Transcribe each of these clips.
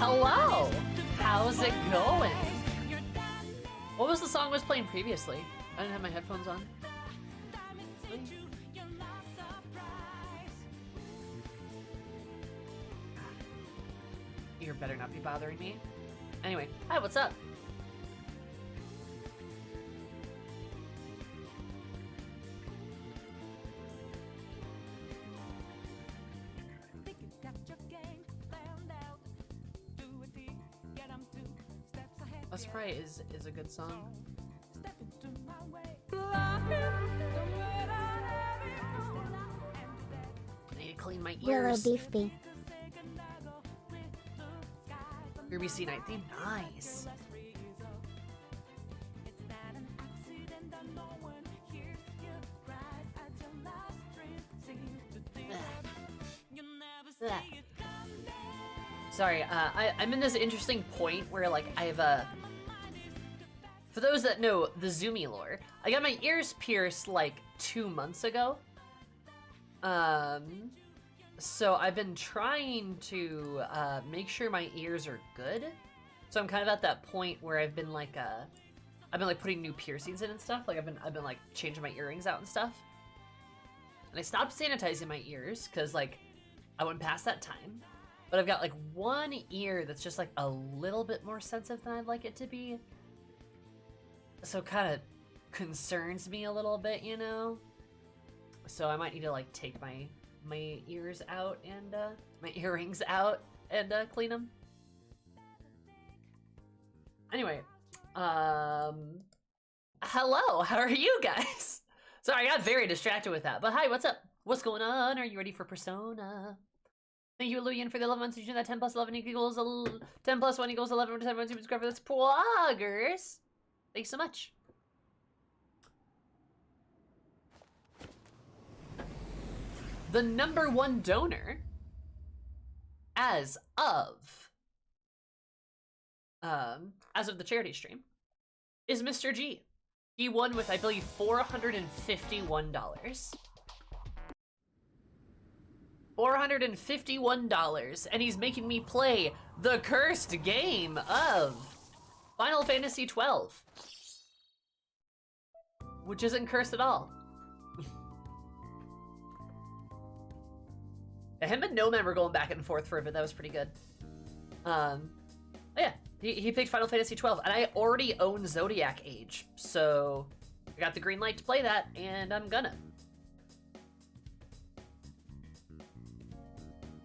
Hello! How's it going? What was the song I was playing previously? I didn't have my headphones on. You better not be bothering me. Anyway, hi, what's up? Us Right is a good song. I need to clean my ears. Willow Beefy. Your BC night theme, nice. Sorry, I'm in this interesting point where, like, I have for those that know the Zoomy lore, I got my ears pierced, like, 2 months ago. So I've been trying to, make sure my ears are good. So I'm kind of at that point where I've been, like, putting new piercings in and stuff. Like, I've been, like, changing my earrings out and stuff. And I stopped sanitizing my ears, because, like, I went past that time. But I've got, like, one ear that's just, like, a little bit more sensitive than I'd like it to be. So it kind of concerns me a little bit, you know? So I might need to, like, take my ears out and, my earrings out and, clean them. Anyway, hello, how are you guys? Sorry, I got very distracted with that, but hi, what's up? What's going on? Are you ready for Persona? Thank you, Luyan, for the 11 months. Did you know that 10 plus 11 equals 10 plus 1 equals 11? 10 months, subscribe for this progress. Thanks so much. The #1 donor as of the charity stream is Mr. G. He won with, I believe, $451. $451, and he's making me play the cursed game of Final Fantasy XII, which isn't cursed at all. Him and No Man were going back and forth for a bit. That was pretty good. Yeah, he picked Final Fantasy XII, and I already own Zodiac Age, so I got the green light to play that, and I'm gonna.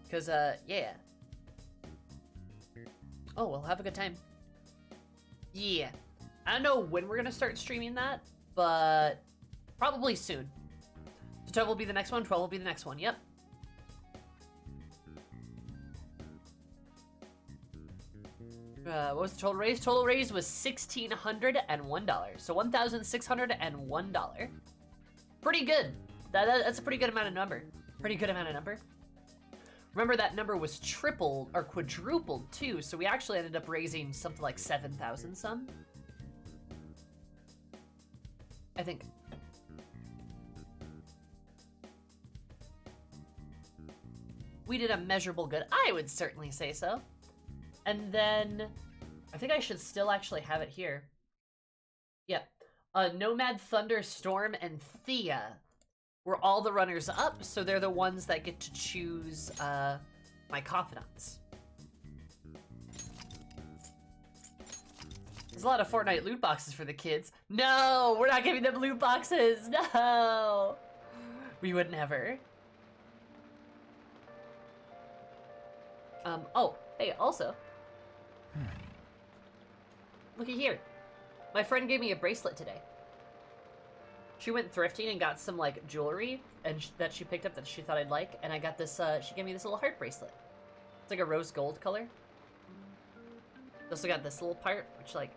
Cause, yeah. Oh, we'll have a good time. Yeah. I don't know when we're gonna start streaming that, but probably soon. So 12 will be the next one, 12 will be the next one, yep. What was the total raise? Total raise was $1,601. So $1,601. Pretty good. That's a pretty good amount of number. Pretty good amount of number. Remember, that number was tripled or quadrupled too, so we actually ended up raising something like 7,000 some. I think. We did a measurable good. I would certainly say so. And then, I think I should still actually have it here. Yep. Nomad, Thunderstorm, and Thea were all the runners up, so they're the ones that get to choose my confidants. There's a lot of Fortnite loot boxes for the kids. No, we're not giving them loot boxes. No, we would never. Oh, hey, also, looky here. My friend gave me a bracelet today. She went thrifting and got some, like, jewelry and that she picked up that she thought I'd like, and I got this, she gave me this little heart bracelet. It's like a rose gold color. Also got this little part, which, like...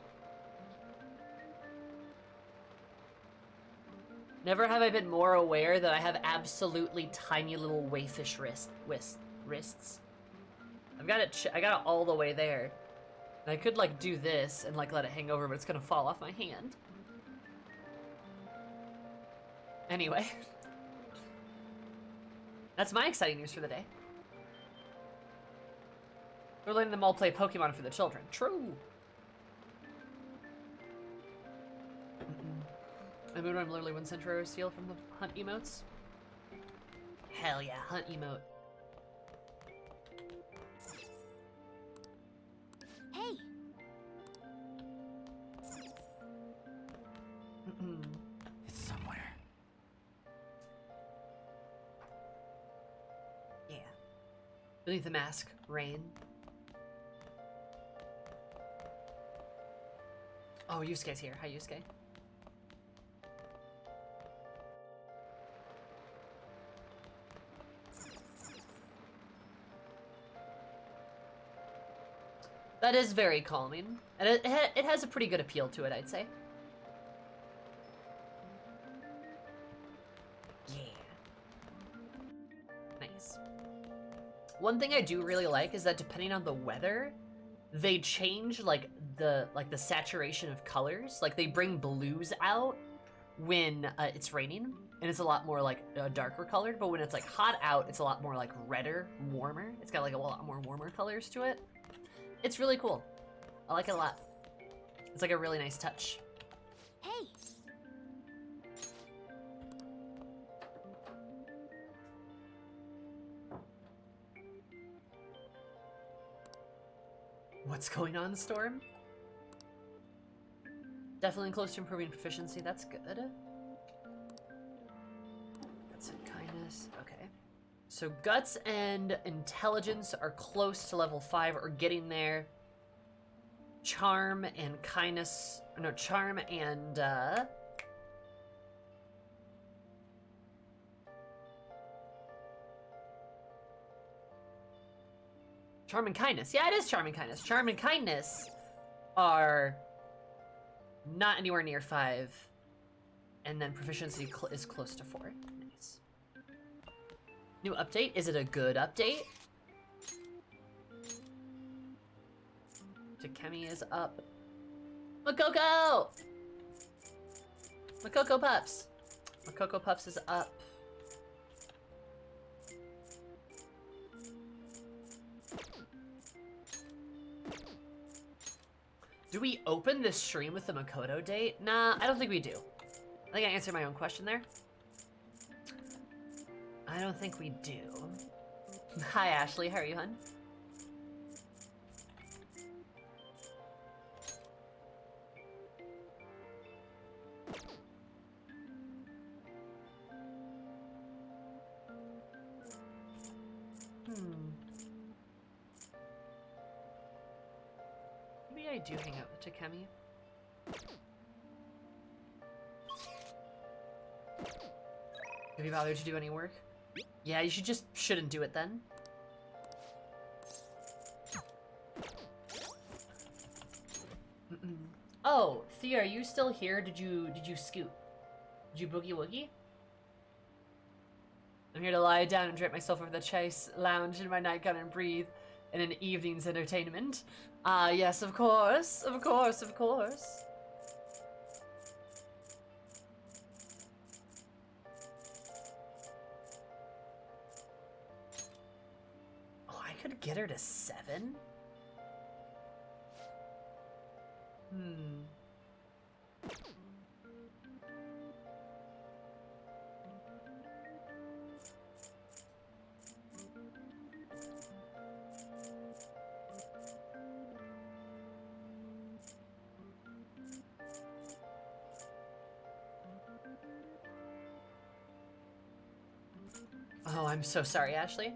Never have I been more aware that I have absolutely tiny little wayfish wrists. I got it all the way there. And I could, like, do this and, like, let it hang over, but it's gonna fall off my hand. Anyway. That's my exciting news for the day. We're letting them all play Pokemon for the children. True. I moved on literally 1 Centro Steel from the hunt emotes. Hell yeah, hunt emote. Hey. It's somewhere. Yeah. Beneath the mask, rain. Oh, Yusuke's here. Hi, Yusuke. That is very calming. And it has a pretty good appeal to it, I'd say. Yeah. Nice. One thing I do really like is that depending on the weather, they change like the saturation of colors. Like they bring blues out when it's raining, and it's a lot more like darker colored. But when it's like hot out, it's a lot more like redder, warmer. It's got like a lot more warmer colors to it. It's really cool. I like it a lot. It's like a really nice touch. Hey. What's going on, Storm? Definitely close to improving proficiency. That's good. Guts and kindness. Okay. So guts and intelligence are close to level 5 or getting there. Charm and kindness. No, charm and charm and kindness. Yeah, it is charm and kindness. Charm and kindness are not anywhere near 5. And then proficiency is close to 4. Nice. New update. Is it a good update? Takemi is up. Makoko! Makoko Pups. Makoko Pups is up. Do we open this stream with the Makoto date? Nah, I don't think we do. I think I answered my own question there. I don't think we do. Hi, Ashley. How are you, hun? Maybe I do hang out with Takemi. Have you bothered to do any work? Yeah, you shouldn't do it then. Oh, Thea, are you still here? Did you scoot? Did you boogie woogie? I'm here to lie down and drape myself over the chase, lounge in my nightgown and breathe in an evening's entertainment. Ah, yes, of course. Of course, of course. Oh, I could get her to 7? Oh, I'm so sorry, Ashley.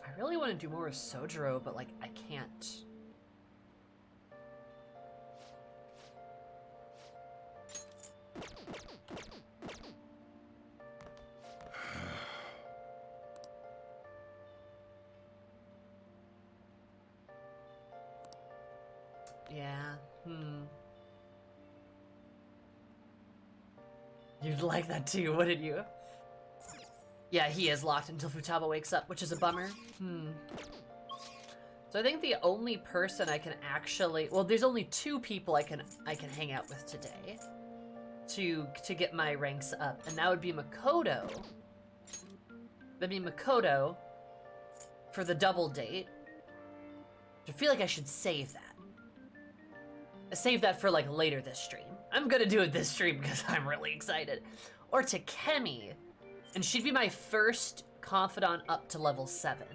I really want to do more with Sojiro, but like I can't. Yeah. You'd like that too, wouldn't you? Yeah, he is locked until Futaba wakes up, which is a bummer. So I think the only person I can actually, well, there's only 2 people I can hang out with today to get my ranks up, and that would be Makoto. That'd be Makoto for the double date. I feel like I should save that. Save that for like later this stream. I'm gonna do it this stream because I'm really excited. Or to Kemi, and she'd be my first confidant up to level 7.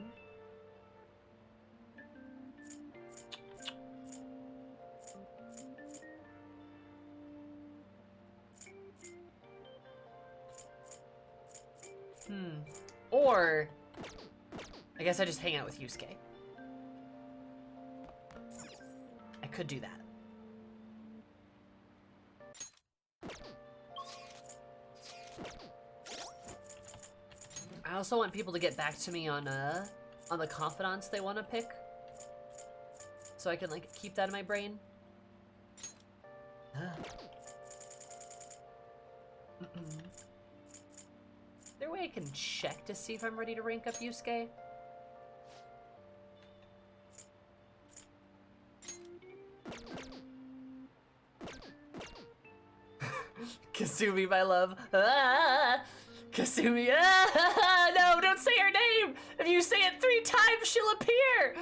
Or I guess I just hang out with Yusuke. I could do that. I also want people to get back to me on the confidants they want to pick, so I can like keep that in my brain. Is there a way I can check to see if I'm ready to rank up Yusuke? Kasumi, my love. Ah! Kasumi, ah! No, don't say her name! If you say it 3 times, she'll appear!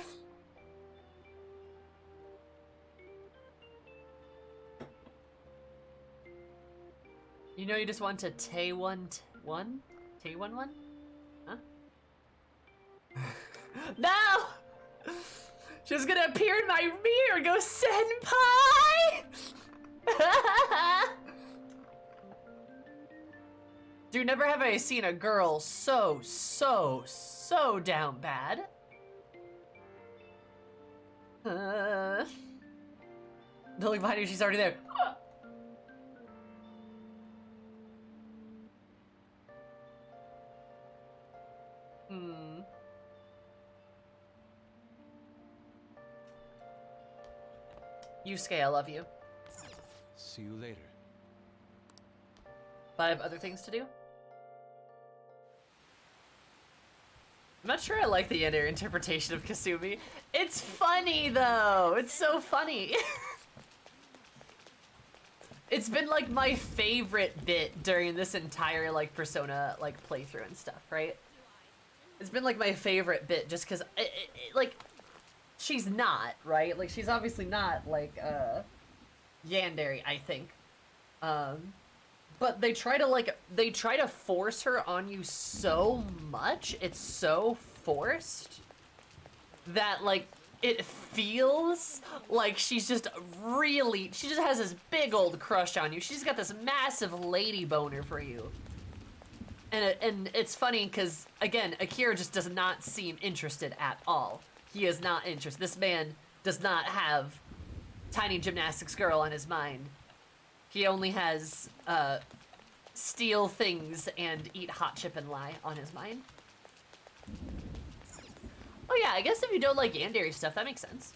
You know you just want to Tay-one? Tay-one? Huh? No! She's gonna appear in my mirror, go senpai! Dude, never have I seen a girl so down bad. Don't look behind you, she's already there. Yusuke, I love you. See you later. But I have other things to do. I'm not sure I like the inner interpretation of Kasumi. It's funny though. It's so funny. It's been like my favorite bit during this entire like Persona like playthrough and stuff, right? It's been like my favorite bit just because like she's not, right? Like she's obviously not like yandere, I think. But they try to force her on you so much, it's so forced, that, like, it feels like she's just really, she just has this big old crush on you. She's got this massive lady boner for you. And it's funny because, again, Akira just does not seem interested at all. He is not interested. This man does not have Tiny Gymnastics Girl on his mind. He only has, steal things and eat hot chip and lie on his mind. Oh yeah, I guess if you don't like yandere stuff, that makes sense.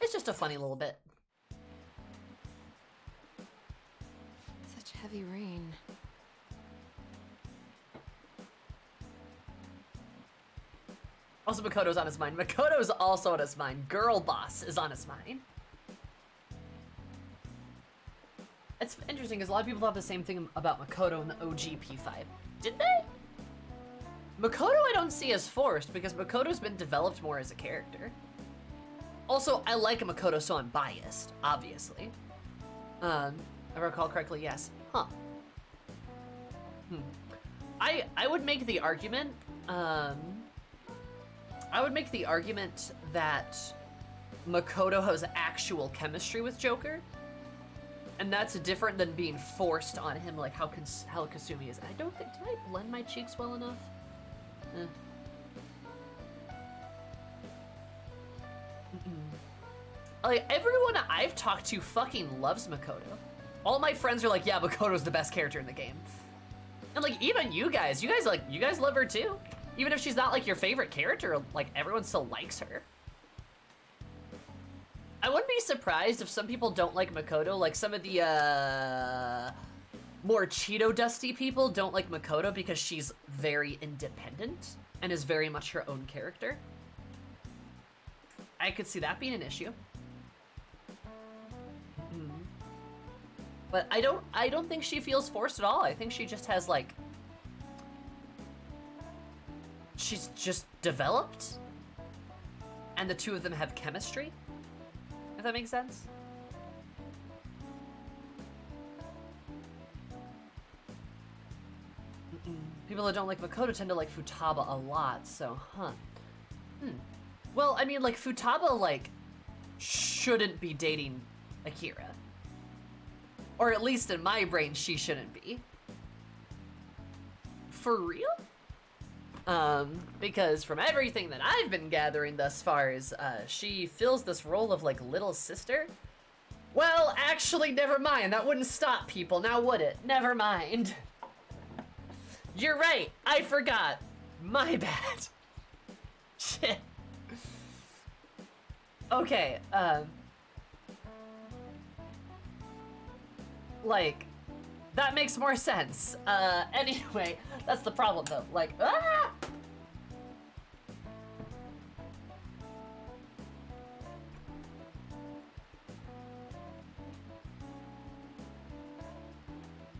It's just a funny little bit. Such heavy rain. Also, Makoto's on his mind. Makoto's also on his mind. Girl boss is on his mind. It's interesting because a lot of people thought the same thing about Makoto in the OG P5. Did they? Makoto I don't see as forced because Makoto's been developed more as a character. Also, I like Makoto, so I'm biased, obviously. If I recall correctly, yes. Huh. I would make the argument, that Makoto has actual chemistry with Joker. And that's different than being forced on him, like how Kasumi is. I don't think, did I blend my cheeks well enough? Like, everyone I've talked to fucking loves Makoto. All my friends are like, yeah, Makoto's the best character in the game. And like, even you guys love her too. Even if she's not like your favorite character, like everyone still likes her. I wouldn't be surprised if some people don't like Makoto, like some of the, more Cheeto dusty people don't like Makoto because she's very independent and is very much her own character. I could see that being an issue. But I don't think she feels forced at all. I think she just has like, she's just developed and the two of them have chemistry, if that makes sense. People that don't like Makoto tend to like Futaba a lot, so, huh. Well, I mean, like, Futaba, like, shouldn't be dating Akira. Or at least in my brain, she shouldn't be. For real? Because from everything that I've been gathering thus far is, she fills this role of, like, little sister. Well, actually, never mind. That wouldn't stop people, now would it? Never mind. You're right, I forgot. My bad. Shit. Okay, like, that makes more sense. Anyway, that's the problem though. Like, ah!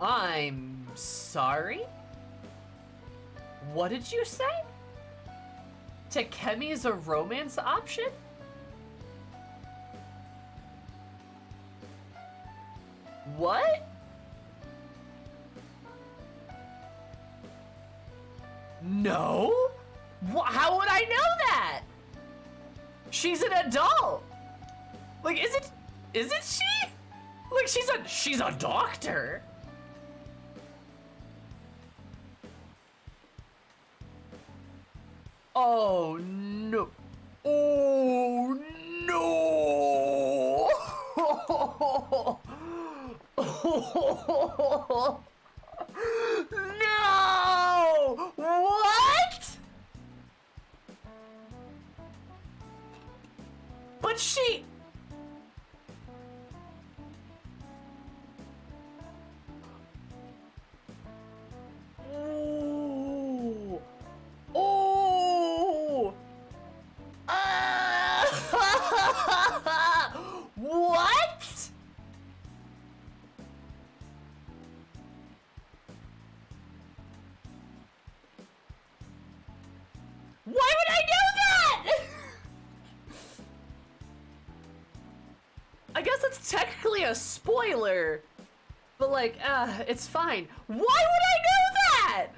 I'm sorry? What did you say? Takemi is a romance option? What? No? How would I know that? She's an adult. Like, isn't she? Like, she's a doctor. Oh no. Oh no. No! What? But she... Oh. Oh. What? Why would I know that? I guess it's technically a spoiler, but like, it's fine. Why would I know that?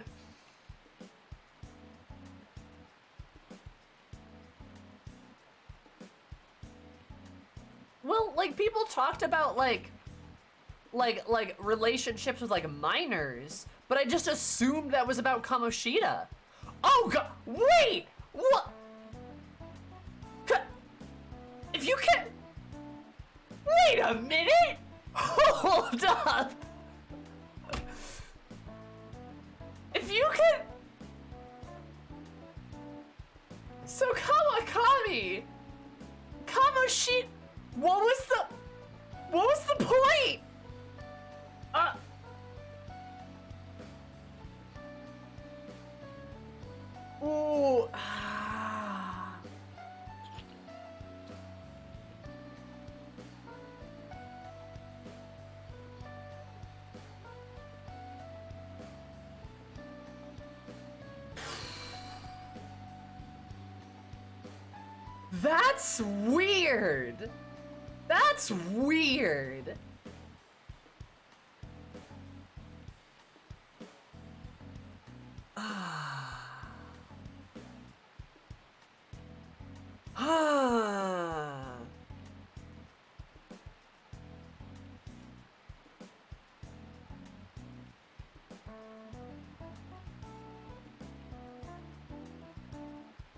Well, like, people talked about like relationships with like minors, but I just assumed that was about Kamoshida. Oh god, wait! What? If you can... Wait a minute! Hold up! If you can... So Kawakami... Kamoshida... What was the point? Ooh. That's weird. That's weird.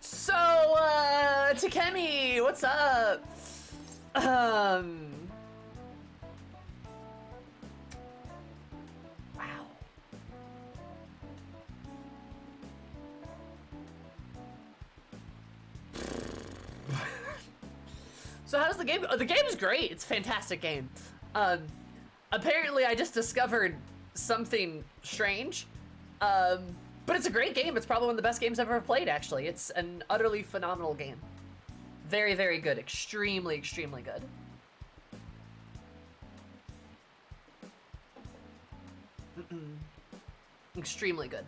So, Takemi, what's up? Wow. So how's the game? Oh, the game's great. It's a fantastic game. Apparently I just discovered something strange. But it's a great game. It's probably one of the best games I've ever played, actually. It's an utterly phenomenal game. Very, very good. Extremely, extremely good. Extremely good.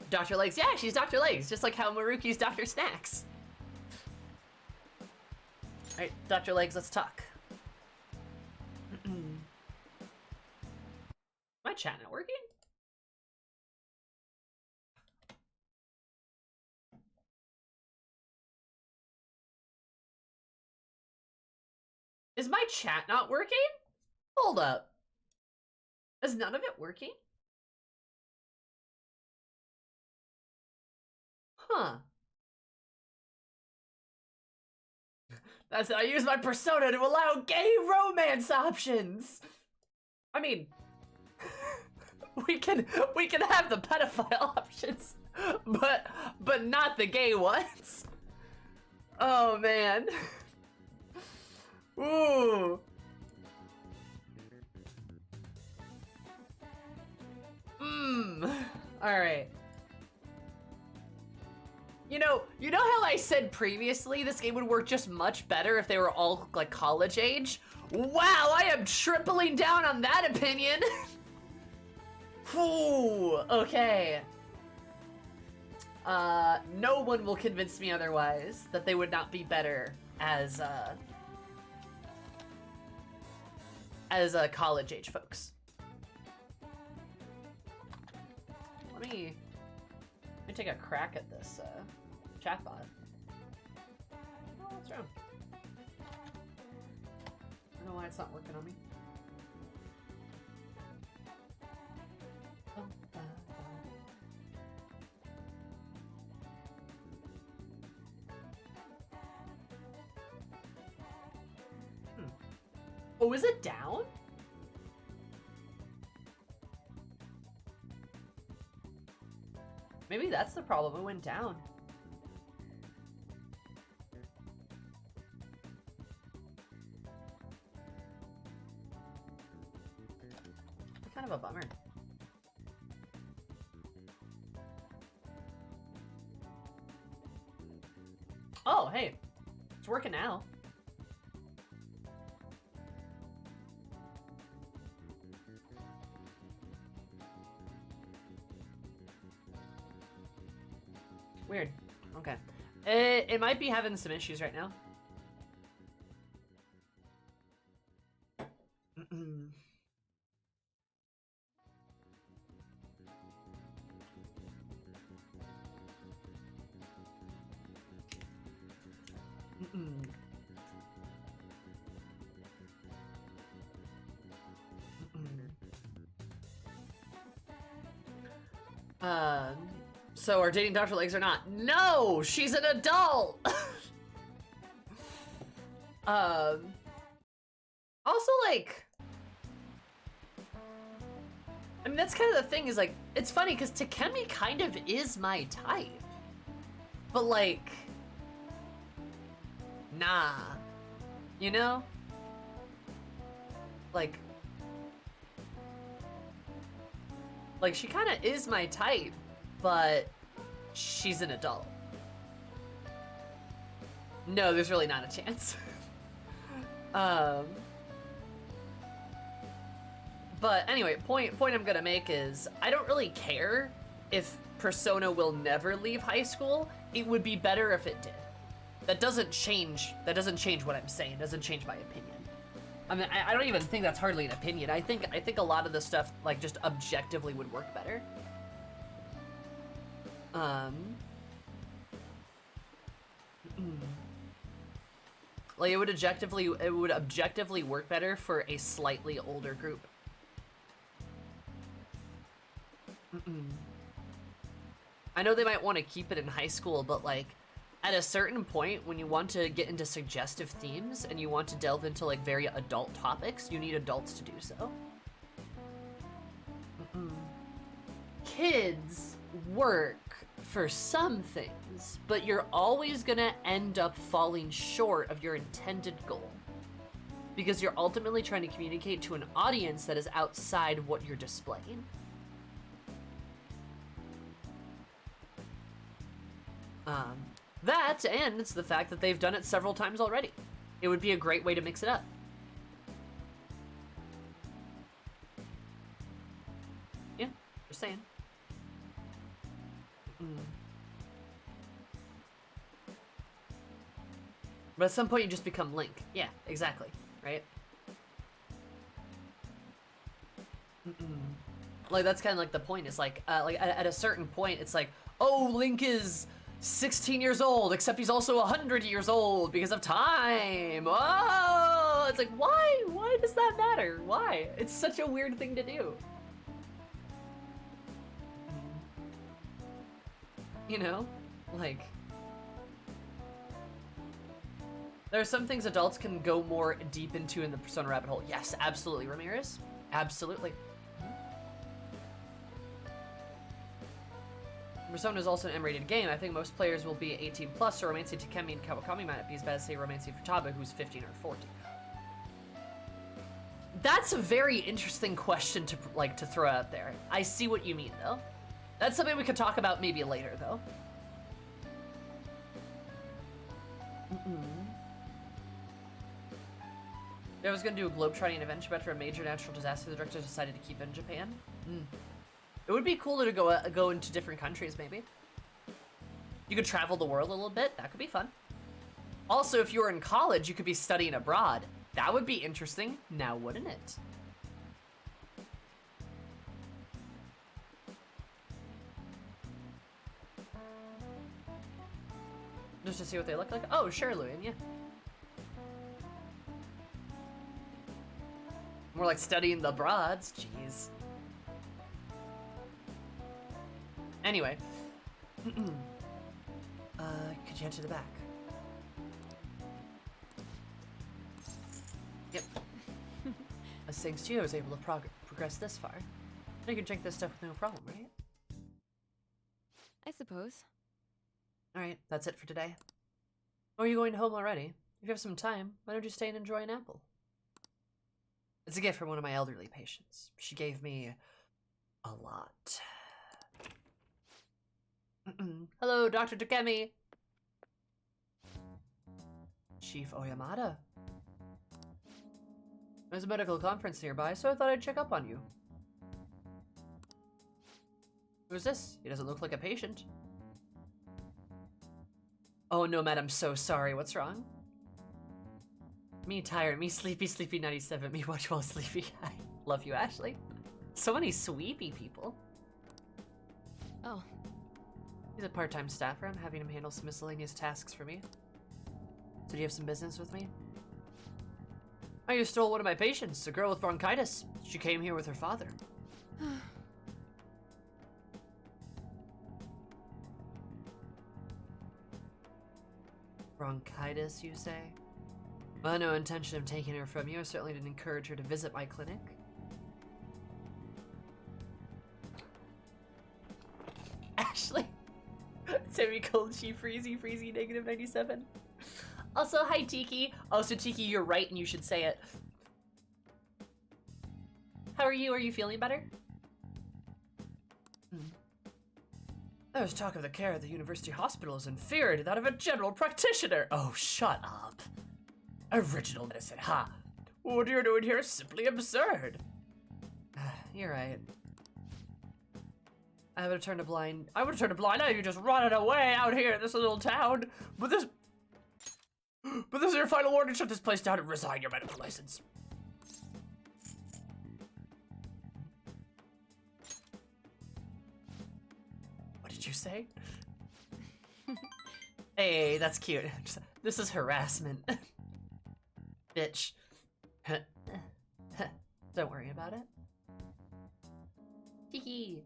Dr. Legs. Yeah, she's Dr. Legs, just like how Maruki's Dr. Snacks. Alright, Dr. Legs, let's talk. My chat not working? Is my chat not working? Hold up. Is none of it working? Huh. I use my persona to allow gay romance options. I mean, we can have the pedophile options, but not the gay ones. Oh man. Ooh. All right. You know how I said previously this game would work just much better if they were all like college age? Wow, I am tripling down on that opinion. Ooh, okay. No one will convince me otherwise that they would not be better as college age folks. Let me take a crack at this chatbot. Oh, what's wrong? I don't know why it's not working on me. Oh, is it down? Maybe that's the problem, it went down. Kind of a bummer. Oh, hey, it's working now. Weird. Okay. It might be having some issues right now. So are dating Dr. Legs or not? No, she's an adult. Also, like, I mean, that's kind of the thing is like, it's funny because Takemi kind of is my type, but like, nah, you know, like she kind of is my type, but she's an adult. No, there's really not a chance. But anyway, point I'm gonna make is I don't really care if Persona will never leave high school. It would be better if it did. That doesn't change what I'm saying. It doesn't change my opinion. I mean, I don't even think that's hardly an opinion. I think a lot of the stuff like just objectively would work better. Like it would objectively work better for a slightly older group. I know they might want to keep it in high school, but like at a certain point when you want to get into suggestive themes and you want to delve into like very adult topics, you need adults to do so. Kids work for some things, but you're always gonna end up falling short of your intended goal. Because you're ultimately trying to communicate to an audience that is outside what you're displaying. That, and it's the fact that they've done it several times already. It would be a great way to mix it up. Yeah, just saying. But at some point you just become Link. Yeah, exactly, right? Like, that's kind of like the point. Is like at a certain point, it's like, oh, Link is 16 years old, except he's also 100 years old because of time. Oh, it's like, why? Why does that matter? Why? It's such a weird thing to do. You know? Like, there are some things adults can go more deep into in the Persona rabbit hole. Yes, absolutely, Ramirez. Absolutely. Persona is also an M-rated game. I think most players will be 18 plus, so Romancing Takemi and Kawakami might not be as bad as, say, Romancing Futaba, who's 15 or 14. That's a very interesting question to throw out there. I see what you mean, though. That's something we could talk about maybe later, though. I was gonna do a globetrotting adventure, but after a major natural disaster, the director decided to keep it in Japan. It would be cooler to go into different countries, maybe. You could travel the world a little bit. That could be fun. Also, if you were in college, you could be studying abroad. That would be interesting, now wouldn't it? Just to see what they look like? Oh, sure, Luan, yeah. More like studying the broads, jeez. Anyway. Could you head to the back? Yep. As thanks to you, I was able to progress this far. You can drink this stuff with no problem, right? I suppose. Alright, that's it for today. Or are you going home already? If you have some time, why don't you stay and enjoy an apple? It's a gift from one of my elderly patients. She gave me a lot. Hello, Dr. Takemi. Chief Oyamada. There's a medical conference nearby, so I thought I'd check up on you. Who's this? He doesn't look like a patient. Oh no, madam, so sorry. What's wrong? Me tired, me sleepy 97, me watch while sleepy. I love you, Ashley. So many sweepy people. Oh. He's a part-time staffer. I'm having him handle some miscellaneous tasks for me. So do you have some business with me? Oh, you stole one of my patients, a girl with bronchitis. She came here with her father. Bronchitis, you say? Well, no intention of taking her from you. I certainly didn't encourage her to visit my clinic. Ashley. Semicolon she freezy negative 97. Also, hi Tiki. Also, Tiki, you're right and you should say it. How are you? Are you feeling better? There was talk of the care at the university hospital is inferior to that of a general practitioner. Oh, shut up. Original medicine, ha! What you're doing here is simply absurd. You're right. I would have turned a blind eye if you just running away out here in this little town. But this is your final warning. Shut this place down and resign your medical license. What did you say? Hey, that's cute. This is harassment. Bitch. Don't worry about it. Hee.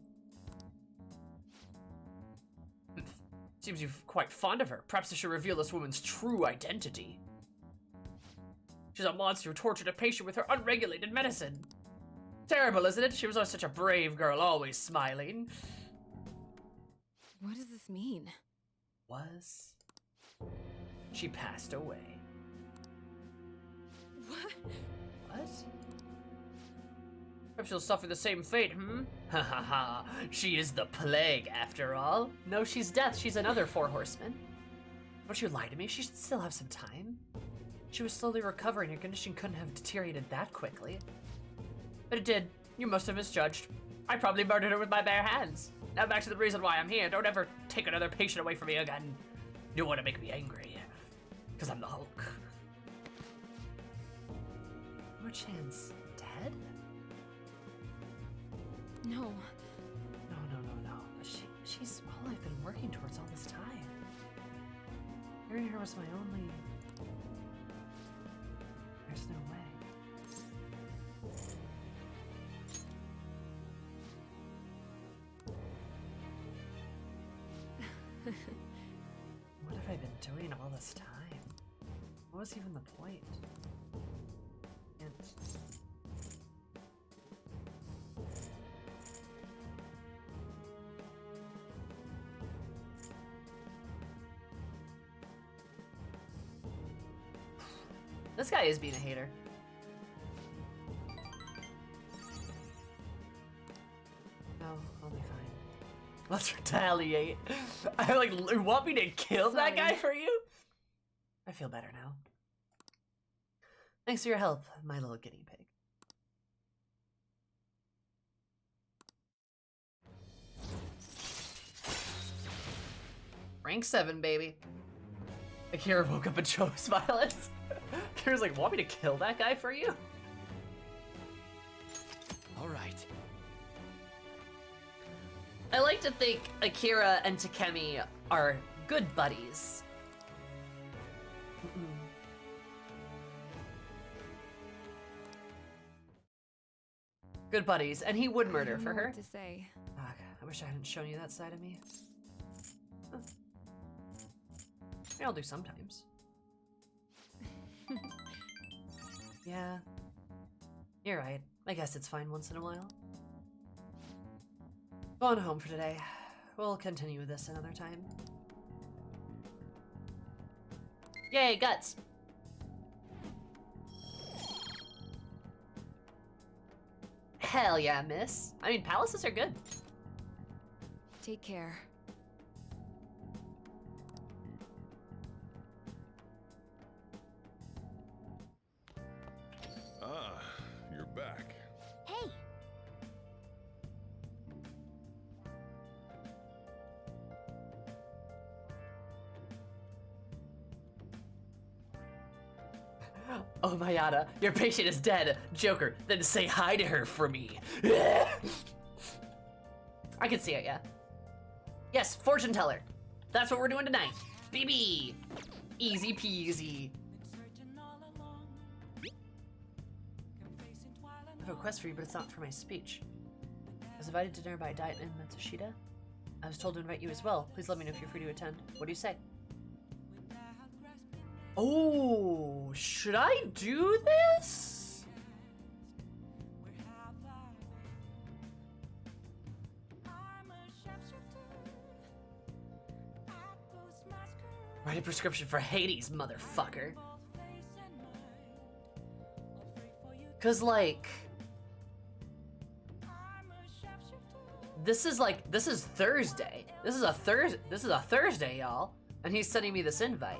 Seems you're quite fond of her. Perhaps I should reveal this woman's true identity. She's a monster who tortured a patient with her unregulated medicine. Terrible, isn't it? She was always such a brave girl, always smiling. What does this mean? Was. She passed away. What? What? Perhaps she'll suffer the same fate, Ha ha ha. She is the plague, after all. No, she's death. She's another four horsemen. Don't you lie to me. She should still have some time. She was slowly recovering. Her condition couldn't have deteriorated that quickly. But it did. You must have misjudged. I probably murdered her with my bare hands. Now back to the reason why I'm here. Don't ever take another patient away from me again. You want to make me angry. Because I'm the Hulk. Mo-chan's dead? No. No. She's all I've been working towards all this time. Hearing her was my only... There's no way. What have I been doing all this time? What was even the point? And... This guy is being a hater. No, I'll be fine. Let's retaliate. I like, you want me to kill that guy for you? I feel better now. Thanks for your help, my little guinea pig. Rank 7, baby. Akira woke up and chose violence. Akira's like, want me to kill that guy for you? All right. I like to think Akira and Takemi are good buddies. Good buddies, and he would murder for her. What to say? Ugh, I wish I hadn't shown you that side of me. Huh. I'll do sometimes. Yeah. You're right. I guess it's fine once in a while. Going home for today. We'll continue this another time. Yay, guts! Hell yeah, miss. I mean, palaces are good. Take care. Ah, you're back. Hey! Oh, Mayada, your patient is dead. Joker, then say hi to her for me. I can see it, yeah. Yes, fortune teller. That's what we're doing tonight. BB. Easy peasy. I have a request for you, but it's not for my speech. I was invited to dinner by Diet and Matsushita. I was told to invite you as well. Please let me know if you're free to attend. What do you say? Oh, should I do this? Write a prescription for Hades, motherfucker. Cause like, this is Thursday. This is a Thursday, y'all. And he's sending me this invite.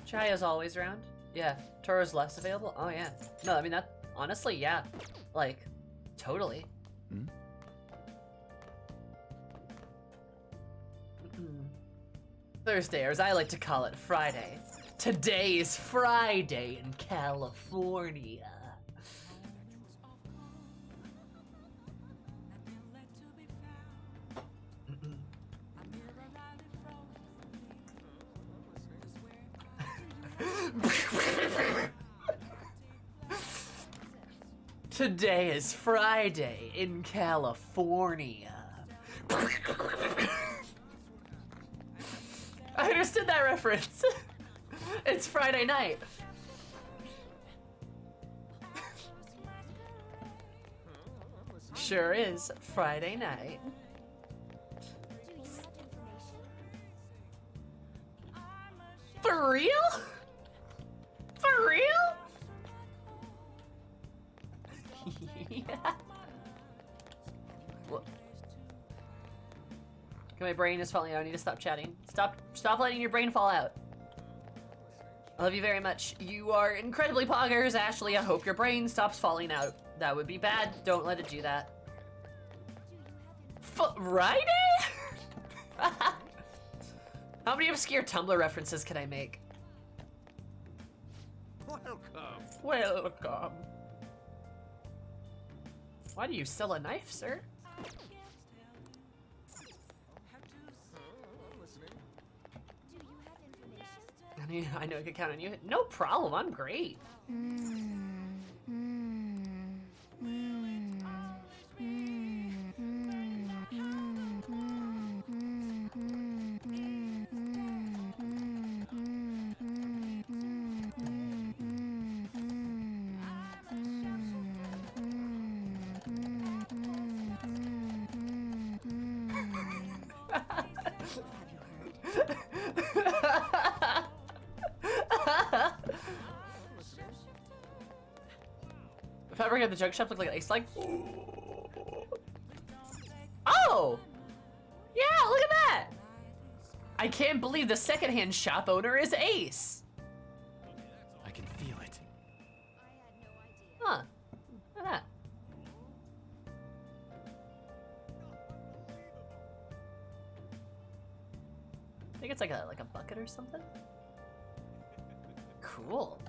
Chaya's always around. Yeah. Toro's less available. Oh yeah. No, I mean that honestly, yeah. Like, totally. Thursday, or as I like to call it, Friday. Today is Friday in California. Today is Friday in California. I understood that reference. It's Friday night. Sure is Friday night. For real? For real? Yeah. What? My brain is falling out. I need to stop chatting. Stop letting your brain fall out. I love you very much. You are incredibly poggers, Ashley. I hope your brain stops falling out. That would be bad. Don't let it do that. Friday? How many obscure Tumblr references can I make? Welcome. Welcome. Why do you sell a knife, sir? I know I could count on you. No problem, I'm great. If I ever get the junk shop look like Ace, like, oh, yeah, look at that. I can't believe the secondhand shop owner is Ace. I can feel it. Huh? Look at that. I think it's like a bucket or something. Cool.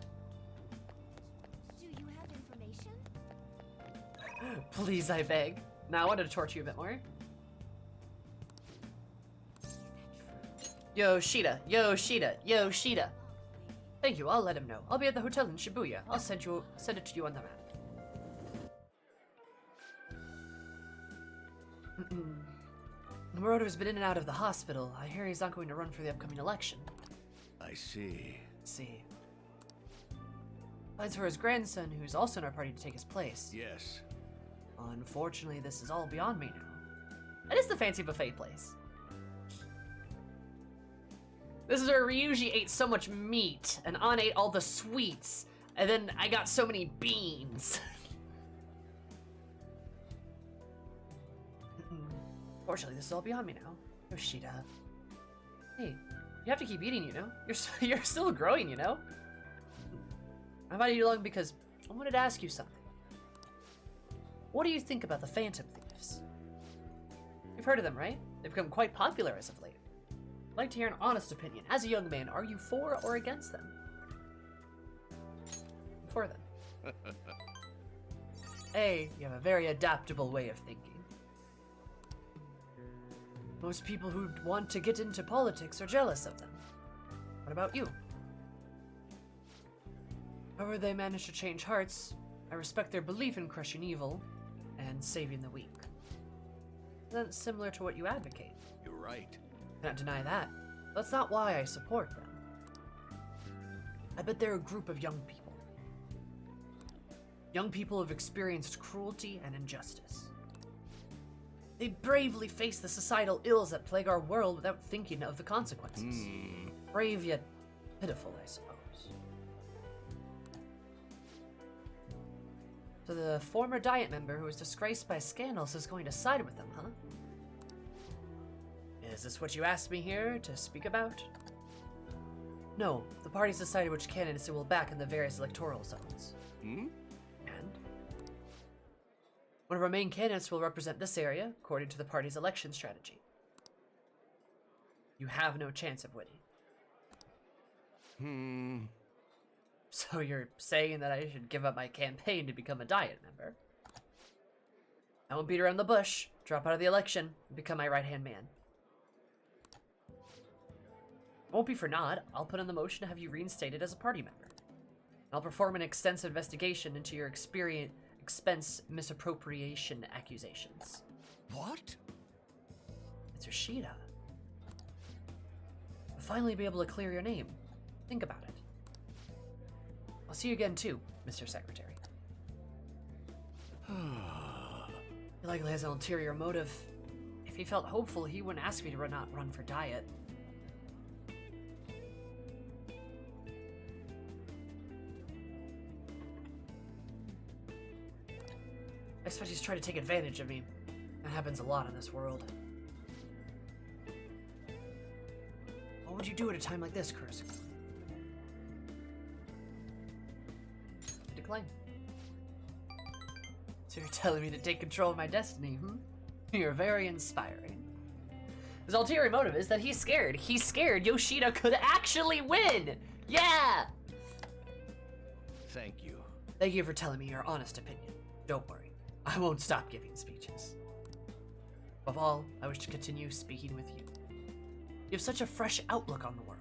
Please, I beg. Now I wanted to torture you a bit more. Yoshida, Yoshida, Yoshida. Thank you, I'll let him know. I'll be at the hotel in Shibuya. I'll send it to you on the map. Makoto's been in and out of the hospital. I hear he's not going to run for the upcoming election. I see. Let's see. Plans for his grandson, who's also in our party, to take his place. Yes. Unfortunately, this is all beyond me now. That is the fancy buffet place. This is where Ryuji ate so much meat, and An ate all the sweets, and then I got so many beans. Fortunately, this is all beyond me now. Yoshida. Hey, you have to keep eating, you know? You're still growing, you know? I invited you along because I wanted to ask you something. What do you think about the Phantom Thieves? You've heard of them, right? They've become quite popular as of late. I'd like to hear an honest opinion. As a young man, are you for or against them? For them. A, you have a very adaptable way of thinking. Most people who want to get into politics are jealous of them. What about you? However they manage to change hearts, I respect their belief in crushing evil and saving the weak. That's similar to what you advocate. You're right. Cannot deny that. That's not why I support them. I bet they're a group of young people. Young people who've experienced cruelty and injustice. They bravely face the societal ills that plague our world without thinking of the consequences. Brave yet pitiful, I suppose. So the former Diet member who was disgraced by scandals is going to side with them, huh? Is this what you asked me here to speak about? No, the party's decided which candidates it will back in the various electoral zones. And? One of our main candidates will represent this area, according to the party's election strategy. You have no chance of winning. So you're saying that I should give up my campaign to become a Diet member? I won't beat around the bush, drop out of the election, and become my right-hand man. It won't be for naught. I'll put in the motion to have you reinstated as a party member. I'll perform an extensive investigation into your expense misappropriation accusations. What? It's Yoshida. I'll finally be able to clear your name. Think about it. I'll see you again too, Mr. Secretary. He likely has an ulterior motive. If he felt hopeful, he wouldn't ask me to not run for diet. I expect he's trying to take advantage of me. That happens a lot in this world. What would you do at a time like this, Kursk? Decline. So you're telling me to take control of my destiny, hmm? You're very inspiring. His ulterior motive is that he's scared. He's scared Yoshida could actually win! Yeah! Thank you. Thank you for telling me your honest opinion. Don't worry, I won't stop giving speeches. Above all, I wish to continue speaking with you. You have such a fresh outlook on the world.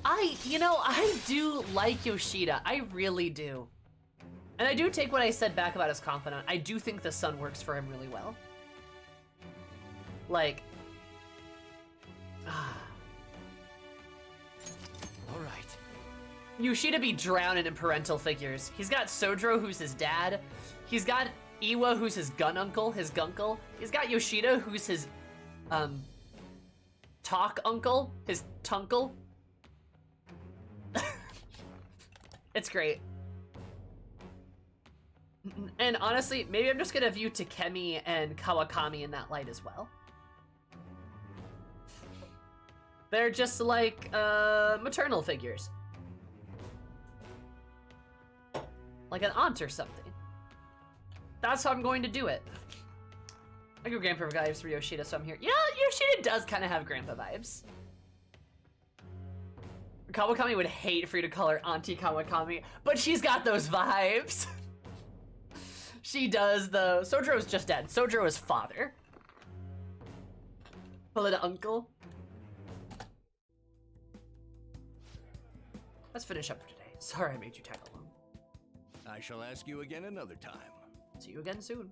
I do like Yoshida. I really do. And I do take what I said back about his confidant. I do think the sun works for him really well. Like, All right. Yoshida be drowning in parental figures. He's got Sojiro, who's his dad. He's got Iwa, who's his gun uncle, his gunkle. He's got Yoshida, who's his, talk uncle, his tunkle. It's great. And honestly, maybe I'm just gonna view Takemi and Kawakami in that light as well. They're just like, maternal figures. Like an aunt or something. That's how I'm going to do it. I go grandpa vibes for Yoshida, so I'm here. Yeah, Yoshida does kind of have grandpa vibes. Kawakami would hate for you to call her Auntie Kawakami, but she's got those vibes. She does, though. Sojiro's just dead. Sojiro is father. Call it uncle. Let's finish up for today. Sorry I made you tag along. I shall ask you again another time. See you again soon.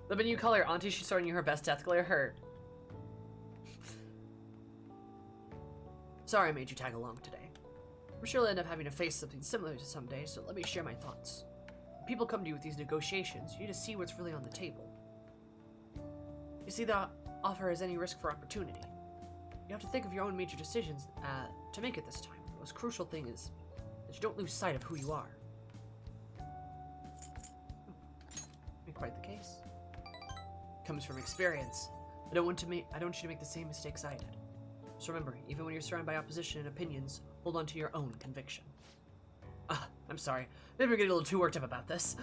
The minute you call her auntie, she's throwing you her best death glare. Her. Sorry I made you tag along today. We're sure to end up having to face something similar to someday, so let me share my thoughts. When people come to you with these negotiations, you need to see what's really on the table. You see, the offer has any risk for opportunity. You have to think of your own major decisions to make it this time. The most crucial thing is that you don't lose sight of who you are. Ain't quite the case. Comes from experience. I don't want you to make the same mistakes I did. Just remember, even when you're surrounded by opposition and opinions, hold on to your own conviction. I'm sorry. Maybe we're getting a little too worked up about this.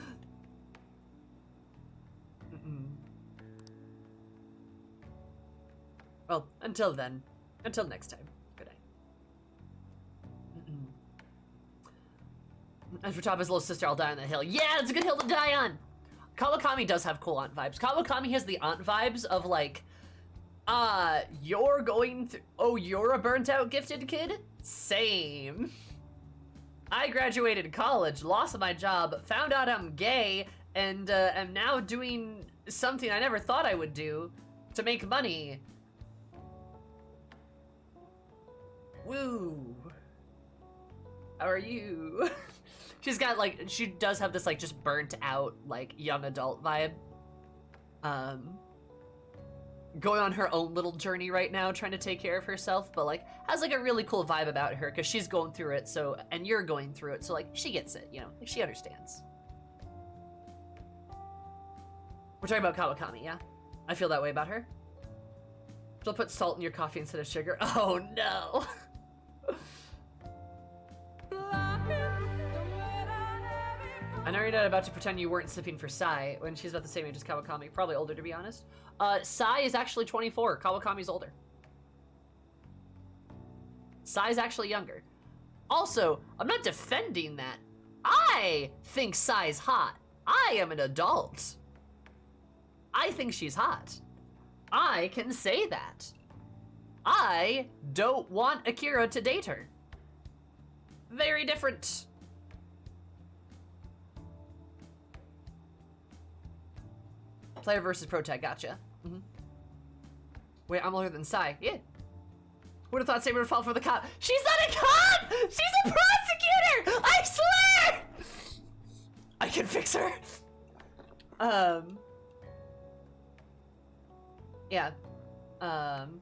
Well, until then. Until next time. Good night. As for Taba's little sister, I'll die on that hill. Yeah, that's a good hill to die on! Kawakami does have cool aunt vibes. Kawakami has the aunt vibes of like, you're going through, oh, you're a burnt out gifted kid? Same. I graduated college, lost my job, found out I'm gay, and am now doing something I never thought I would do to make money. Woo. How are you? She's got like, she does have this like just burnt out like young adult vibe. Going on her own little journey right now, trying to take care of herself, but like has like a really cool vibe about her because she's going through it, so, and you're going through it, so like she gets it, you know, like she understands. We're talking about Kawakami, yeah? I feel that way about her. She'll put salt in your coffee instead of sugar. Oh no. I know you're not about to pretend you weren't sipping for Sai when she's about the same age as Kawakami. Probably older, to be honest. Sai is actually 24. Kawakami's older. Sai's actually younger. Also, I'm not defending that. I think Sai's hot. I am an adult. I think she's hot. I can say that. I don't want Akira to date her. Very different. Player versus pro tag, gotcha. Wait, I'm older than Sai. Yeah. Would have thought Saber would fall for the cop. She's not a cop! She's a prosecutor! I swear! I can fix her. Yeah. Kami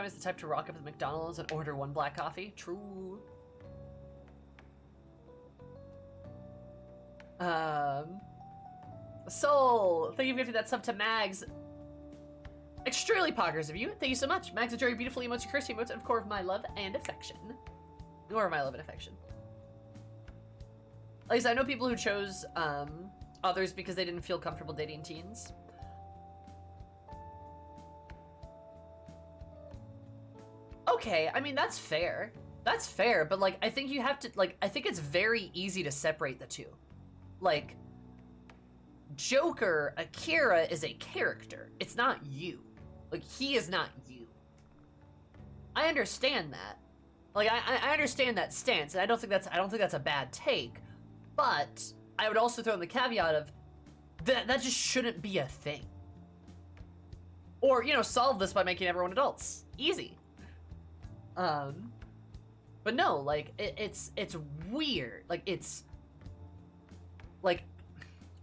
is the type to rock up at McDonald's and order 1 black coffee. True. Soul, thank you for gifting that sub to Mags. Extremely poggers of you. Thank you so much. Mags are very beautiful emotes, cursing emotes, and of course my love and affection. More of my love and affection. At least I know people who chose others because they didn't feel comfortable dating teens. Okay, I mean, that's fair. That's fair, but like, I think you have to, like, I think it's very easy to separate the two. Like, Joker, Akira is a character. It's not you. Like, he is not you. I understand that. Like, I understand that stance, and I don't think that's a bad take. But I would also throw in the caveat of that just shouldn't be a thing. Or, you know, solve this by making everyone adults. Easy. But no, like, it's weird. Like,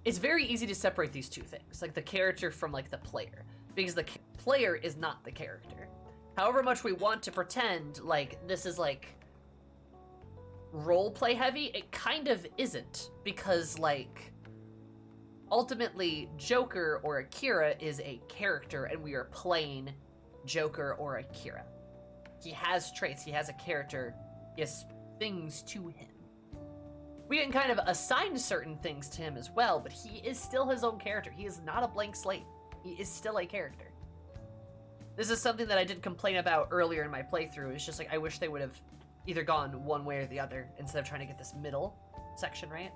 it's very easy to separate these two things, like the character from like the player, because the player is not the character. However much we want to pretend like this is like role play heavy, it kind of isn't, because like ultimately Joker or Akira is a character and we are playing Joker or Akira. He has traits, he has a character, he has things to him. We can kind of assign certain things to him as well, but he is still his own character. He is not a blank slate. He is still a character. This is something that I did complain about earlier in my playthrough. It's just like, I wish they would have either gone one way or the other instead of trying to get this middle section right.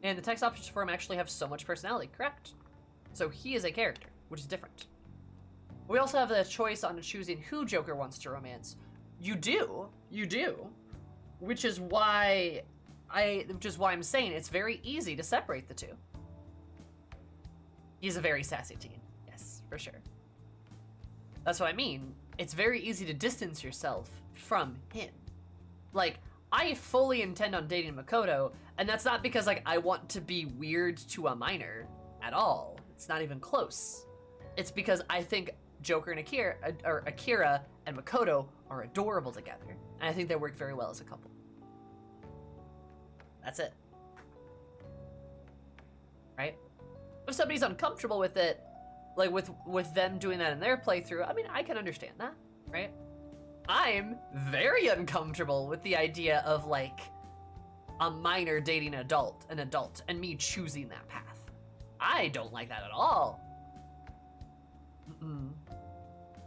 And the text options for him actually have so much personality, correct? So he is a character, which is different. We also have the choice on choosing who Joker wants to romance. You do. Which is why I'm saying it's very easy to separate the two. He's a very sassy teen. Yes, for sure. That's what I mean. It's very easy to distance yourself from him. Like, I fully intend on dating Makoto, and that's not because like I want to be weird to a minor at all. It's not even close. It's because I think Joker and Akira and Makoto are adorable together, and I think they work very well as a couple. That's it. Right? If somebody's uncomfortable with it, like with them doing that in their playthrough, I mean, I can understand that, right? I'm very uncomfortable with the idea of like a minor dating an adult, and me choosing that path. I don't like that at all.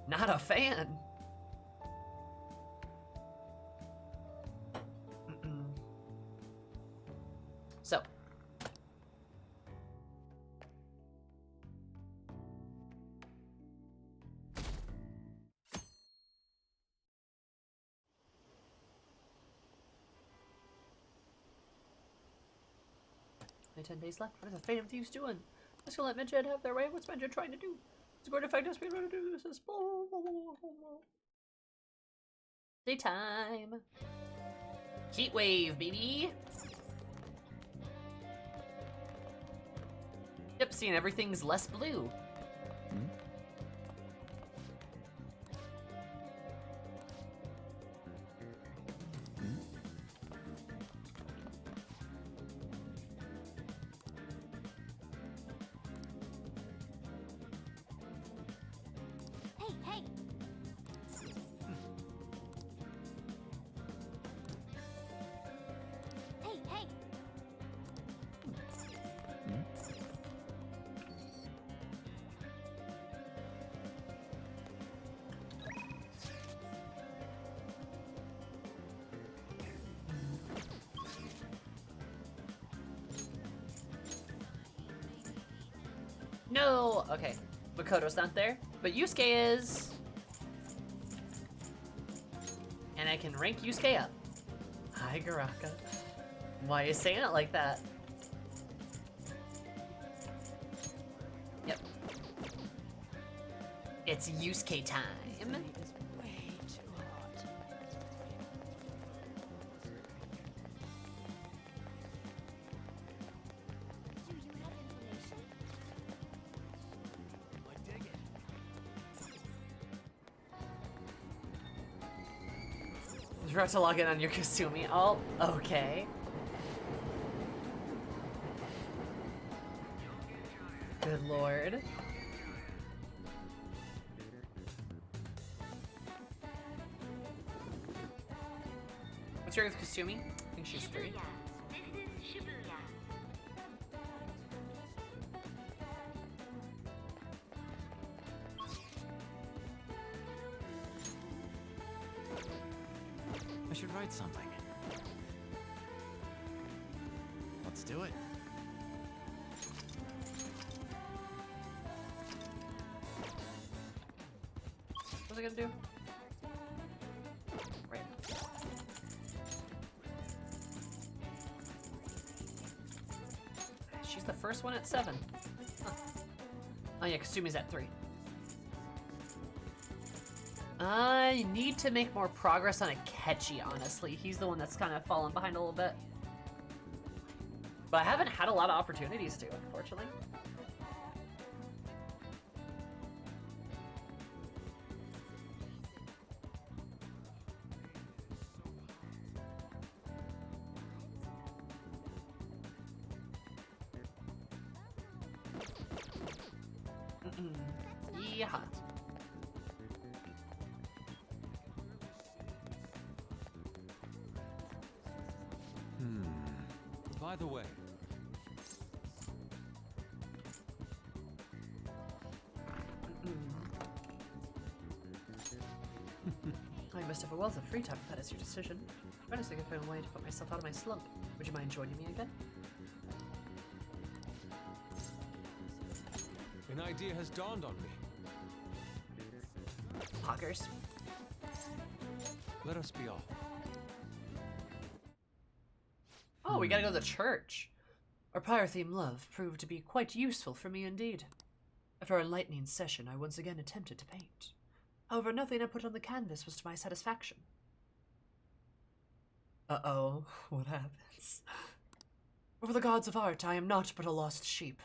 Not a fan. So. Only 10 days left. What are the Phantom Thieves doing? Let's go let Medjed have their way. What's Medjed trying to do? It's going to affect us. We're going to do this. Daytime. Heat wave, baby. Yep, seeing everything's less blue. No! Okay, Makoto's not there, but Yusuke is. And I can rank Yusuke up. Hi, Garaka. Why are you saying it like that? Yep. It's Yusuke time. You forgot to log in on your Kasumi. Oh, okay. Good lord. What's your Kasumi? I think she's 3. I should write something. Let's do it. What's I gonna do? Right. She's the first one at 7. Huh. Oh yeah, Kasumi's at 3. I need to make more progress on Akechi, honestly. He's the one that's kind of fallen behind a little bit. But I haven't had a lot of opportunities to, unfortunately. Yeah. By the way, I must have a wealth of free time if that is your decision. I'm honestly looking for a way to put myself out of my slump. Would you mind joining me again? an idea has dawned on me. Poggers. Let us be off. Oh, we gotta go to the church. Our pyre-themed love proved to be quite useful for me indeed. After our enlightening session, I once again attempted to paint. However, nothing I put on the canvas was to my satisfaction. Uh-oh, what happens? For the gods of art, I am not but a lost sheep.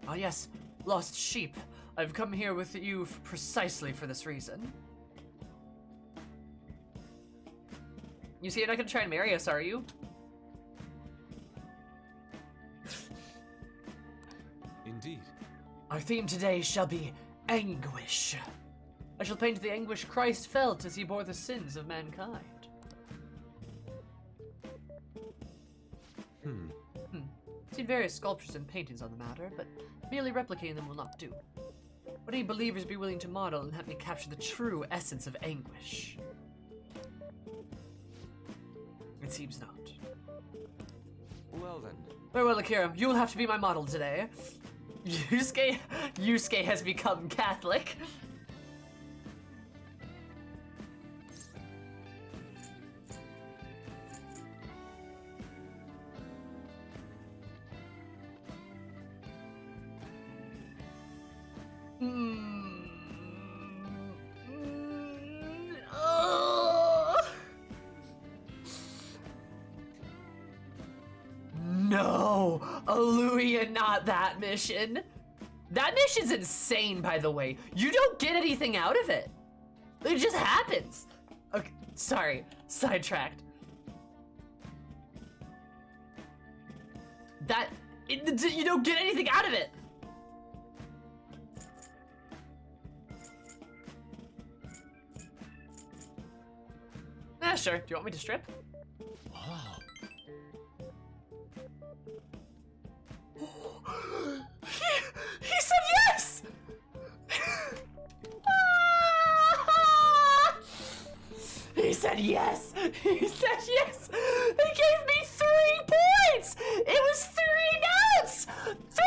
Ah yes, lost sheep. I've come here with you precisely for this reason. You see, you're not gonna try and marry us, are you? Indeed. Our theme today shall be anguish. I shall paint the anguish Christ felt as he bore the sins of mankind. Seen various sculptures and paintings on the matter, but merely replicating them will not do. Would any believers be willing to model and help me capture the true essence of anguish? It seems not. Well then. Very well, Akira, you will have to be my model today. Yusuke has become Catholic. No, Aluia, not that mission. That mission's insane, by the way. You don't get anything out of it. It just happens. Okay, sorry, sidetracked. You don't get anything out of it. Sure. Do you want me to strip? Wow. He said yes! He said yes! He said yes! He gave me 3 points! It was 3 notes! 3!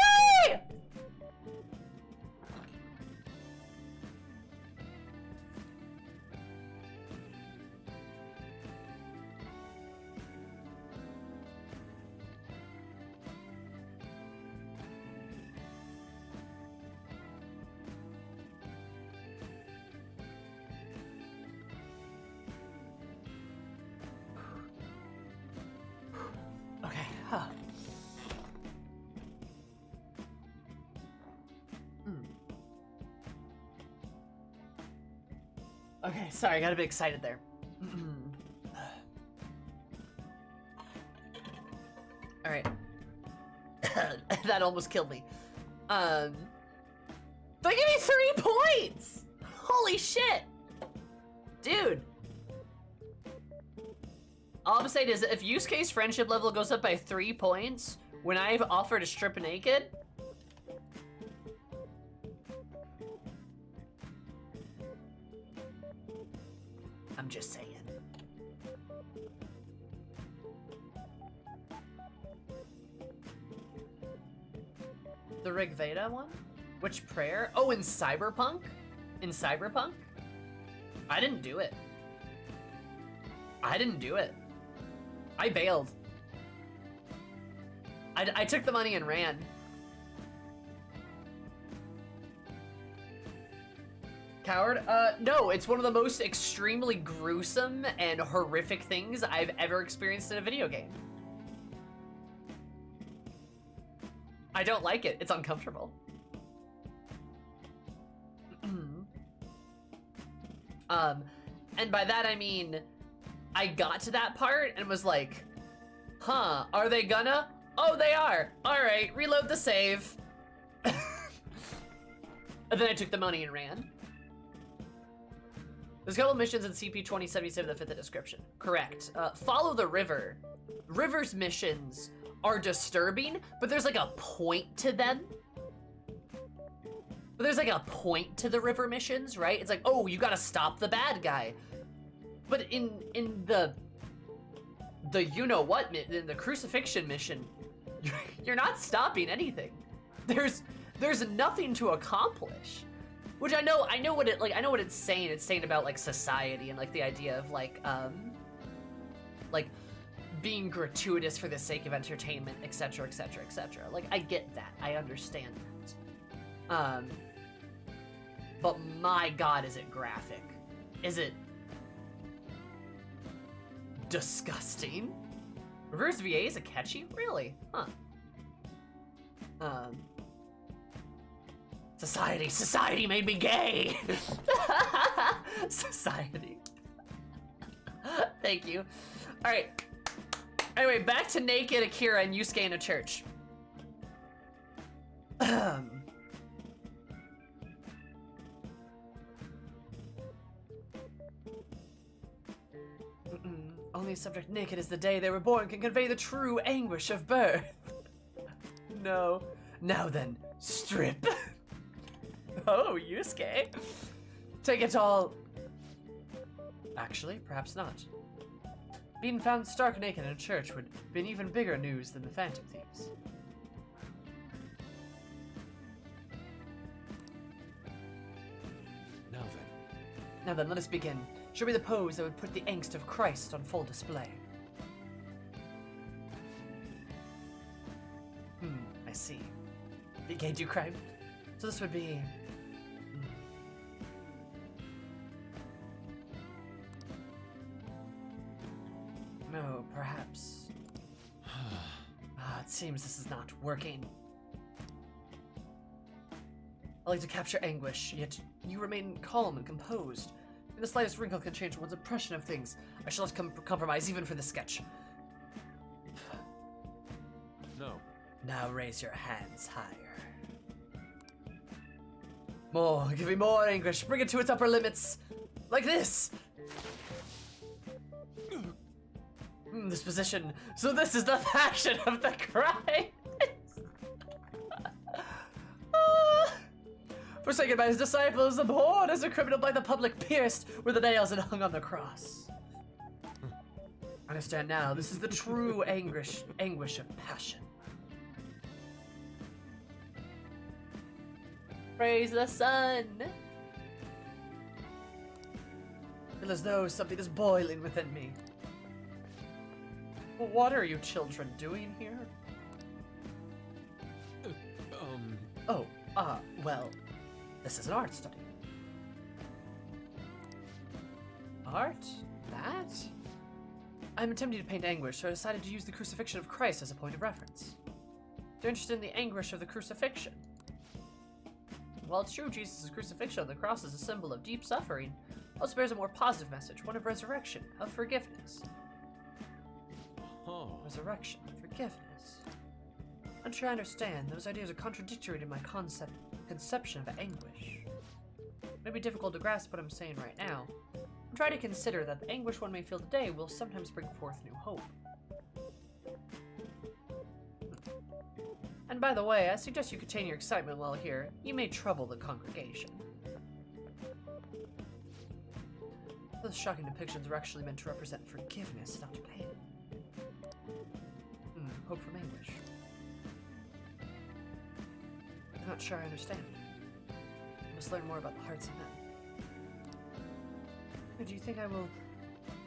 Okay, sorry, I got a bit excited there. All right. That almost killed me. They give me 3 points! Holy shit! Dude. All I'm saying is, if Yusuke's friendship level goes up by 3 points when I've offered to strip naked, I'm just saying. The Rig Veda one? Which prayer? Oh, in Cyberpunk? In Cyberpunk? I didn't do it. I didn't do it. I bailed. I took the money and ran. Coward? No, it's one of the most extremely gruesome and horrific things I've ever experienced in a video game. I don't like it. It's uncomfortable. And by that I mean, I got to that part and was like, huh, are they gonna? Oh, they are. All right, reload the save. And then I took the money and ran. There's a couple missions in CP 2077 that fit the description. Correct. Follow the river. River's missions are disturbing, but there's like a point to them. But there's like a point to the river missions, right? It's like, oh, you gotta stop the bad guy. But in the you-know-what, in the crucifixion mission, you're not stopping anything. There's nothing to accomplish. Which I know what it's saying. It's saying about like society and like the idea of like being gratuitous for the sake of entertainment, etc., etc., etc. Like, I get that. I understand that. But my god, is it graphic? Is it disgusting? Reverse VA is Akechi? Really? Huh. Society made me gay! Society. Thank you. Alright. Anyway, back to naked Akira and Yusuke in a church. Only a subject naked as the day they were born can convey the true anguish of birth. No. Now then, strip. Oh, Yusuke. Take it all. Actually, perhaps not. Being found stark naked in a church would be an even bigger news than the Phantom Thieves. Now then, let us begin. Show me the pose that would put the angst of Christ on full display. I see. The gay do crime. So this would be... No, perhaps. It seems this is not working. I like to capture anguish, yet you remain calm and composed. And the slightest wrinkle can change one's impression of things. I shall not compromise even for the sketch. No. Now raise your hands higher. More, give me more anguish. Bring it to its upper limits. Like this. This position. So this is the fashion of the Christ. Forsaken by his disciples, abhorred as a criminal by the public, pierced with the nails and hung on the cross. Understand now, this is the true anguish of passion. Praise the sun! Feel as though something is boiling within me. What are you children doing here? Well, this is an art study. Art? That? I'm attempting to paint anguish, so I decided to use the crucifixion of Christ as a point of reference. They're interested in the anguish of the crucifixion. While it's true Jesus' crucifixion on the cross is a symbol of deep suffering, Also bears a more positive message, one of resurrection, of forgiveness. Oh. Resurrection, forgiveness. I'm sure I understand. Those ideas are contradictory to my conception of anguish. It may be difficult to grasp what I'm saying right now. I'm trying to consider that the anguish one may feel today will sometimes bring forth new hope. And by the way, I suggest you contain your excitement while here. You may trouble the congregation. Those shocking depictions were actually meant to represent forgiveness, not pain. Hope from anguish. I'm not sure I understand. I must learn more about the hearts of men. Do you think I will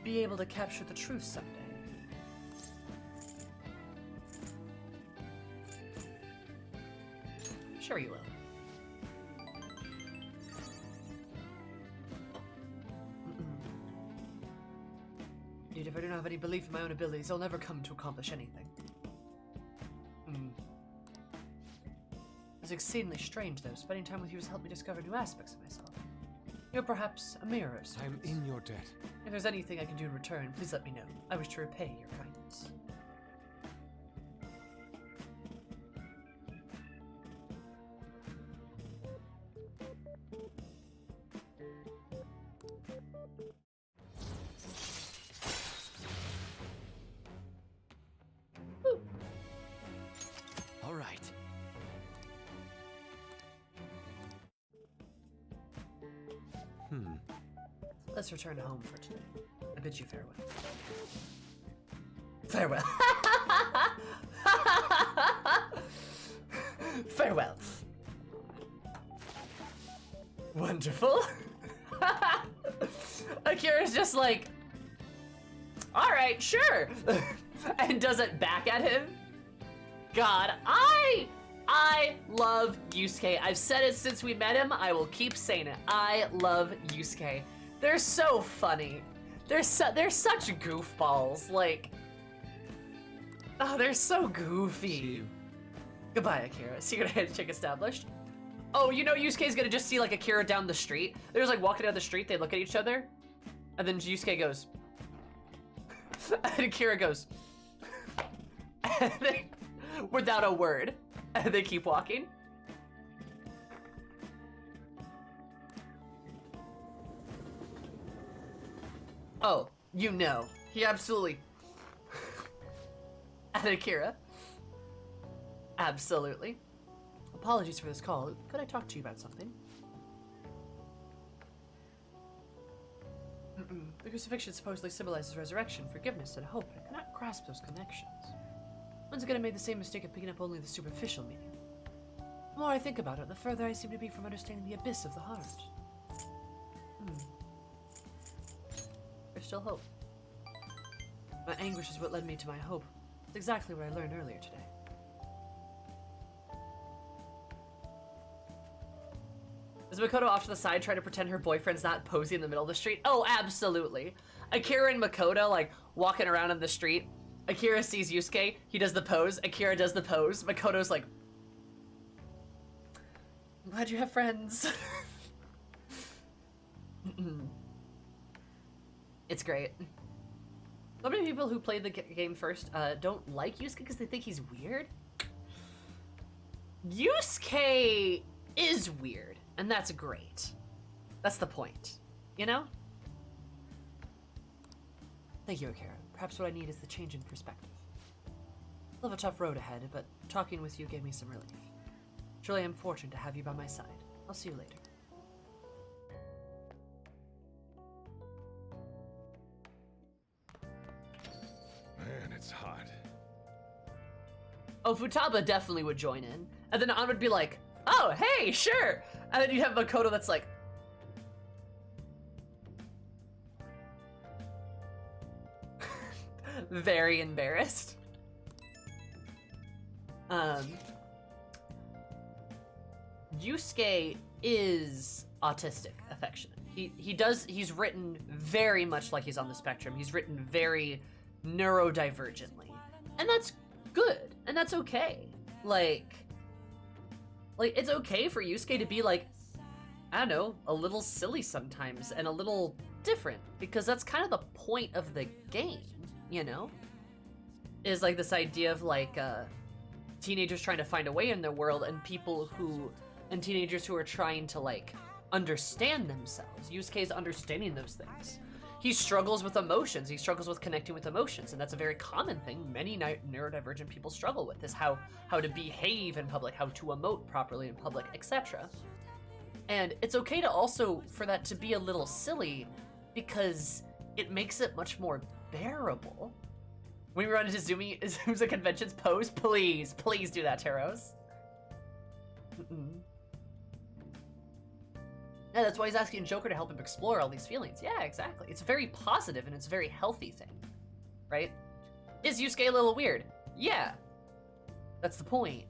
be able to capture the truth someday? Sure you will. Indeed, if I do not have any belief in my own abilities, I'll never come to accomplish anything. It's exceedingly strange, though. Spending time with you has helped me discover new aspects of myself. You're perhaps a mirror of sorts. I'm in your debt. If there's anything I can do in return, please let me know. I wish to repay your kindness. All right. Let's return home for today. I bid you farewell. Farewell. Farewell. Wonderful. Akira's just like, all right, sure. And doesn't back at him. God, I love Yusuke. I've said it since we met him. I will keep saying it. I love Yusuke. They're so funny. They're such goofballs. Like, oh, they're so goofy. See you. Goodbye, Akira. Secret handshake established. Oh, you know Yusuke's gonna just see like Akira down the street. They're just like walking down the street. They look at each other, and then Yusuke goes, and Akira goes, and they, without a word, and they keep walking. Oh, you know, he absolutely. And Akira. Absolutely. Apologies for this call. Could I talk to you about something? The crucifixion supposedly symbolizes resurrection, forgiveness, and hope. I cannot grasp those connections. Once again, I made the same mistake of picking up only the superficial meaning. The more I think about it, the further I seem to be from understanding the abyss of the heart. There's still hope. My anguish is what led me to my hope. It's exactly what I learned earlier today. Is Makoto off to the side trying to pretend her boyfriend's not posing in the middle of the street? Oh, absolutely. Akira and Makoto, like, walking around in the street. Akira sees Yusuke, he does the pose, Akira does the pose, Makoto's like, I'm glad you have friends. It's great. So many people who played the game first don't like Yusuke because they think he's weird. Yusuke is weird, and that's great. That's the point, you know? Thank you, Akira. Perhaps what I need is the change in perspective. I'll have a tough road ahead, but talking with you gave me some relief. Truly, I'm fortunate to have you by my side. I'll see you later. Man, it's hot. Oh, Futaba definitely would join in. And then An would be like, oh, hey, sure. And then you'd have Makoto that's like, very embarrassed. Yusuke is autistic affectionate. He's written very much like he's on the spectrum. He's written very neurodivergently. And that's good. And that's okay. Like it's okay for Yusuke to be like I don't know, a little silly sometimes and a little different, because that's kind of the point of the game, you know? Is like this idea of like teenagers trying to find a way in their world and teenagers who are trying to like understand themselves. Yusuke's understanding those things. He struggles with emotions. He struggles with connecting with emotions, and that's a very common thing many neurodivergent people struggle with, is how to behave in public, how to emote properly in public, etc. And it's okay to also, for that to be a little silly, because it makes it much more bearable. When we run into Zumi's conventions, pose, please do that, Taros. Yeah, that's why he's asking Joker to help him explore all these feelings. Yeah, exactly. It's very positive and it's a very healthy thing, right? Is Yusuke a little weird? Yeah, that's the point.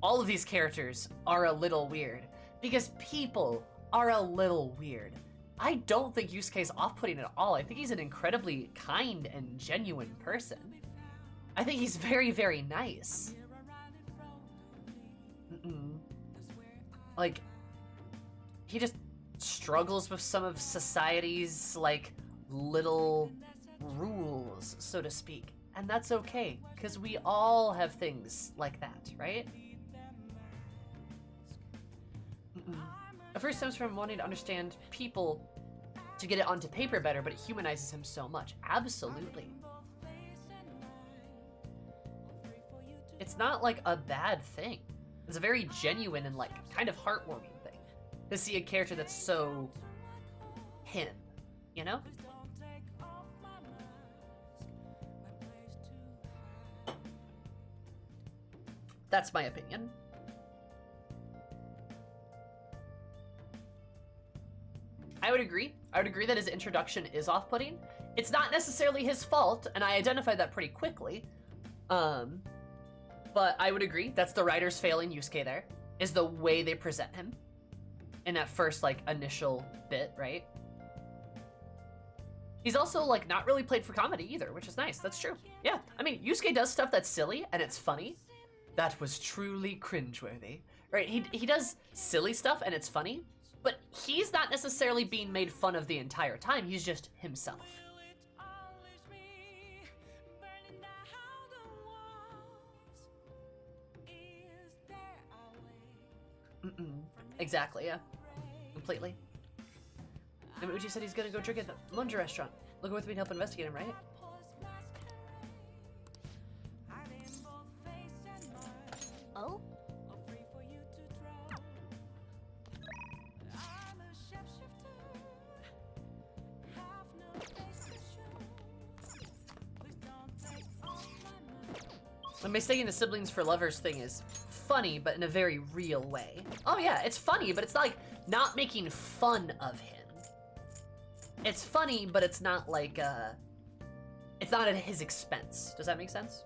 All of these characters are a little weird because people are a little weird. I don't think Yusuke's off-putting at all. I think he's an incredibly kind and genuine person. I think he's very, very nice. Like, he just struggles with some of society's, like, little rules, so to speak. And that's okay, because we all have things like that, right? It first stems from wanting to understand people to get it onto paper better, but it humanizes him so much. Absolutely. It's not like a bad thing. It's a very genuine and like kind of heartwarming thing to see a character that's so him, you know? That's my opinion. I would agree. I would agree that his introduction is off-putting. It's not necessarily his fault, and I identified that pretty quickly. But I would agree that's the writers failing Yusuke there, is the way they present him in that first, like, initial bit, right? He's also, like, not really played for comedy either, which is nice. That's true. Yeah, I mean, Yusuke does stuff that's silly, and it's funny. That was truly cringeworthy, right? He does silly stuff, and it's funny, but he's not necessarily being made fun of the entire time. He's just himself. Exactly, yeah. Completely. And Uchi said he's gonna go drink at the Munja restaurant. Look with me to help investigate him, right? Oh? The mistaking the siblings for lovers thing is funny, but in a very real way. Oh yeah, it's funny, but it's like not making fun of him. It's funny, but it's not like, it's not at his expense. Does that make sense?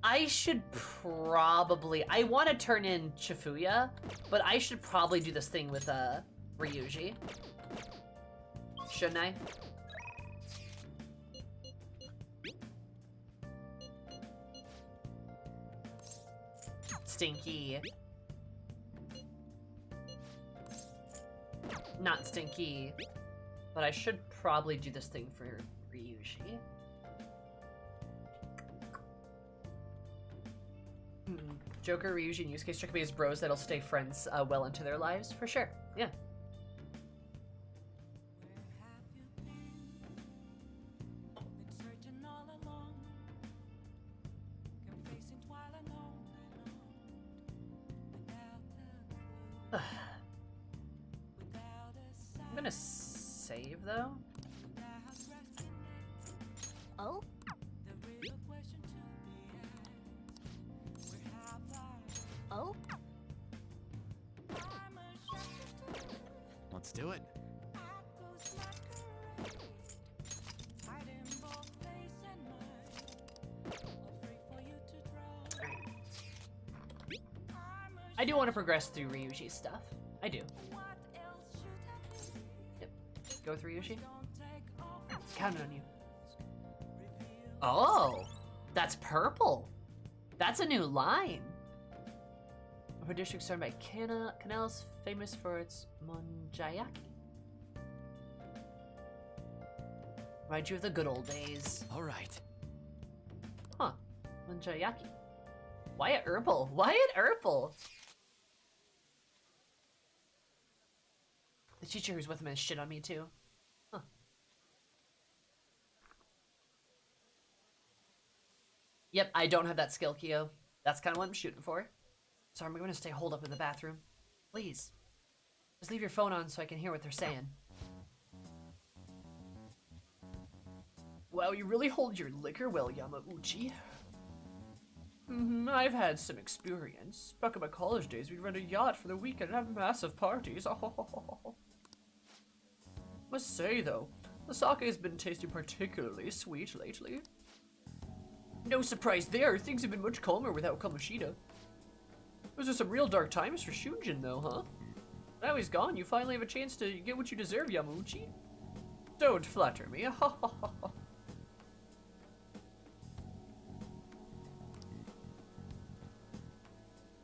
I should probably, I want to turn in Chifuya, but I should probably do this thing with, Ryuji. Shouldn't I? Stinky. Not stinky. But I should probably do this thing for Ryuji. Joker, Ryuji, and Yusuke struck me as bros that'll stay friends well into their lives, for sure. Yeah. I'm gonna save though. Oh? Oh? Let's do it. I do want to progress through Ryuji's stuff. I do. Yep. Go with Ryuji. Counting on you. Oh, that's purple. That's a new line. Her district surrounded by canals, famous for its monjayaki. Remind you of the good old days. All right. Huh. Monjayaki. Wyatt Earple. Wyatt Earple! The teacher who's with him has shit on me too. Huh. Yep, I don't have that skill, Kyo. That's kind of what I'm shooting for. So I'm going to stay holed up in the bathroom. Please. Just leave your phone on so I can hear what they're saying. Wow, you really hold your liquor well, Yamauchi. I've had some experience. Back in my college days, we'd rent a yacht for the weekend and have massive parties. Must say, though, the sake has been tasting particularly sweet lately. No surprise there, things have been much calmer without Kamoshida. Those are some real dark times for Shunjin, though, huh? Now he's gone, you finally have a chance to get what you deserve, Yamauchi. Don't flatter me.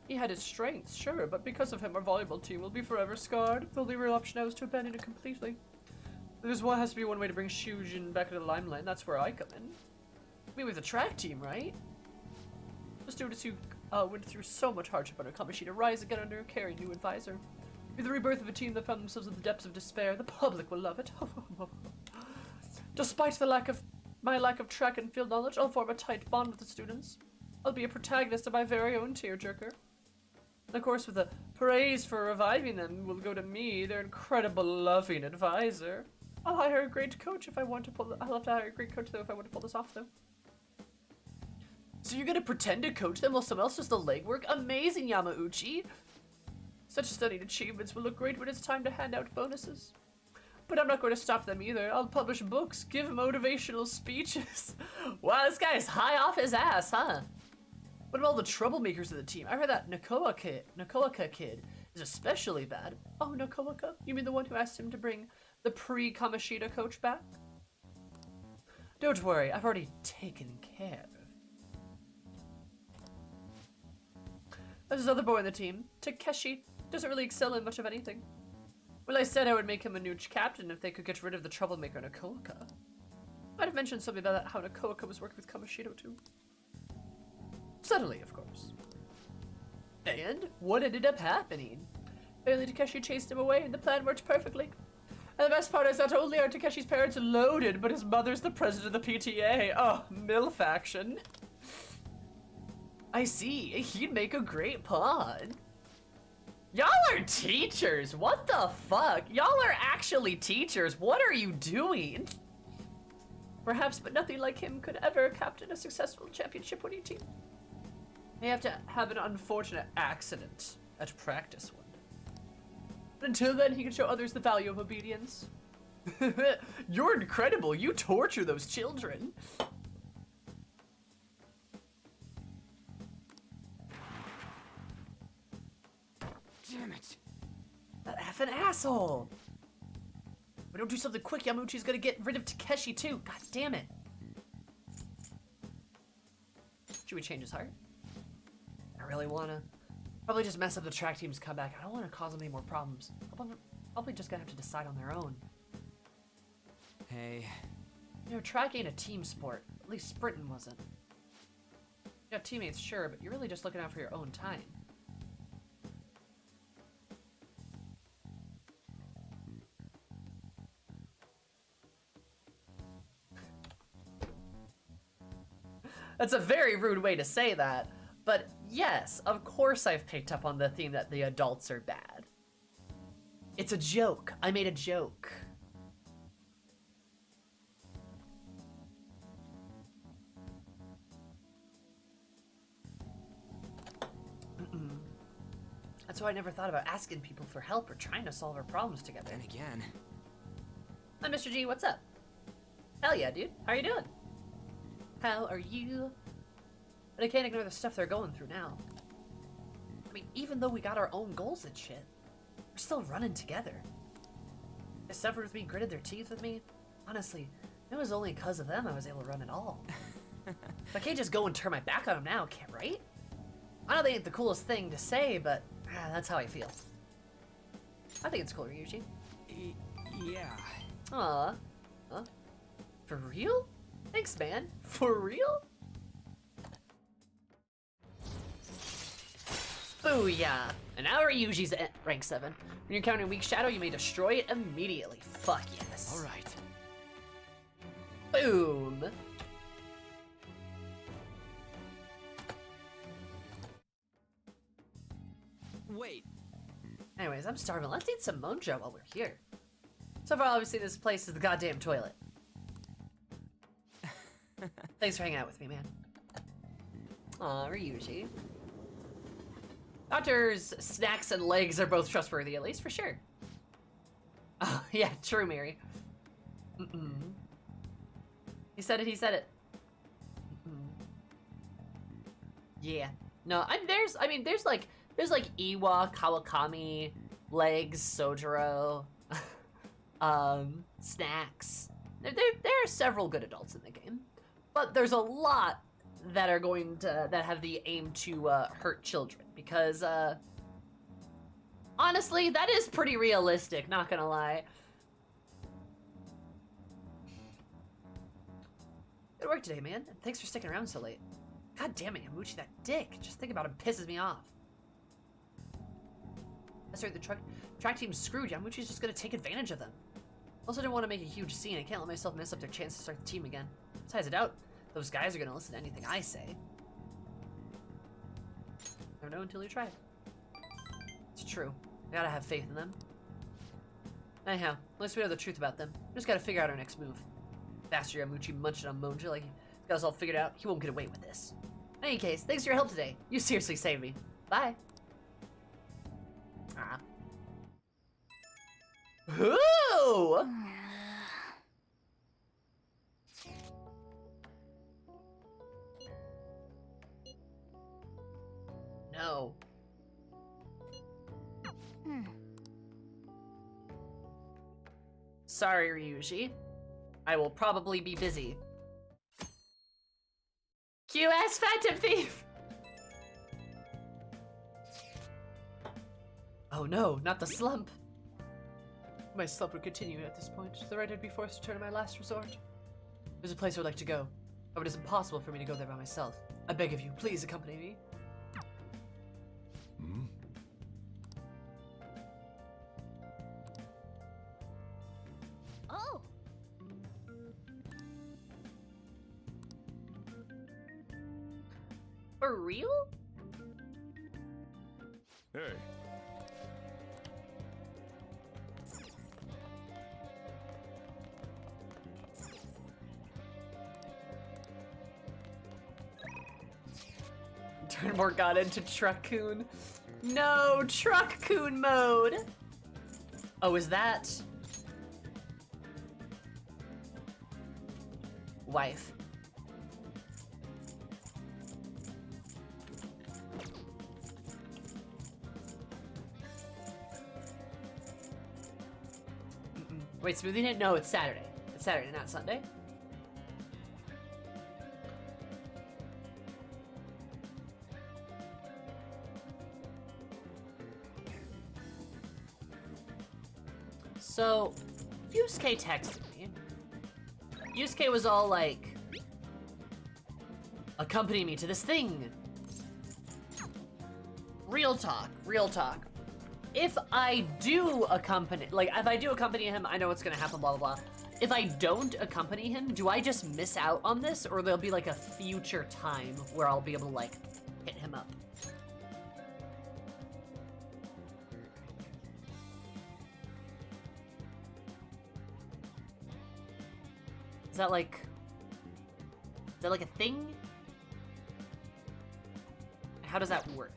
He had his strengths, sure, but because of him, our volleyball team will be forever scarred. The only real option now is to abandon it completely. Has to be one way to bring Shujin back into the limelight, and that's where I come in. I mean, with the track team, right? The students who went through so much hardship under Kamoshida rise again under a caring new advisor. With the rebirth of a team that found themselves in the depths of despair, the public will love it. Despite my lack of track and field knowledge, I'll form a tight bond with the students. I'll be a protagonist of my very own tearjerker. And of course, with the praise for reviving them will go to me, their incredible loving advisor. I'll hire a great coach if I want to I'll have to hire a great coach though if I want to pull this off though. So you're gonna pretend to coach them while someone else does the legwork? Amazing, Yamauchi! Such stunning achievements will look great when it's time to hand out bonuses. But I'm not going to stop them either. I'll publish books, give motivational speeches. Wow, this guy's high off his ass, huh? What about all the troublemakers of the team? I heard that Nakoaka kid is especially bad. Oh, Nakoaka? You mean the one who asked him to bring the pre-Kamoshida coach back? Don't worry, I've already taken care of. There's another boy on the team. Takeshi doesn't really excel in much of anything. Well, I said I would make him a new captain if they could get rid of the troublemaker Nakoaka. Might have mentioned something about how Nakoaka was working with Kamoshida too. Subtly, of course. And what ended up happening? Finally, Takeshi chased him away and the plan worked perfectly. And the best part is not only are Takeshi's parents loaded, but his mother's the president of the PTA. Oh, MILF action. I see, he'd make a great pawn. Y'all are teachers, what the fuck? Y'all are actually teachers, what are you doing? Perhaps, but nothing like him could ever captain a successful championship winning team. May have to have an unfortunate accident at practice one. But until then, he can show others the value of obedience. You're incredible, you torture those children. Damn it. That effing asshole! If we don't do something quick, Yamauchi's gonna get rid of Takeshi too. God damn it. Should we change his heart? I really wanna. Probably just mess up the track team's comeback. I don't wanna cause them any more problems. Probably just gonna have to decide on their own. Hey. You know, track ain't a team sport. At least sprinting wasn't. You got teammates, sure, but you're really just looking out for your own time. That's a very rude way to say that, but yes, of course I've picked up on the theme that the adults are bad. It's a joke. I made a joke. That's why I never thought about asking people for help or trying to solve our problems together. Then again. Hi, Mr. G, what's up? Hell yeah, dude. How are you doing? How are you? But I can't ignore the stuff they're going through now. I mean, even though we got our own goals and shit, we're still running together. They suffered with me, gritted their teeth with me. Honestly, it was only because of them I was able to run at all. I can't just go and turn my back on them now, right? I know they ain't the coolest thing to say, but that's how I feel. I think it's cool, Ryuji. Yeah. Aw. Huh? For real? Thanks, man. For real? Booyah! And now Ryuji's at rank 7. When you're encountering weak shadow, you may destroy it immediately. Fuck yes. Alright. Boom! Wait. Anyways, I'm starving. Let's eat some monjo while we're here. So far, obviously, this place is the goddamn toilet. Thanks for hanging out with me, man. Aw, Ryuji. Doctor's snacks and legs are both trustworthy, at least for sure. Oh, yeah, true, Mary. He said it, he said it. Yeah. No, there's like Iwa, Kawakami, legs, Sojiro, snacks. There are several good adults in the game, but there's a lot that are going to that have the aim to hurt children because honestly, that is pretty realistic. Not gonna lie. Good work today, man. Thanks for sticking around so late. God damn it, Yamuchi, that dick. Just thinking about him pisses me off. That's right, the track team's screwed. Yamuchi's just gonna take advantage of them. Also didn't want to make a huge scene. I can't let myself mess up their chance to start the team again. Besides, I doubt those guys are gonna listen to anything I say. Never know until you try. It's true. I gotta have faith in them. Anyhow, at least we know the truth about them. We just gotta figure out our next move. Bastard Yamuchi munching on Monja like he's got us all figured out. He won't get away with this. In any case, thanks for your help today. You seriously saved me. Bye. Ah. Ooh! No. Sorry, Ryuji. I will probably be busy. QS Phantom Thief! Oh no, not the slump. My slump would continue at this point. The right I'd be forced to turn to my last resort. There's a place I'd like to go, but it is impossible for me to go there by myself. I beg of you, please accompany me. Hmm? Oh! For real? Hey. Turn Morgana into Truck-kun. No, Truck-kun mode. Oh, is that wife? Wait, Smoothie Night? No, it's Saturday. It's Saturday, not Sunday. So, Yusuke texted me. Yusuke was all like, accompany me to this thing. Real talk, real talk. If I do accompany, if I do accompany him, I know what's gonna happen, blah, blah, blah. If I don't accompany him, do I just miss out on this? Or there'll be like a future time where I'll be able to like, hit him up? Is that like a thing? How does that work?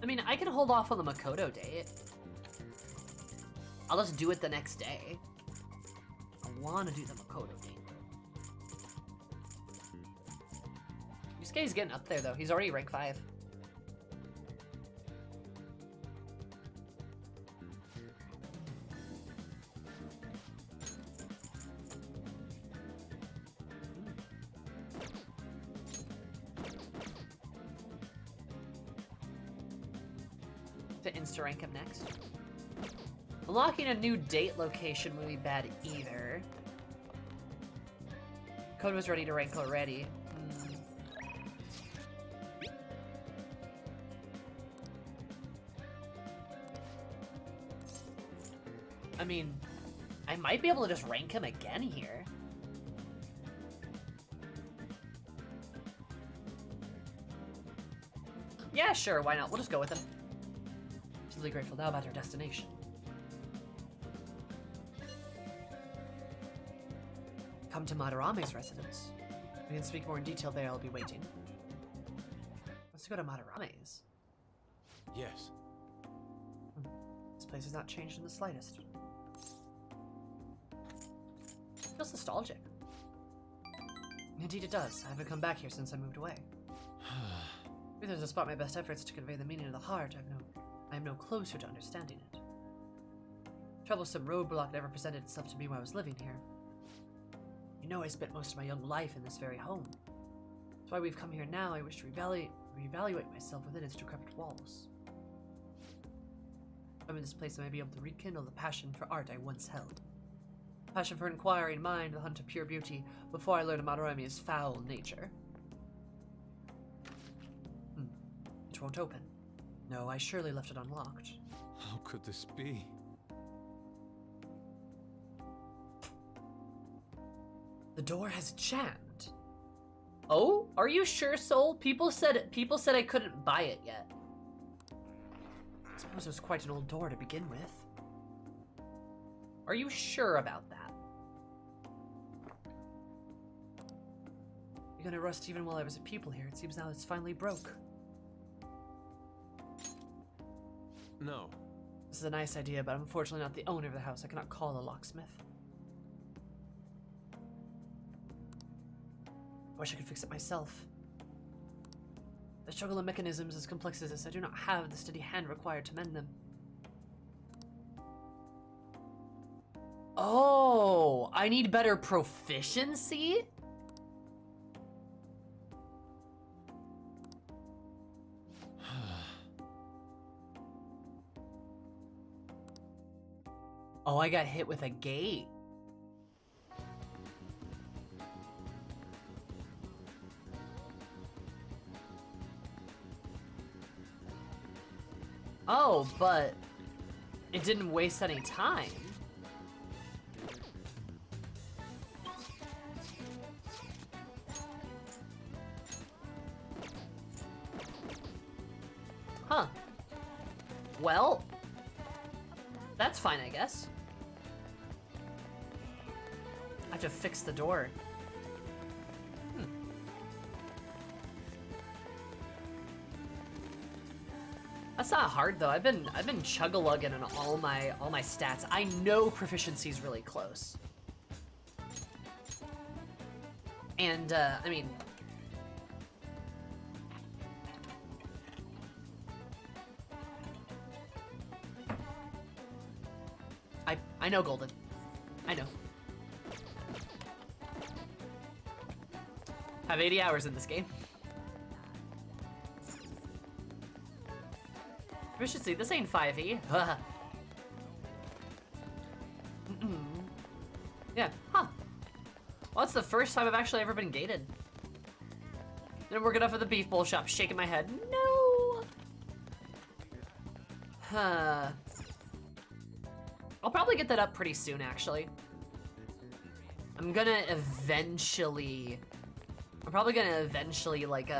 I mean, I can hold off on the Makoto date. I'll just do it the next day. I want to do the Makoto date. Yusuke's getting up there, though. He's already rank 5. to insta-rank him next. Unlocking a new date location wouldn't be bad either. Code was ready to rank already. I mean, I might be able to just rank him again here. Yeah, sure, why not? We'll just go with him. Truly grateful now about our destination. Come to Madarame's residence. We can speak more in detail there, I'll be waiting. Let's go to Madarame's. Yes. This place has not changed in the slightest. Feels nostalgic. Indeed it does. I haven't come back here since I moved away. Either despite my best efforts to convey the meaning of the heart, I am no closer to understanding it. Troublesome roadblock never presented itself to me while I was living here. You know I spent most of my young life in this very home. That's why we've come here now. I wish to reevaluate myself within its decrepit walls. If I'm in this place, I may be able to rekindle the passion for art I once held. Passion for inquiring mind, the hunt of pure beauty, before I learned Madarame's foul nature. It won't open. No, I surely left it unlocked. How could this be? The door has jammed. Oh, are you sure, Soul? People said I couldn't buy it yet. I suppose it was quite an old door to begin with. Are you sure about that? You're gonna rust even while I was a pupil here. It seems now it's finally broke. No. This is a nice idea, but I'm unfortunately not the owner of the house. I cannot call a locksmith. I wish I could fix it myself. The struggle of mechanisms as complex as this, I do not have the steady hand required to mend them. Oh, I need better proficiency? Oh, I got hit with a gate. Oh, but it didn't waste any time. Huh. Well, that's fine, I guess. I have to fix the door. That's not hard though. I've been chug-a-lugging on all my stats. I know proficiency's really close. And I mean, I know Golden. I know. Have 80 hours in this game. Proficiency, this ain't 5e. Yeah, huh. Well, it's the first time I've actually ever been gated. Didn't work enough at the beef bowl shop, shaking my head. No! Huh. I'll probably get that up pretty soon, actually. I'm probably gonna eventually, like,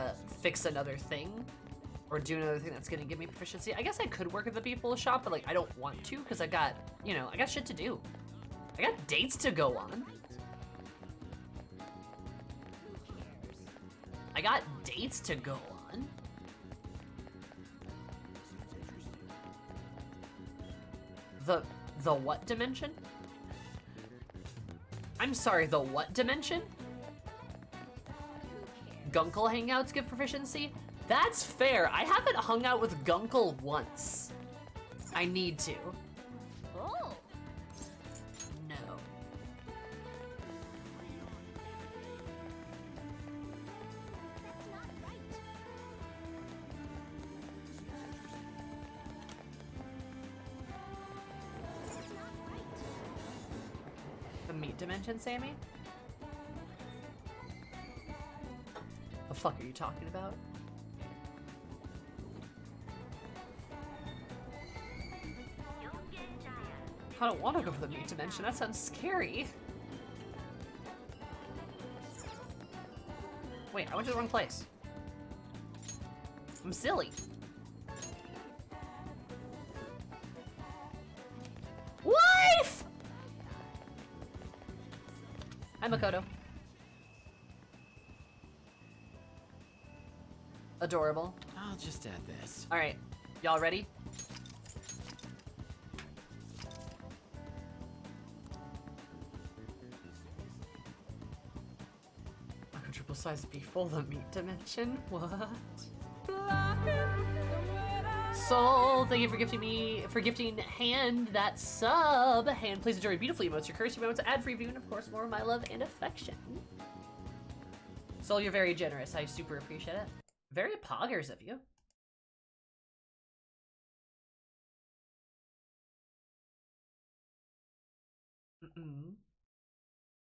fix another thing. Or do another thing that's gonna give me proficiency. I guess I could work at the beef bowl shop, but, like, I don't want to, because I got, you know, I got shit to do. I got dates to go on. I got dates to go on. The what dimension? I'm sorry, the what dimension? Gunkle hangouts give proficiency? That's fair. I haven't hung out with Gunkle once. I need to. Oh. No. That's not right. meat dimension, Sammy? The fuck are you talking about? I don't want to go for the meat dimension. That sounds scary. Wait, I went to the wrong place. I'm silly. Wife! Hi, Makoto. Adorable. I'll just add this. All right, y'all ready? A triple sized beef full of meat dimension. What? Soul, thank you for gifting Hand that sub. Hand, please enjoy beautifully emotes, your cursing moments, ad-free view, and of course more of my love and affection. Soul, you're very generous. I super appreciate it. Very poggers of you.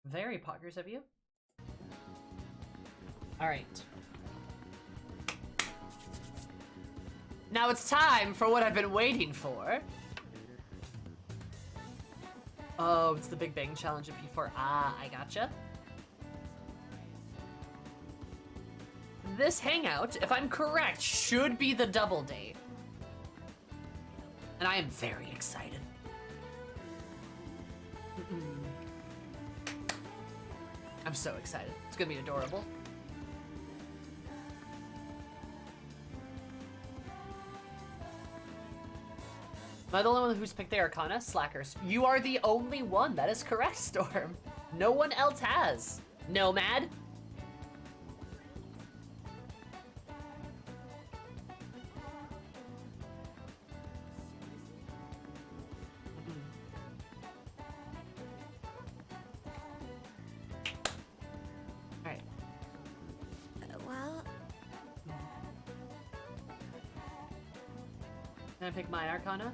Very poggers of you. All right. Now it's time for what I've been waiting for. Oh, it's the Big Bang Challenge in P4. Ah, I gotcha. This hangout, if I'm correct, should be the double date. And I am very excited. I'm so excited. It's gonna be adorable. Am I the only one who's picked the Arcana? Slackers. You are the only one. That is correct, Storm. No one else has. Nomad. Alright. Well, Can I pick my Arcana?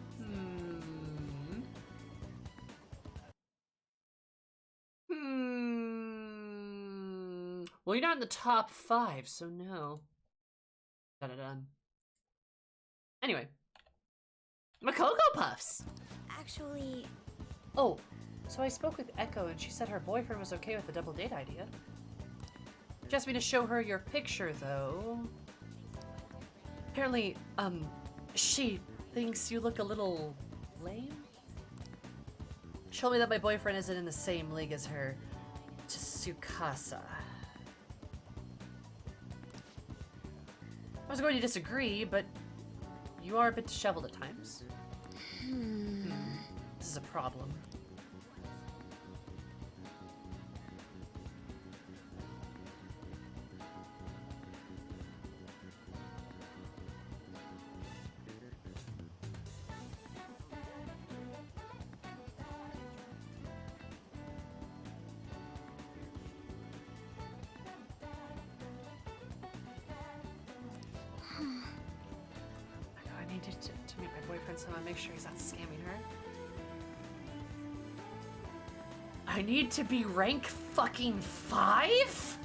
Well, you're not in the top 5, so no. Dun-dun-dun. Anyway. Makoto Puffs! actually, Oh, so I spoke with Echo and she said her boyfriend was okay with the double date idea. She asked me to show her your picture, though. Apparently, she thinks you look a little lame? She told me that my boyfriend isn't in the same league as her, Tsukasa. I was going to disagree, but you are a bit disheveled at times. This is a problem. I need to meet my boyfriend so I make sure he's not scamming her. I need to be rank fucking 5?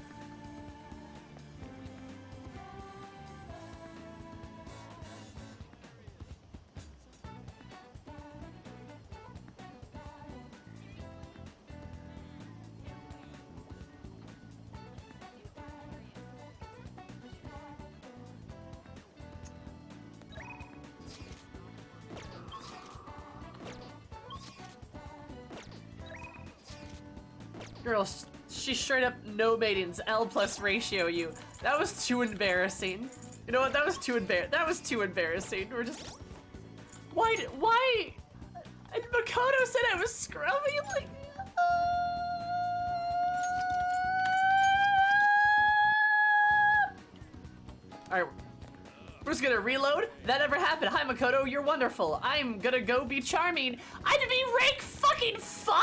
Girl, she straight up no maidens L plus ratio you. That was too embarrassing. You know what? That was too embarrassing. We're just why? And Makoto said I was scrubby. Like, all right, we're just gonna reload. That never happened. Hi Makoto, you're wonderful. I'm gonna go be charming. I had to be rank fucking 5.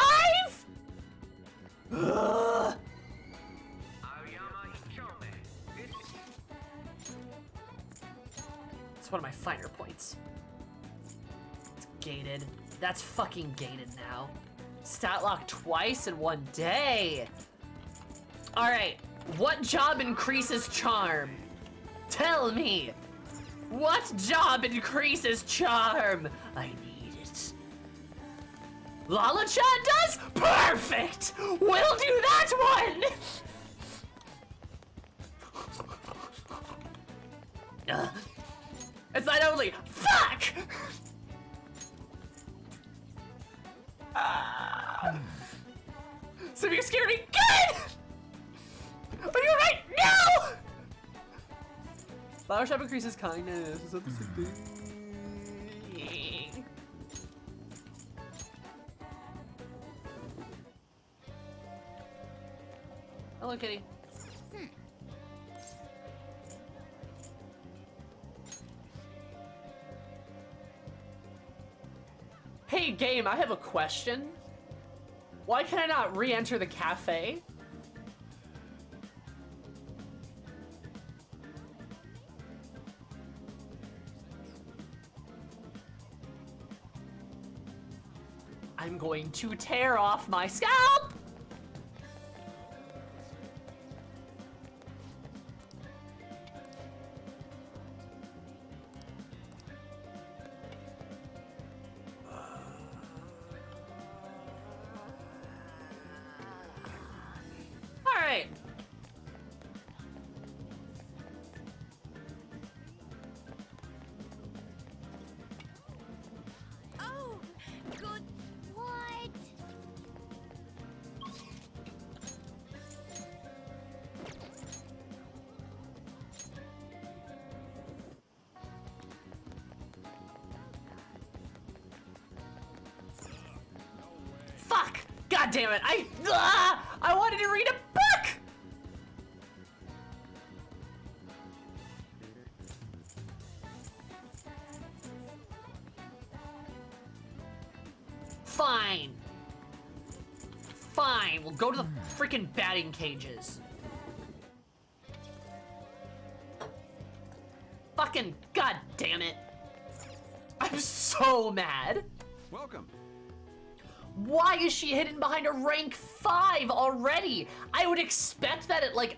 It's one of my finer points. It's gated. That's fucking gated now. Stat lock twice in one day. All right, what job increases charm? Tell me. What job increases charm? I need it. Lala-chan does? Perfect! We'll do that one! It's not only. Fuck! So you're scared me. Good! Are you right? No! Flower shop increases kindness. Is that the same thing? Hello, kitty. Hey, game, I have a question. Why can I not re-enter the cafe? I'm going to tear off my scalp! Alright. Oh, good. What? Fuck! God damn it! I wanted to read a book! Fine. Fine, we'll go to the freaking batting cages. Fucking god damn it. I'm so mad. Welcome. Why is she hidden behind a rank 5 already? I would expect that at like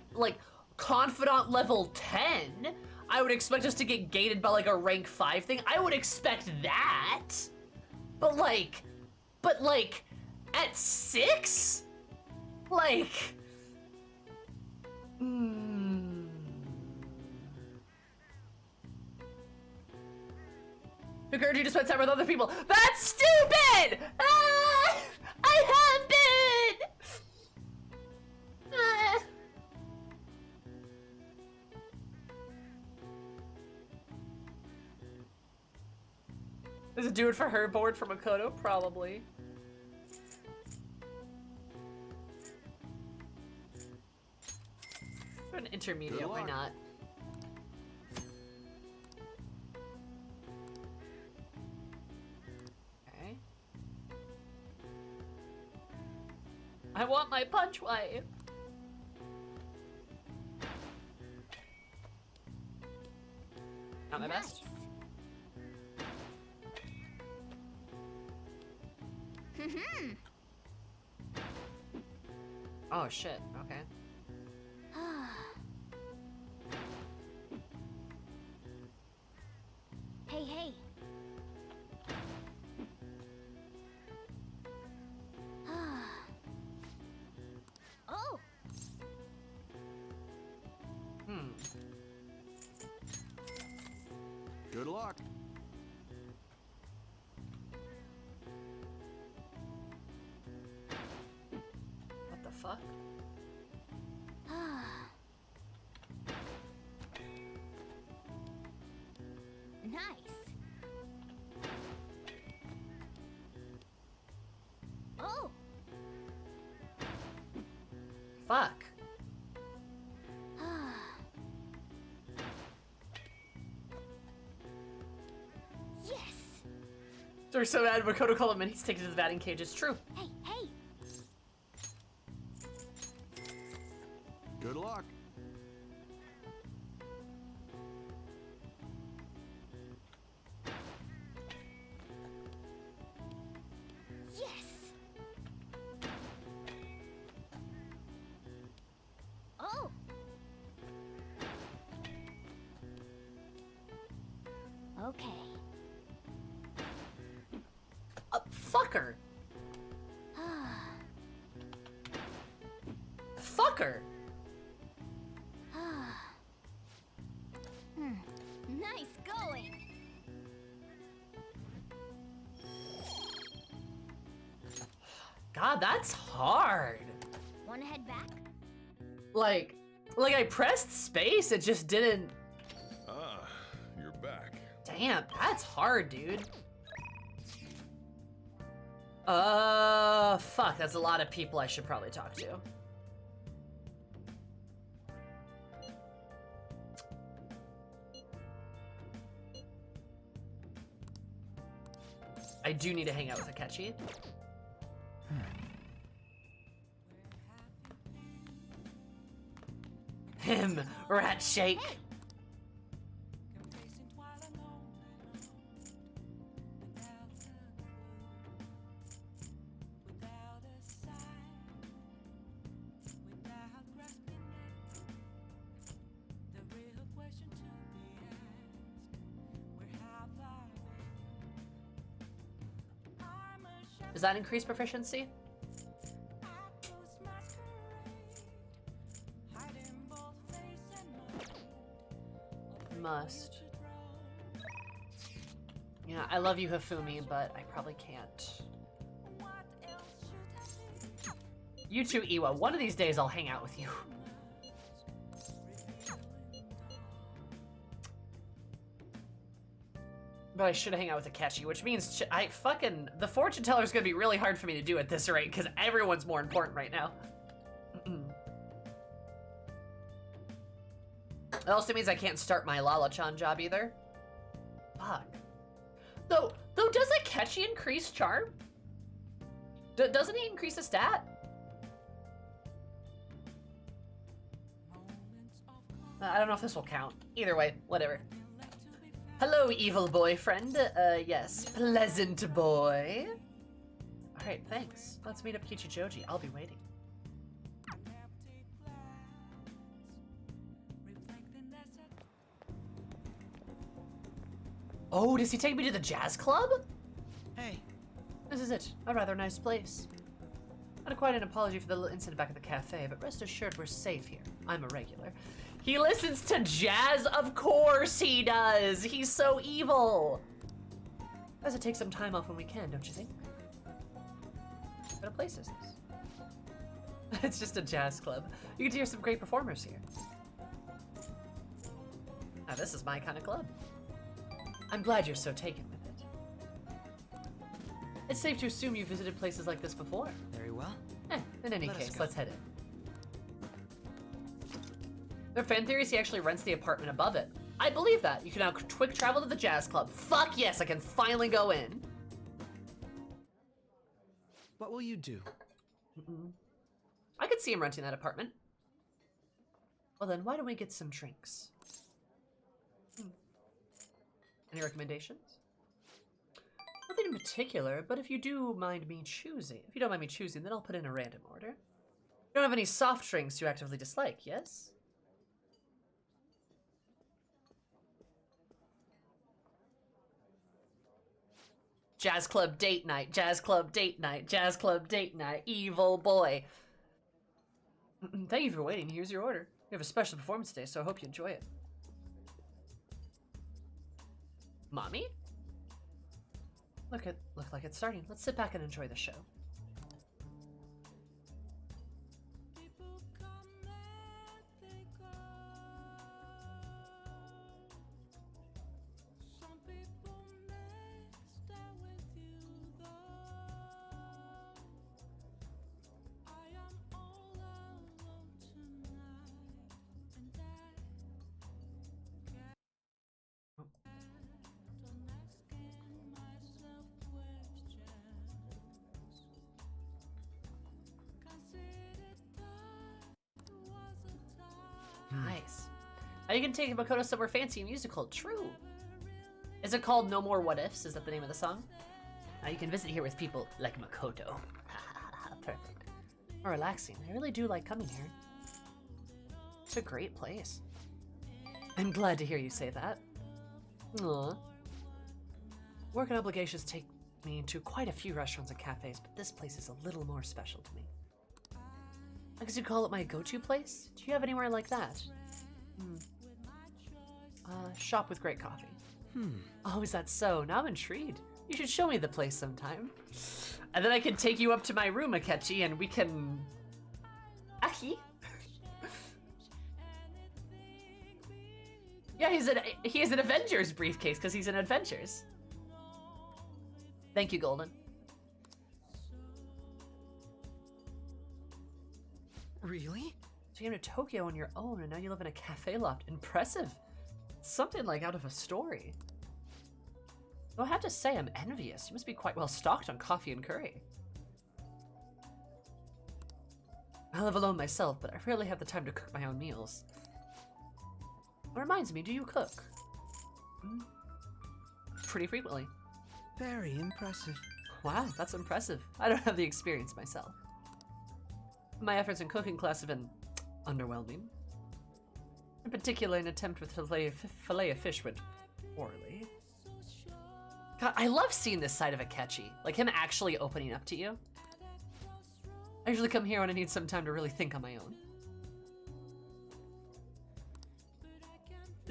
confidant level 10. I would expect us to get gated by like a rank 5 thing. I would expect that. But like at 6? Like encourage you to spend time with other people. That's stupid! I have been! Does it do it for her board for Makoto? Probably. An intermediate, why not? Okay. I want my punch wife. Not my best. Oh shit, okay. Hey, hey. Oh. Good luck. What the fuck? Nice. Oh. Fuck. Yes. They're so mad Makoto called him and he's taken to the batting cage. It's true. Hey, hey. Good luck. Yes. Fucker. Fucker. Nice going. God, that's hard. Wanna head back? Like I pressed space, it just didn't. Ah, you're back. Damn, that's hard, dude. Fuck, that's a lot of people I should probably talk to. I do need to hang out with Akechi. Him, rat shake. Does that increase proficiency? Must. Yeah, I love you, Hifumi, but I probably can't. You too, Iwa. One of these days I'll hang out with you. But I should hang out with Akechi, which means the fortune teller is gonna be really hard for me to do at this rate because everyone's more important right now. It also means I can't start my Lala-chan job either. Fuck. Though does Akechi increase charm? Doesn't he increase a stat? I don't know if this will count. Either way, whatever. Hello, evil boyfriend. Yes, pleasant boy. Alright, thanks. Let's meet up Kichijoji. I'll be waiting. Oh, does he take me to the jazz club? Hey. This is it. A rather nice place. Not quite an apology for the little incident back at the cafe, but rest assured we're safe here. I'm a regular. He listens to jazz? Of course he does! He's so evil! Best to take some time off when we can, don't you think? What kind of place is this? It's just a jazz club. You get to hear some great performers here. Now this is my kind of club. I'm glad you're so taken with it. It's safe to assume you visited places like this before. Very well. In any Let us case, go. let's head in. Their fan theory is he actually rents the apartment above it. I believe that. You can now quick travel to the jazz club. Fuck yes, I can finally go in. What will you do? I could see him renting that apartment. Well then, why don't we get some drinks? Any recommendations? Nothing in particular, but if you don't mind me choosing, then I'll put in a random order. You don't have any soft drinks you actively dislike, yes? Jazz club date night, jazz club date night, jazz club date night, evil boy. Thank you for waiting. Here's your order. We have a special performance today, so I hope you enjoy it. Mommy? Look like it's starting. Let's sit back and enjoy the show. Nice. Now you can take Makoto somewhere fancy and musical. True. Is it called No More What Ifs? Is that the name of the song? Now you can visit here with people like Makoto. Perfect. More relaxing. I really do like coming here. It's a great place. I'm glad to hear you say that. Aww. Work and obligations take me to quite a few restaurants and cafes, but this place is a little more special to me. I guess you'd call it my go-to place? Do you have anywhere like that? Shop with great coffee. Oh, is that so? Now I'm intrigued. You should show me the place sometime. And then I can take you up to my room, Akechi, and we can... Aki? Yeah, he has an Avengers briefcase because he's in Adventures. Thank you, Golden. Really? So you came to Tokyo on your own, and now you live in a cafe loft. Impressive. Something like out of a story. Though I have to say, I'm envious. You must be quite well stocked on coffee and curry. I live alone myself, but I rarely have the time to cook my own meals. It reminds me, do you cook? Pretty frequently. Very impressive. Wow, that's impressive. I don't have the experience myself. My efforts in cooking class have been underwhelming. In particular, an attempt with fillet of fish went poorly. God, I love seeing this side of Akechi. Like him actually opening up to you. I usually come here when I need some time to really think on my own.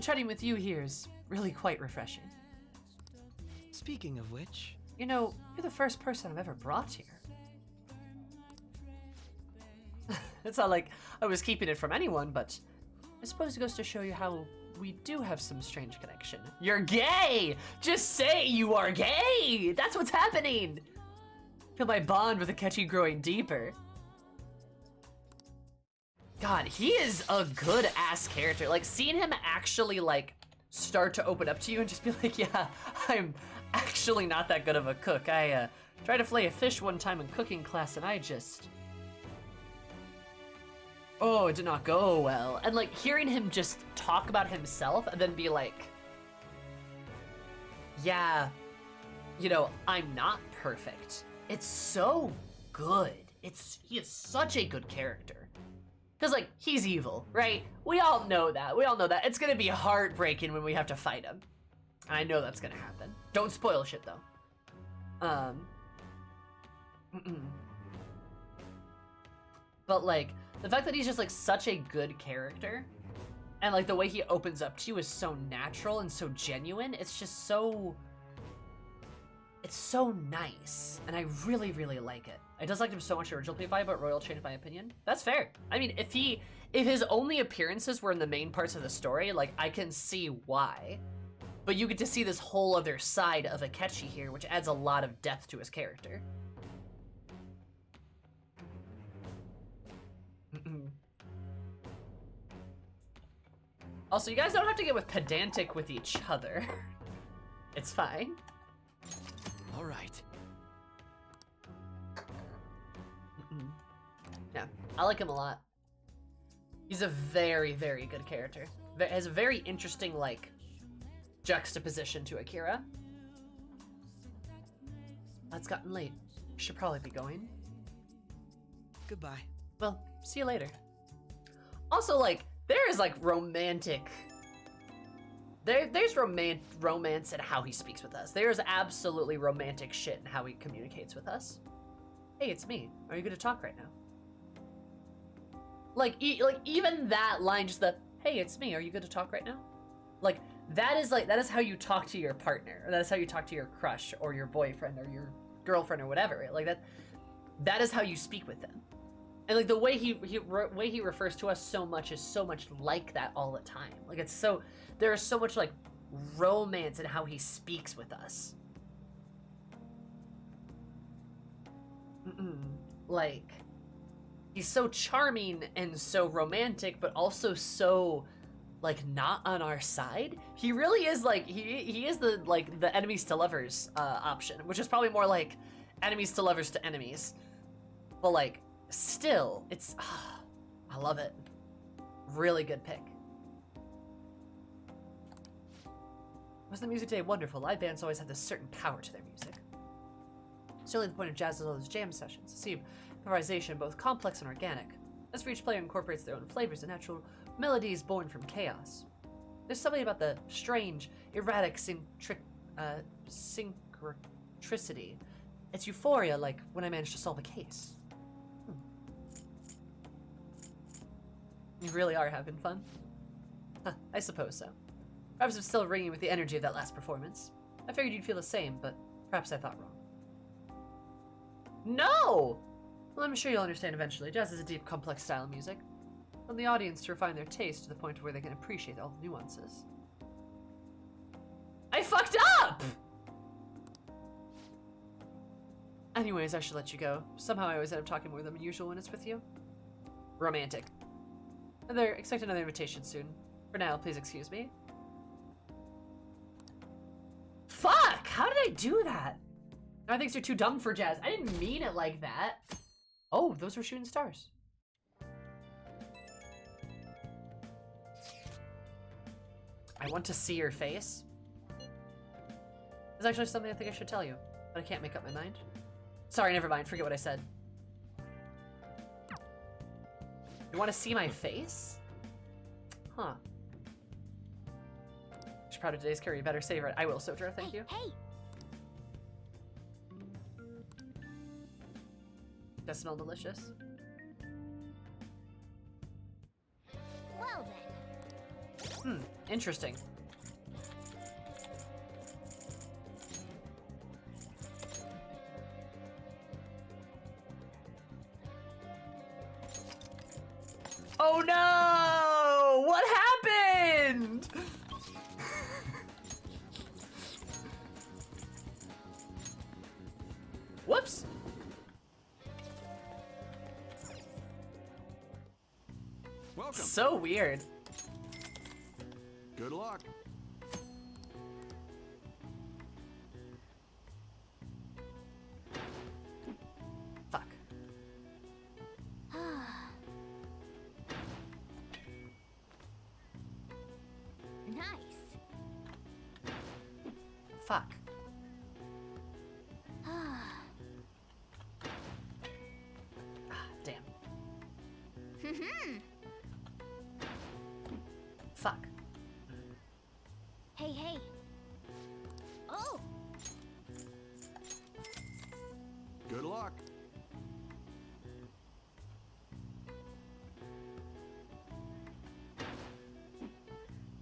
Chatting with you here is really quite refreshing. Speaking of which... You know, you're the first person I've ever brought here. It's not like I was keeping it from anyone, but I suppose it goes to show you how we do have some strange connection. You're gay! Just say you are gay! That's what's happening! Feel my bond with Akechi growing deeper. God, he is a good ass character. Like, seeing him actually, like, start to open up to you and just be like, yeah, I'm actually not that good of a cook. I tried to fillet a fish one time in cooking class and I just... Oh, it did not go well. And like hearing him just talk about himself and then be like, yeah, you know, I'm not perfect. It's so good. He is such a good character. Cause like, he's evil, right? We all know that. It's gonna be heartbreaking when we have to fight him. And I know that's gonna happen. Don't spoil shit though. But like, the fact that he's just like such a good character and like the way he opens up to you is so natural and so genuine. It's just so, it's so nice. And I really, really like it. I disliked him so much originally, but Royal changed my opinion. That's fair. I mean, if his only appearances were in the main parts of the story, like I can see why. But you get to see this whole other side of Akechi here, which adds a lot of depth to his character. Also, you guys don't have to get pedantic with each other. It's fine. All right. Yeah, I like him a lot. He's a very, very good character. Has a very interesting, like, juxtaposition to Akira. It's gotten late. Should probably be going. Goodbye. Well, see you later. Also, like, there is, like, romantic... There's romance in how he speaks with us. There's absolutely romantic shit in how he communicates with us. Hey, it's me. Are you good to talk right now? Like, even that line, just the, hey, it's me. Are you good to talk right now? Like, that is how you talk to your partner. Or that is how you talk to your crush or your boyfriend or your girlfriend or whatever. Right? Like, that is how you speak with them. And like the way he refers to us so much is so much like that all the time. Like it's so, there's so much like romance in how he speaks with us. Like he's so charming and so romantic, but also so like not on our side. He really is like, he is the like the enemies to lovers option, which is probably more like enemies to lovers to enemies. But like, still, it's, I love it. Really good pick. Was the music today wonderful? Live bands always have this certain power to their music. Certainly the point of jazz is all those jam sessions. To see improvisation both complex and organic. As for each player incorporates their own flavors and natural melodies born from chaos. There's something about the strange, erratic electricity. It's euphoria, like when I managed to solve a case. You really are having fun? Huh, I suppose so. Perhaps I'm still ringing with the energy of that last performance. I figured you'd feel the same, but perhaps I thought wrong. No! Well, I'm sure you'll understand eventually. Jazz is a deep, complex style of music. Want the audience to refine their taste to the point where they can appreciate all the nuances. I fucked up! Anyways, I should let you go. Somehow I always end up talking more than usual when it's with you. Romantic. Expect another invitation soon. For now, please excuse me. Fuck! How did I do that? Now I think you're too dumb for Jazz. I didn't mean it like that. Oh, those were shooting stars. I want to see your face. There's actually something I think I should tell you, but I can't make up my mind. Sorry, never mind. Forget what I said. You want to see my face? Huh. She's proud of today's curry. You better savor it. I will, Sotra. Thank you. Hey! Does smell delicious. Well then. Interesting. Oh no! What happened? Whoops. Welcome. So weird. Good luck. Fuck. Nice. Fuck. Ah, damn. Fuck. Hey, hey. Oh! Good luck.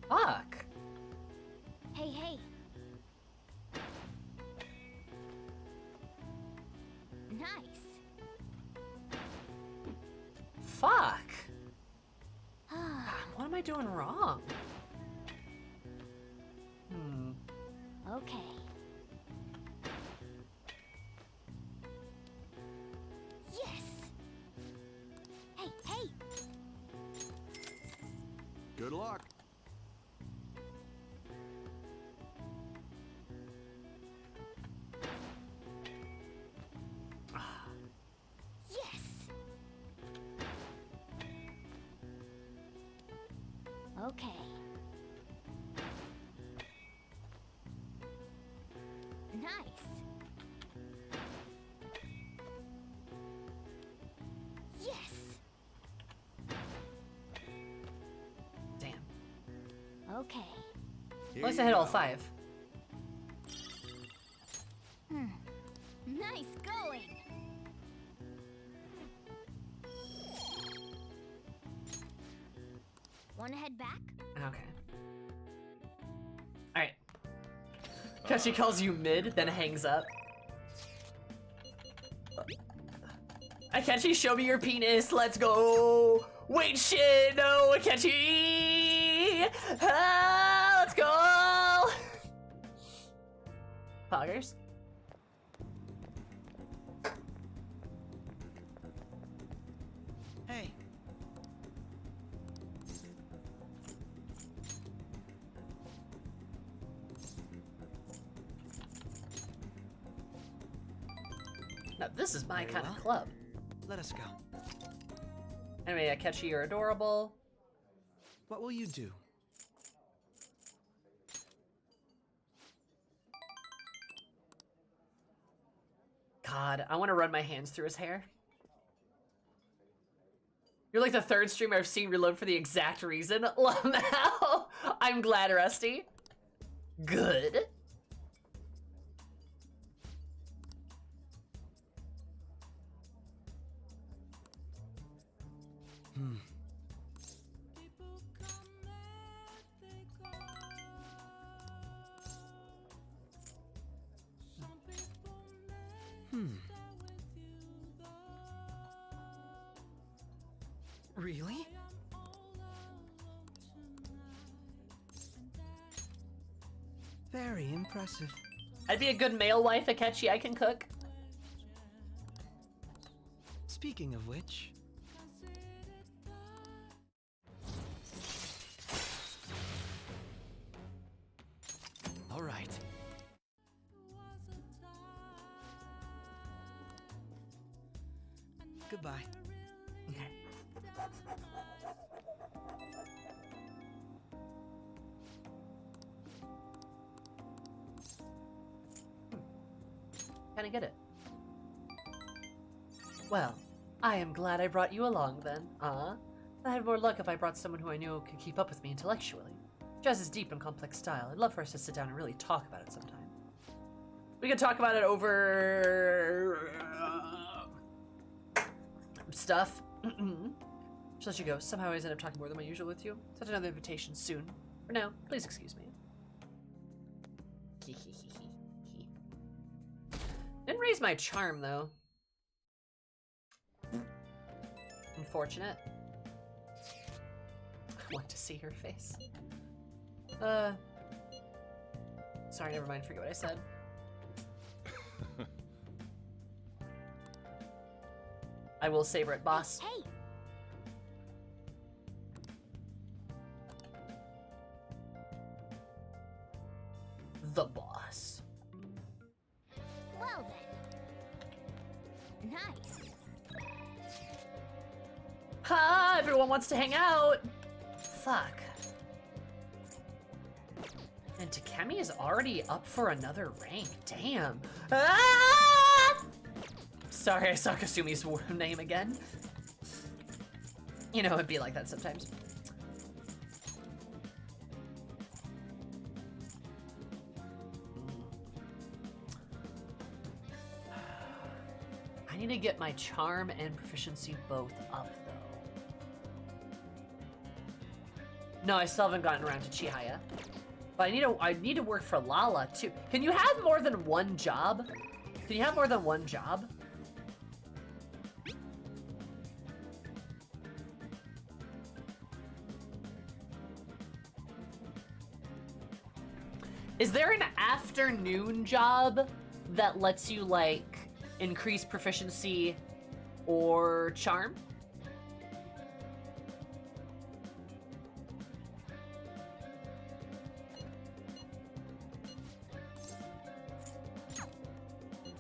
Fuck. Hey, hey. Nice. Fuck. What am I doing wrong? Okay. Yes. Hey, hey. Good luck. Yes. Okay. Nice. Yes. Damn. Okay. At least I hit all 5. Nice going. Wanna head back? Okay. Alright. Akechi calls you mid, then hangs up. Akechi, show me your penis. Let's go. Wait, shit. No, Akechi. Ah, let's go. Poggers. Hey. Now, this is my Very kind well. of club. Let us go. Anyway, Akechi, you're adorable. What will you do? God, I want to run my hands through his hair. You're like the 3rd streamer I've seen reload for the exact reason. LMAO. I'm glad, Rusty. Good. Really? Very impressive. I'd be a good male wife, Akechi. I can cook. Speaking of which... All right. Goodbye. Okay. Kinda get it. Well, I am glad I brought you along then. I had more luck if I brought someone who I knew could keep up with me intellectually. Jazz is deep and complex style. I'd love for us to sit down and really talk about it sometime. We could talk about it over... stuff. Just let you go. Somehow I always end up talking more than my usual with you. Set another invitation soon. For now, please excuse me. Didn't raise my charm, though. Unfortunate. I want to see her face. Sorry, never mind. Forget what I said. I will savor it, boss. Hey! The boss. Well then. Nice. Ha! Everyone wants to hang out! Fuck. And Takemi is already up for another rank. Damn. Ah! Sorry, I saw Kasumi's name again. You know, it'd be like that sometimes. I need to get my charm and proficiency both up, though. No, I still haven't gotten around to Chihaya. But I need to work for Lala, too. Can you have more than one job? Can you have more than one job? Is there an afternoon job that lets you, like, increase proficiency or charm?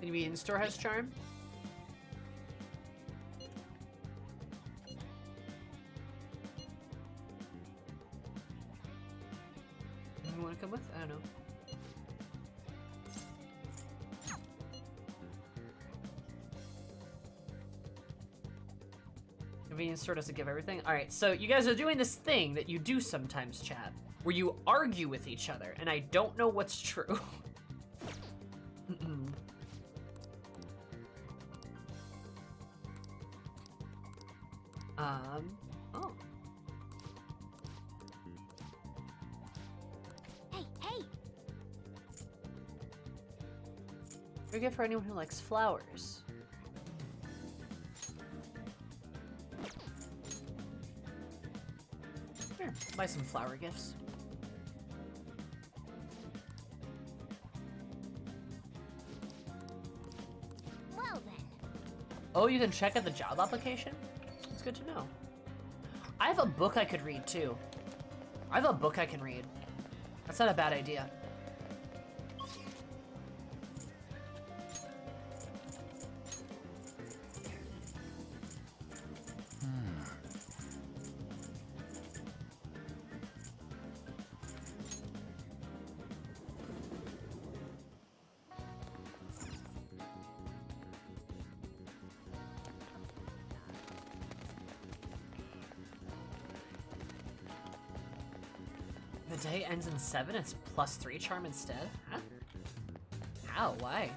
Maybe in-store has charm? You want to come with? I don't know. Convenience store doesn't give everything. All right, so you guys are doing this thing that you do sometimes, chat, where you argue with each other, and I don't know what's true. Oh. Hey, hey! Free gift for anyone who likes flowers. Here, buy some flower gifts. Well then. Oh, you can check out the job application? It's good to know. I have a book I could read, too. I have a book I can read. That's not a bad idea. The day ends in 7, it's +3 charm instead? Huh? How? Why?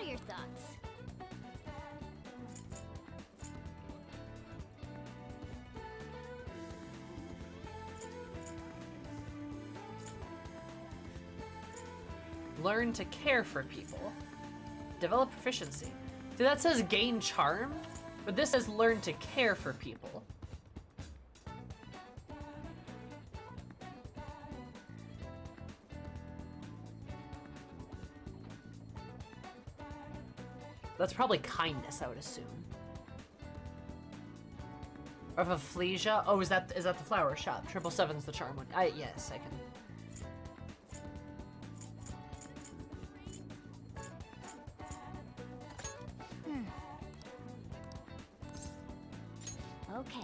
What are your thoughts? Learn to care for people. Develop proficiency. See, that says gain charm, but this says learn to care for people. That's probably kindness, I would assume. Or of Aphlesia. Oh, is that the flower shop? 777's the charm one. Yes, I can. Okay.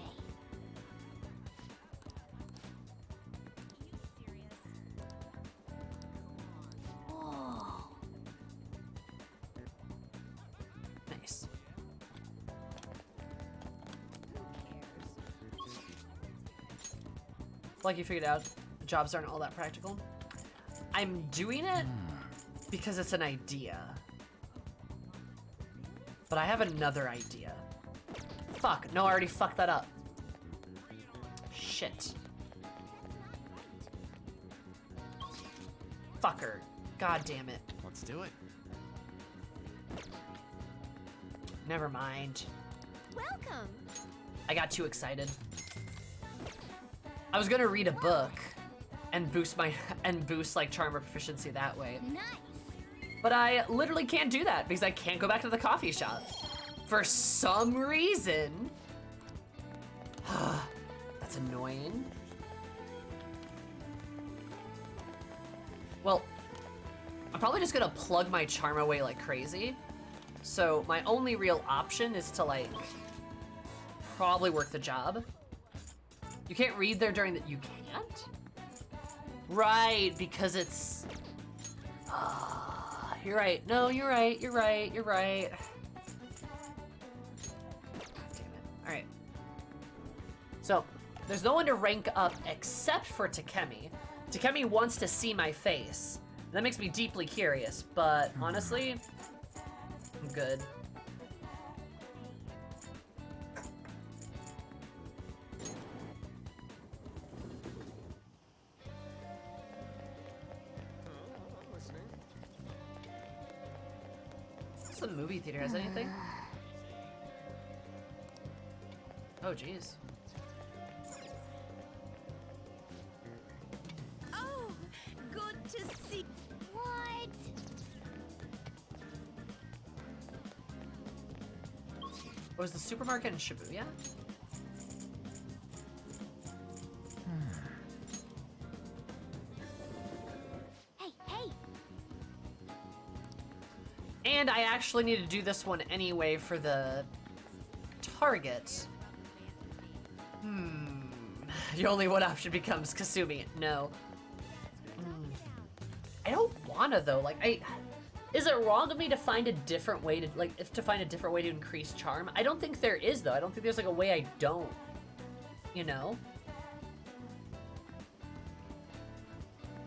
Whoa. Nice. Like you figured out, jobs aren't all that practical. I'm doing it because it's an idea. But I have another idea. Fuck, no, I already fucked that up. Shit. Fucker. God damn it. Let's do it. Never mind. Welcome. I got too excited. I was gonna read a book and boost like charm or proficiency that way. Nice. But I literally can't do that because I can't go back to the coffee shop. For some reason. That's annoying. Well, I'm probably just gonna plug my charm away like crazy. So my only real option is to like probably work the job. You can't read there during the, you can't? Right, because it's, you're right. No, you're right, you're right, you're right. All right. So, there's no one to rank up except for Takemi. Takemi wants to see my face. That makes me deeply curious, but honestly, I'm good. What's the movie theater? Has anything? Oh, jeez. Oh, good to see. What? Was the supermarket in Shibuya? Hey, hey. And I actually need to do this one anyway for the target. The only one option becomes Kasumi. No. I don't wanna though. Like, is it wrong of me to find a different way to to increase charm? I don't think there is though. I don't think there's like a way I don't. You know?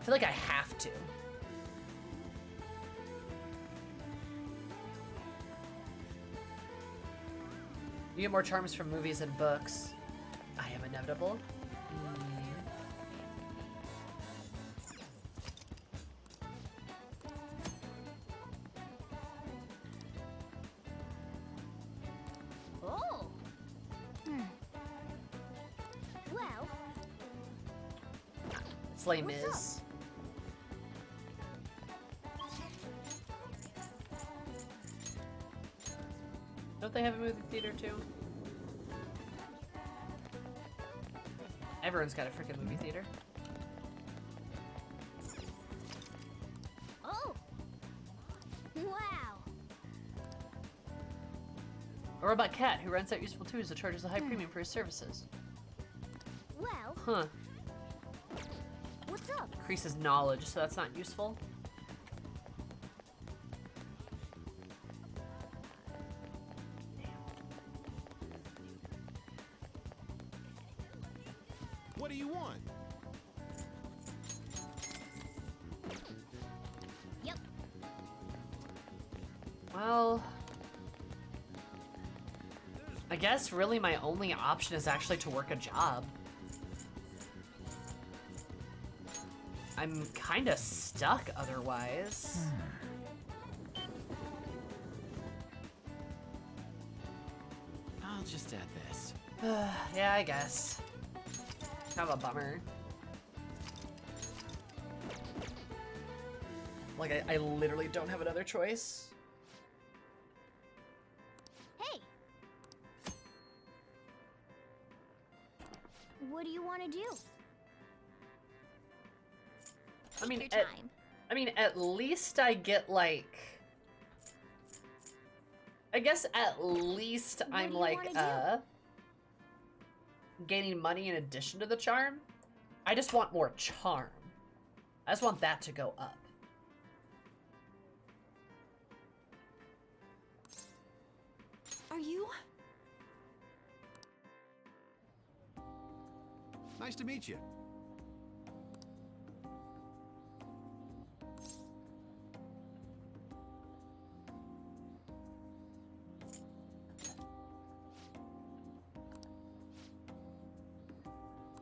I feel like I have to. You get more charms from movies and books. I am inevitable. Oh. Well. It's Les What's Mis. Don't they have a movie theater too? Everyone's got a freaking movie theater. Oh. Wow. A robot cat who rents out useful tools that charges a high premium for his services. Well, Huh. what's up? Increases knowledge, so that's not useful. What do you want? Yep. Well, I guess really my only option is actually to work a job. I'm kind of stuck otherwise. I'll just add this. Yeah, I guess. Kind of a bummer. Like, I literally don't have another choice. Hey! What do you want to do? I mean, Take your time. at least I get, like... I guess at least What I'm, do you like, wanna gaining money in addition to the charm. I just want more charm. I just want that to go up. Are you? Nice to meet you.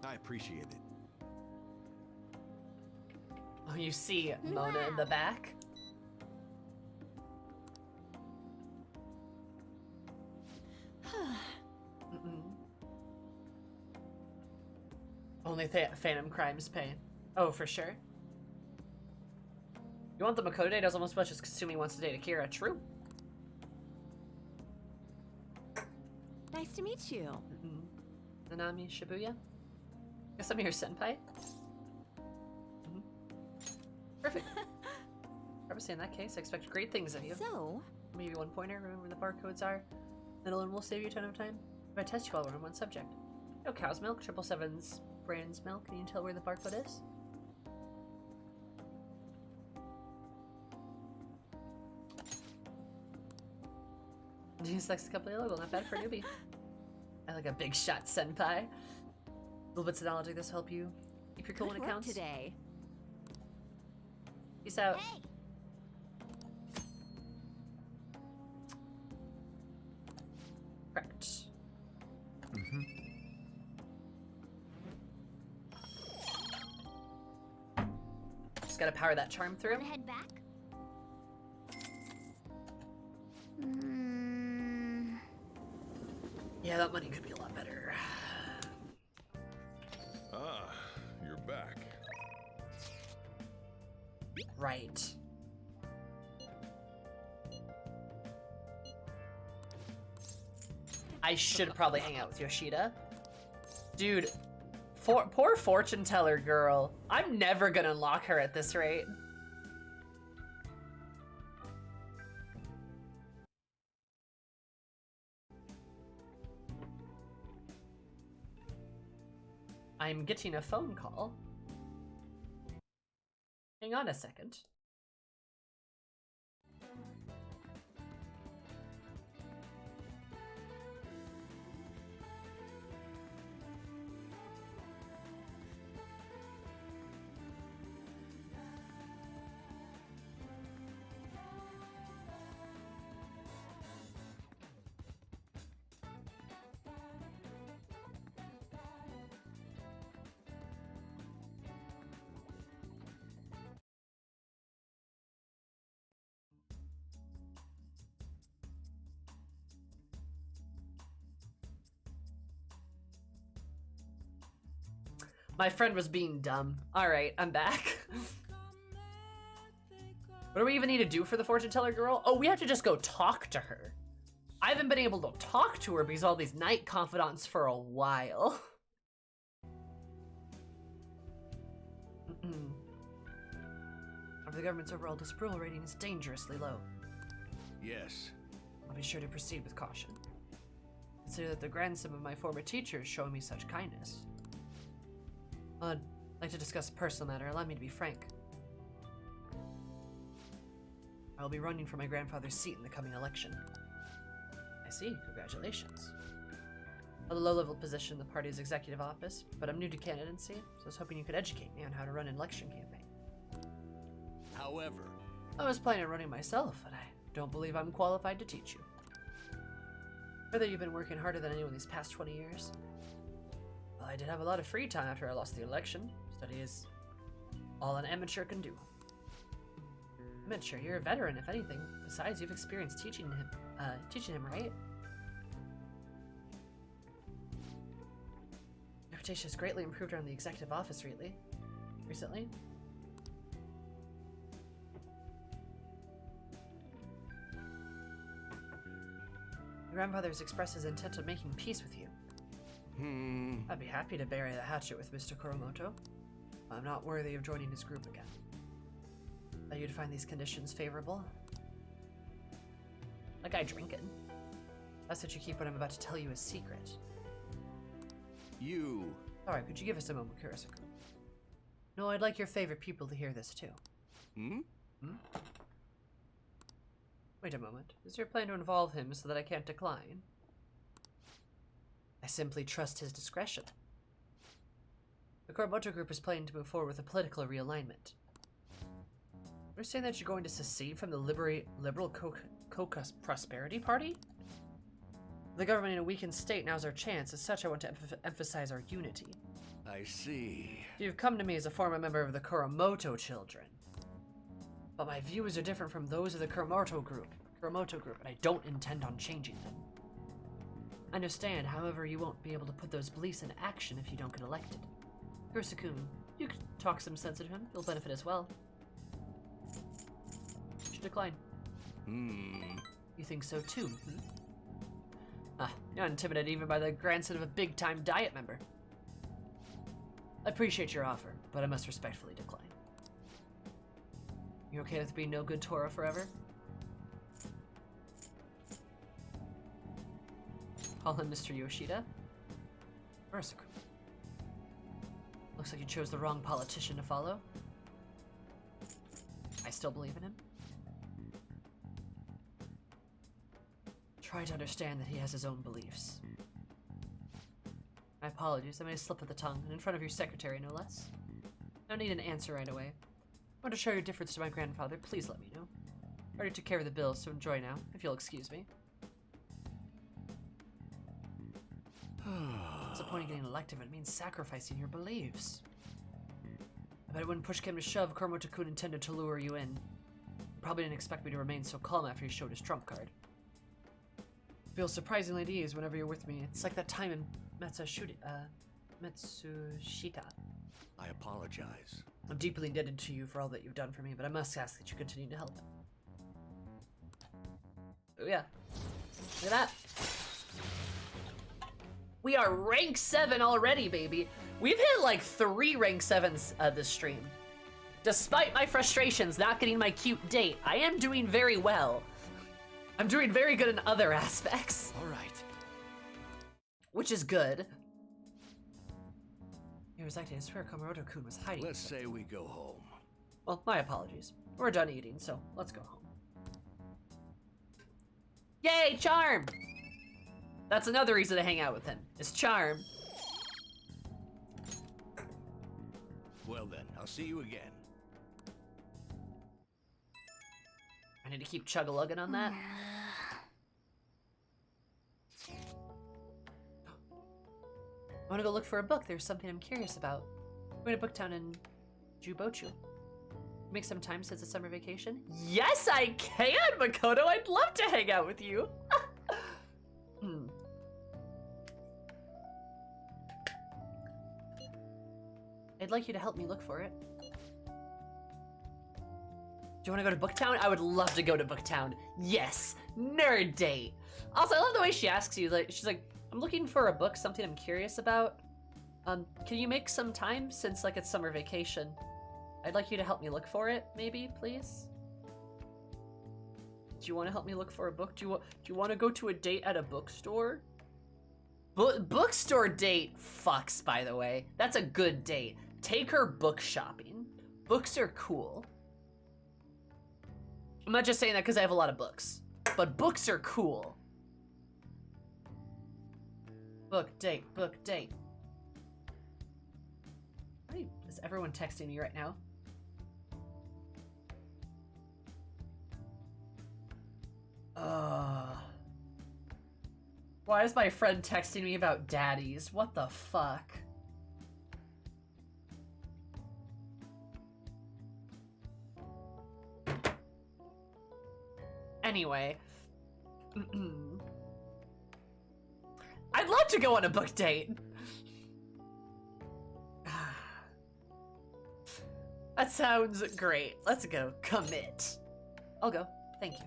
I appreciate it. Oh, you see Mona in the Wow. back? Mm-mm. Only Phantom Crimes pay. Oh, for sure. You want the Makoto date as almost as much as Kasumi wants to date Akira. True. Nice to meet you. Mm-mm. Nanami Shibuya? Guess I'm your senpai? Mhm. Perfect. Obviously, in that case, I expect great things of you. So, Maybe one pointer, remember where the barcodes are. That alone will save you a ton of time. If I test you all on one subject. No cow's milk, 777's brand's milk. Can you tell where the barcode is? Use Lex Company logo, not bad for a newbie. I like a big shot senpai. Little bits of knowledge like this help you keep your cool good when it work counts. today. Peace out. Hey! Correct. Just gotta power that charm through. Wanna head back? Mm, Yeah, that money could be a lot better. Ah, you're back. Right. I should probably hang out with Yoshida. Dude, poor fortune teller girl. I'm never gonna unlock her at this rate. I'm getting a phone call. Hang on a second. My friend was being dumb. Alright, I'm back. What do we even need to do for the fortune teller girl? Oh, we have to just go talk to her. I haven't been able to talk to her because of all these night confidants for a while. The government's overall disapproval rating is dangerously low. Yes. I'll be sure to proceed with caution. Consider that the grandson of my former teacher is showing me such kindness. I'd like to discuss a personal matter. Allow me to be frank. I will be running for my grandfather's seat in the coming election. I see. Congratulations. I hold a low-level position in the party's executive office, but I'm new to candidacy, so I was hoping you could educate me on how to run an election campaign. However, I was planning on running myself, but I don't believe I'm qualified to teach you. Whether you've been working harder than anyone these past 20 years. Well, I did have a lot of free time after I lost the election. Study is all an amateur can do. Amateur, you're a veteran, if anything. Besides, you've experienced teaching him, right? Reputation has greatly improved around the executive office recently. Your grandfather has expressed his intent of making peace with you. I'd be happy to bury the hatchet with Mr. Koromoto. I'm not worthy of joining his group again. That you'd find these conditions favorable? That guy drinking. That's what you keep what I'm about to tell you a secret. You. Alright, could you give us a moment, Kurisuku? No, I'd like your favorite people to hear this too. Wait a moment. Is your plan to involve him so that I can't decline? I simply trust his discretion. The Koromoto group is planning to move forward with a political realignment. You're saying that you're going to secede from the Liberal Prosperity Party? The government in a weakened state, now's our chance. As such, I want to emphasize our unity. I see. You've come to me as a former member of the Koromoto children. But my views are different from those of the Koromoto group, and I don't intend on changing them. I understand, however, you won't be able to put those beliefs in action if you don't get elected. Kurisuku, you could talk some sense into him. You'll benefit as well. You should decline. You think so too, you're not intimidated even by the grandson of a big-time Diet member. I appreciate your offer, but I must respectfully decline. You okay with being no good Tora forever? Call him Mr. Yoshida? Kurisuku. Looks like you chose the wrong politician to follow. I still believe in him. Try to understand that he has his own beliefs. My apologies, I made a slip of the tongue, and in front of your secretary, no less. I don't need an answer right away. I want to show your difference to my grandfather, please let me know. I already took care of the bills, so enjoy now, if you'll excuse me. What's the point of getting elected when it means sacrificing your beliefs? I bet when push came to shove, Koromoto-kun intended to lure you in. Probably didn't expect me to remain so calm after he showed his trump card. Feel surprisingly at ease whenever you're with me. It's like that time in Matsushita. I apologize. I'm deeply indebted to you for all that you've done for me, but I must ask that you continue to help. Oh yeah. Look at that. We are rank 7 already, baby. We've hit like 3 rank 7s this stream. Despite my frustrations not getting my cute date, I am doing very well. I'm doing very good in other aspects. All right. Which is good. He was acting. I swear Koromoto-kun was hiding. Let's say we go home. Well, my apologies. We're done eating, so let's go home. Yay, charm! That's another reason to hang out with him, is charm. Well then, I'll see you again. I need to keep chug-a-lugging on that. I want to go look for a book. There's something I'm curious about. I'm going to Booktown in Jubochu. Make some time since it's summer vacation? Yes, I can, Makoto! I'd love to hang out with you! I'd like you to help me look for it. Do you want to go to Booktown? I would love to go to Booktown. Yes! Nerd date! Also, I love the way she asks you, like, she's like, I'm looking for a book, something I'm curious about. Can you make some time since, like, it's summer vacation? I'd like you to help me look for it, maybe, please? Do you want to help me look for a book? Do you want to go to a date at a bookstore? Bookstore date fucks, by the way. That's a good date. Take her book shopping. Books are cool. I'm not just saying that because I have a lot of books, but books are cool. Book date, book date. Is everyone texting me right now? Why is my friend texting me about daddies? What the fuck? Anyway. I'd love to go on a book date. That sounds great. Let's go. Commit. I'll go. Thank you.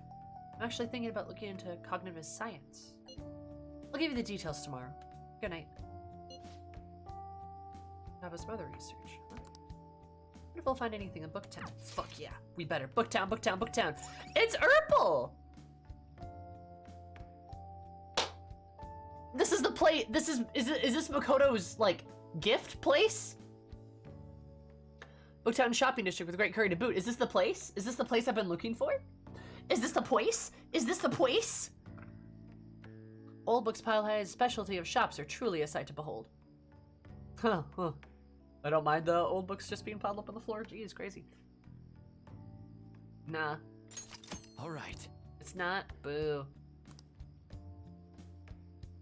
I'm actually thinking about looking into cognitive science. I'll give you the details tomorrow. Good night. Papa's mother research. Huh? What if we'll find anything in Booktown? Fuck yeah. We better. Booktown, Booktown, Booktown. It's Urpal! This is the place. Is this Makoto's, like, gift place? Booktown shopping district with great curry to boot. Is this the place? Is this the place I've been looking for? Is this the place? Is this the place? Old Books Pile High's specialty of shops are truly a sight to behold. Huh. I don't mind the old books just being piled up on the floor. Jeez, crazy. Nah. All right. It's not. Boo.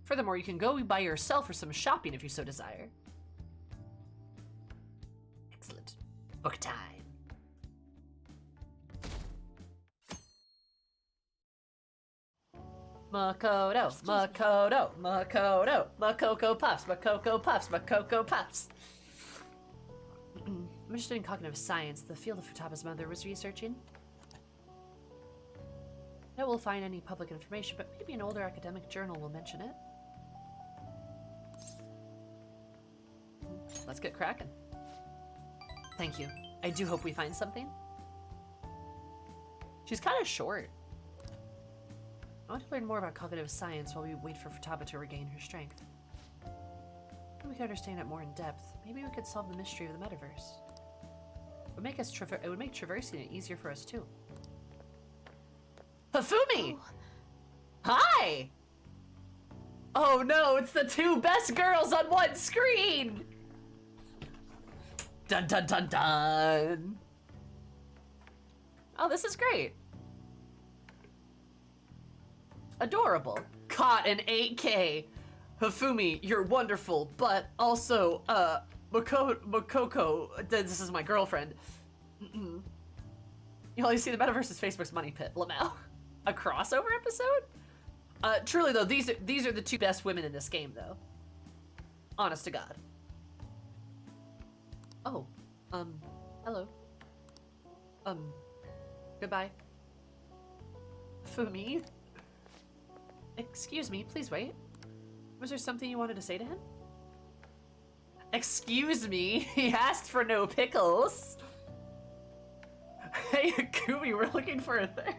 Furthermore, you can go by yourself for some shopping if you so desire. Excellent. Book time. Makoto, Makoto, Makoto, Makoko Puffs, Makoko Puffs, Makoko Puffs. I'm interested in cognitive science, the field of Futaba's mother was researching. I won't find any public information, but maybe an older academic journal will mention it. Let's get cracking. Thank you. I do hope we find something. She's kind of short. I want to learn more about cognitive science while we wait for Futaba to regain her strength. If we could understand it more in depth, maybe we could solve the mystery of the metaverse. It would make traversing it easier for us too. Hifumi! Oh. Hi! Oh no, it's the two best girls on one screen! Dun dun dun dun! Oh, this is great. Adorable. Caught in 8K. Hifumi, you're wonderful, but also, Makoko, this is my girlfriend. You only see the metaverse is Facebook's money pit. Lamau. A crossover episode? Truly though, these are the two best women in this game though. Honest to God. Oh, hello. Goodbye. Fumi? Excuse me, please wait. Was there something you wanted to say to him? Excuse me, he asked for no pickles. Hey, Akumi, we're looking for a thing.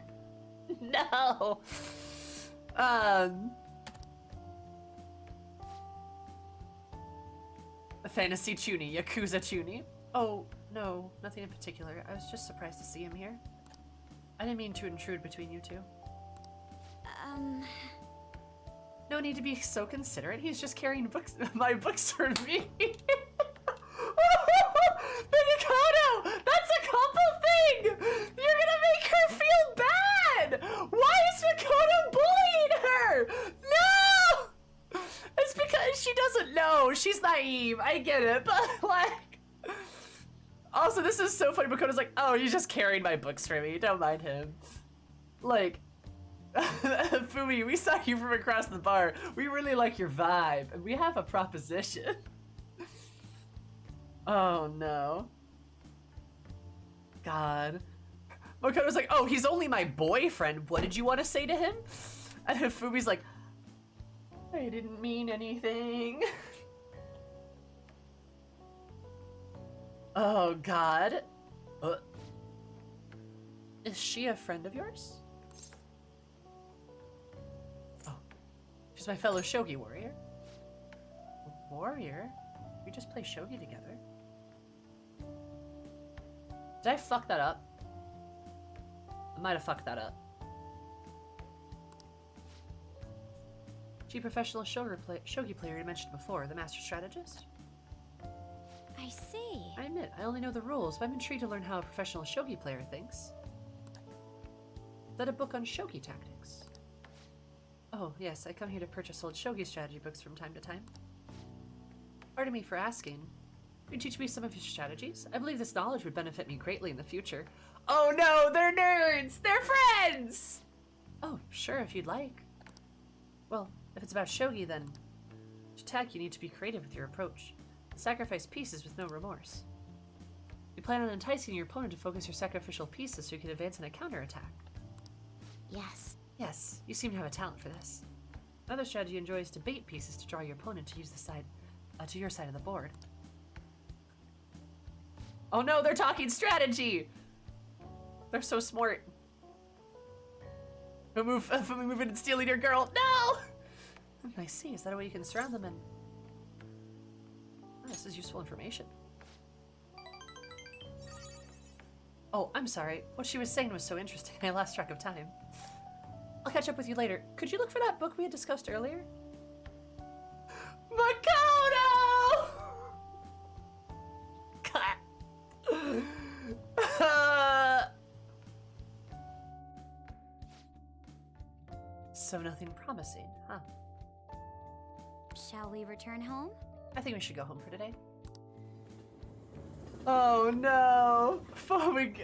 No. A fantasy Chuni, Yakuza Chuni. Oh, no, nothing in particular. I was just surprised to see him here. I didn't mean to intrude between you two. No need to be so considerate. He's just carrying books, my books for me. Makoto! That's a couple thing! You're gonna make her feel bad! Why is Makoto bullying her? No! It's because she doesn't know. She's naive. I get it, but like... Also, this is so funny. Makoto's like, oh, he's just carrying my books for me. Don't mind him. Like... Fumi, we saw you from across the bar. We really like your vibe, and we have a proposition. Oh no. God. Makoto's like, oh, he's only my boyfriend. What did you want to say to him? And Fumi's like, I didn't mean anything. Oh God. Is she a friend of yours? She's my fellow shogi warrior. Warrior? We just play shogi together. Did I fuck that up? I might have fucked that up. She professional shogi player you mentioned before, the master strategist? I see. I admit, I only know the rules, but I'm intrigued to learn how a professional shogi player thinks. Is that a book on shogi tactics? Oh, yes, I come here to purchase old shogi strategy books from time to time. Pardon me for asking. Can you teach me some of your strategies? I believe this knowledge would benefit me greatly in the future. Oh no, they're nerds! They're friends! Oh, sure, if you'd like. Well, if it's about shogi, then to attack you need to be creative with your approach. Sacrifice pieces with no remorse. You plan on enticing your opponent to focus your sacrificial pieces so you can advance in a counterattack. Yes. Yes, you seem to have a talent for this. Another strategy you enjoy is to bait pieces to draw your opponent to use the side, to your side of the board. Oh no, they're talking strategy! They're so smart. Don't move, moving and stealing your girl. No! I see, is that a way you can surround them in? Oh, this is useful information. Oh, I'm sorry. What she was saying was so interesting, I lost track of time. I'll catch up with you later. Could you look for that book we had discussed earlier? Makoto! So nothing promising, huh? Shall we return home? I think we should go home for today. Oh no! Fumi,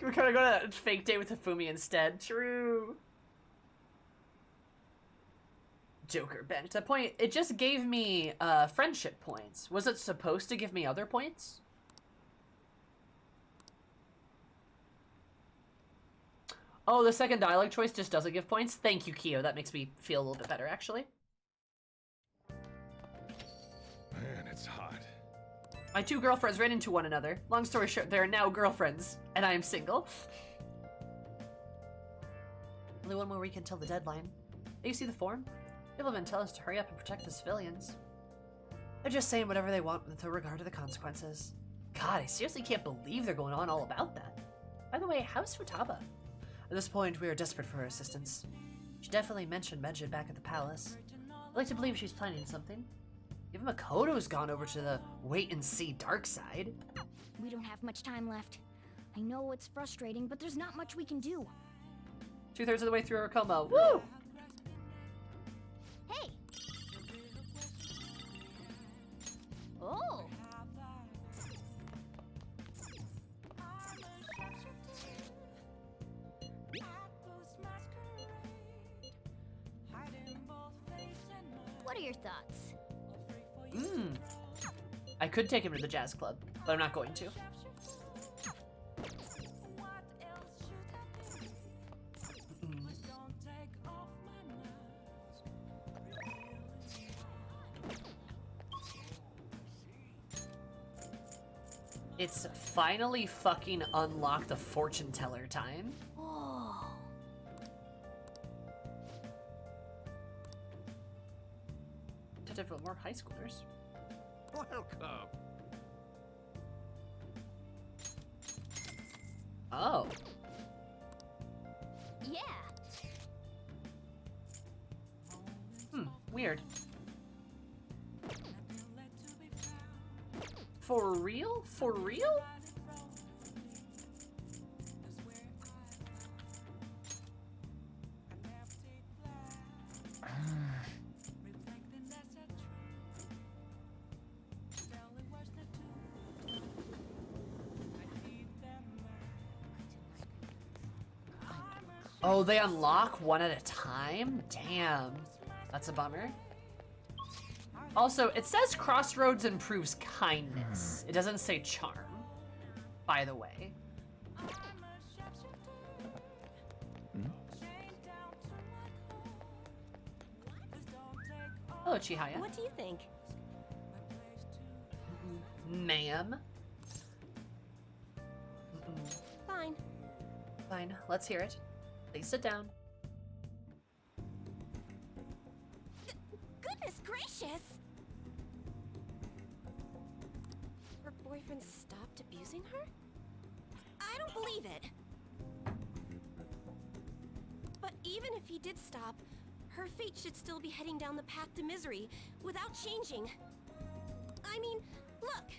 we're gonna go to that fake date with Fumi instead. True. Joker bench. That point, it just gave me friendship points. Was it supposed to give me other points? Oh, the second dialogue choice just doesn't give points? Thank you, Kyo. That makes me feel a little bit better, actually. Man, it's hot. My two girlfriends ran into one another. Long story short, they are now girlfriends, and I am single. Only one more week until the deadline. Do you see the form? People have been telling us to hurry up and protect the civilians. They're just saying whatever they want with no regard to the consequences. God, I seriously can't believe they're going on all about that. By the way, how's Futaba? At this point, we are desperate for her assistance. She definitely mentioned Medjid back at the palace. I'd like to believe she's planning something. Even Makoto's gone over to the wait-and-see dark side. We don't have much time left. I know it's frustrating, but there's not much we can do. 2/3 of the way through our combo. Woo! Hey! Oh! What are your thoughts? I could take him to the jazz club, but I'm not going to. It's finally fucking unlocked the fortune teller time. Oh. For more high schoolers. Welcome. Oh. Yeah. Weird. For real? For real? Oh, they unlock one at a time? Damn. That's a bummer. Also, it says Crossroads improves kindness. It doesn't say charm, by the way. Hello, Chihaya. What do you think? Ma'am. Fine. Fine, let's hear it. Please sit down. Goodness gracious! Her boyfriend stopped abusing her? I don't believe it. But even if he did stop, her fate should still be heading down the path to misery without changing. I mean, look!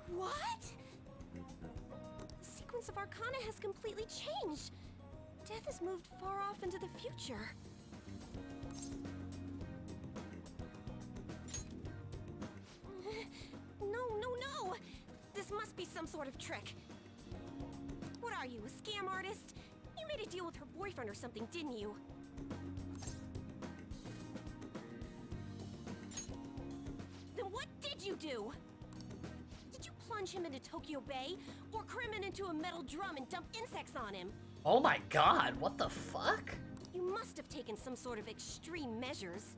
What? Science of Arcana has completely changed. Death has moved far off into the future. No! This must be some sort of trick. What are you, a scam artist? You made a deal with her boyfriend or something, didn't you? Then what did you do? Did you plunge him into Tokyo Bay? Or cram him into a metal drum and dump insects on him? Oh my god, what the fuck? You must have taken some sort of extreme measures.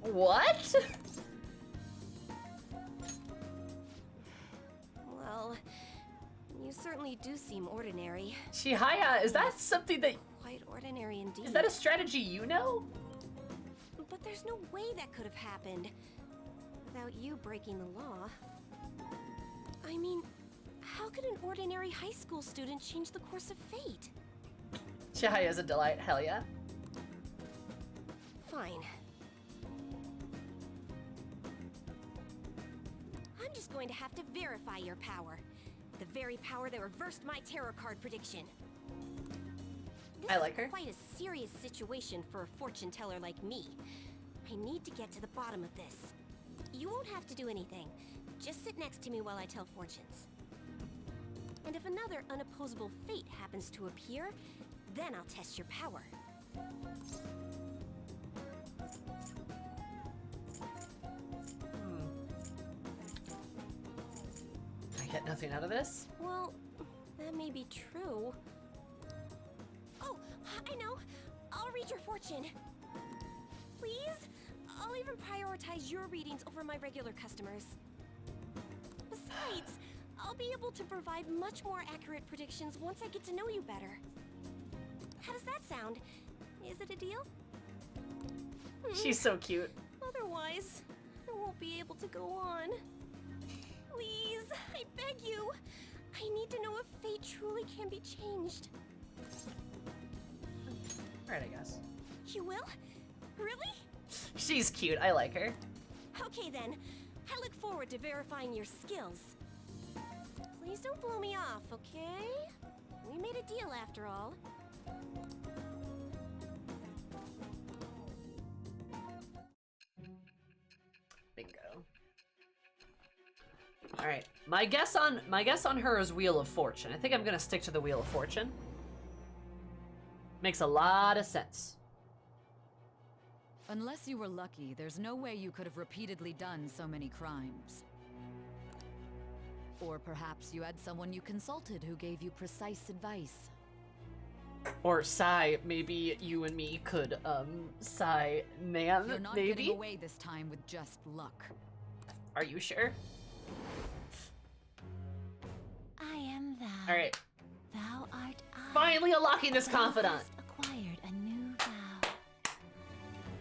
What? Well, you certainly do seem ordinary. Chihaya, is that something that... Quite ordinary indeed. Is that a strategy you know? But there's no way that could have happened without you breaking the law. I mean, how could an ordinary high school student change the course of fate? Chihaya is a delight, hell yeah. Fine. I'm just going to have to verify your power. The very power that reversed my tarot card prediction. This I like her. is quite a serious situation for a fortune teller like me. I need to get to the bottom of this. You won't have to do anything. Just sit next to me while I tell fortunes. And if another unopposable fate happens to appear, then I'll test your power. I get nothing out of this? Well, that may be true. Oh, I know. I'll read your fortune. Please? I'll even prioritize your readings over my regular customers. Besides, I'll be able to provide much more accurate predictions once I get to know you better. How does that sound? Is it a deal? She's so cute. Otherwise, I won't be able to go on. Please, I beg you. I need to know if fate truly can be changed. Alright, I guess. You will? Really? She's cute, I like her. Okay then. I look forward to verifying your skills. Please don't blow me off, okay? We made a deal after all. Bingo. Alright. My guess on her is Wheel of Fortune. I think I'm gonna stick to the Wheel of Fortune. Makes a lot of sense. Unless you were lucky, there's no way you could have repeatedly done so many crimes. Or perhaps you had someone you consulted who gave you precise advice. Or Sai, maybe you and me could, Sai, man, You're not maybe? getting away this time with just luck. Are you sure? I am thou. Alright. Thou art I. Finally unlocking this Thou confidant! hast acquired a new vow.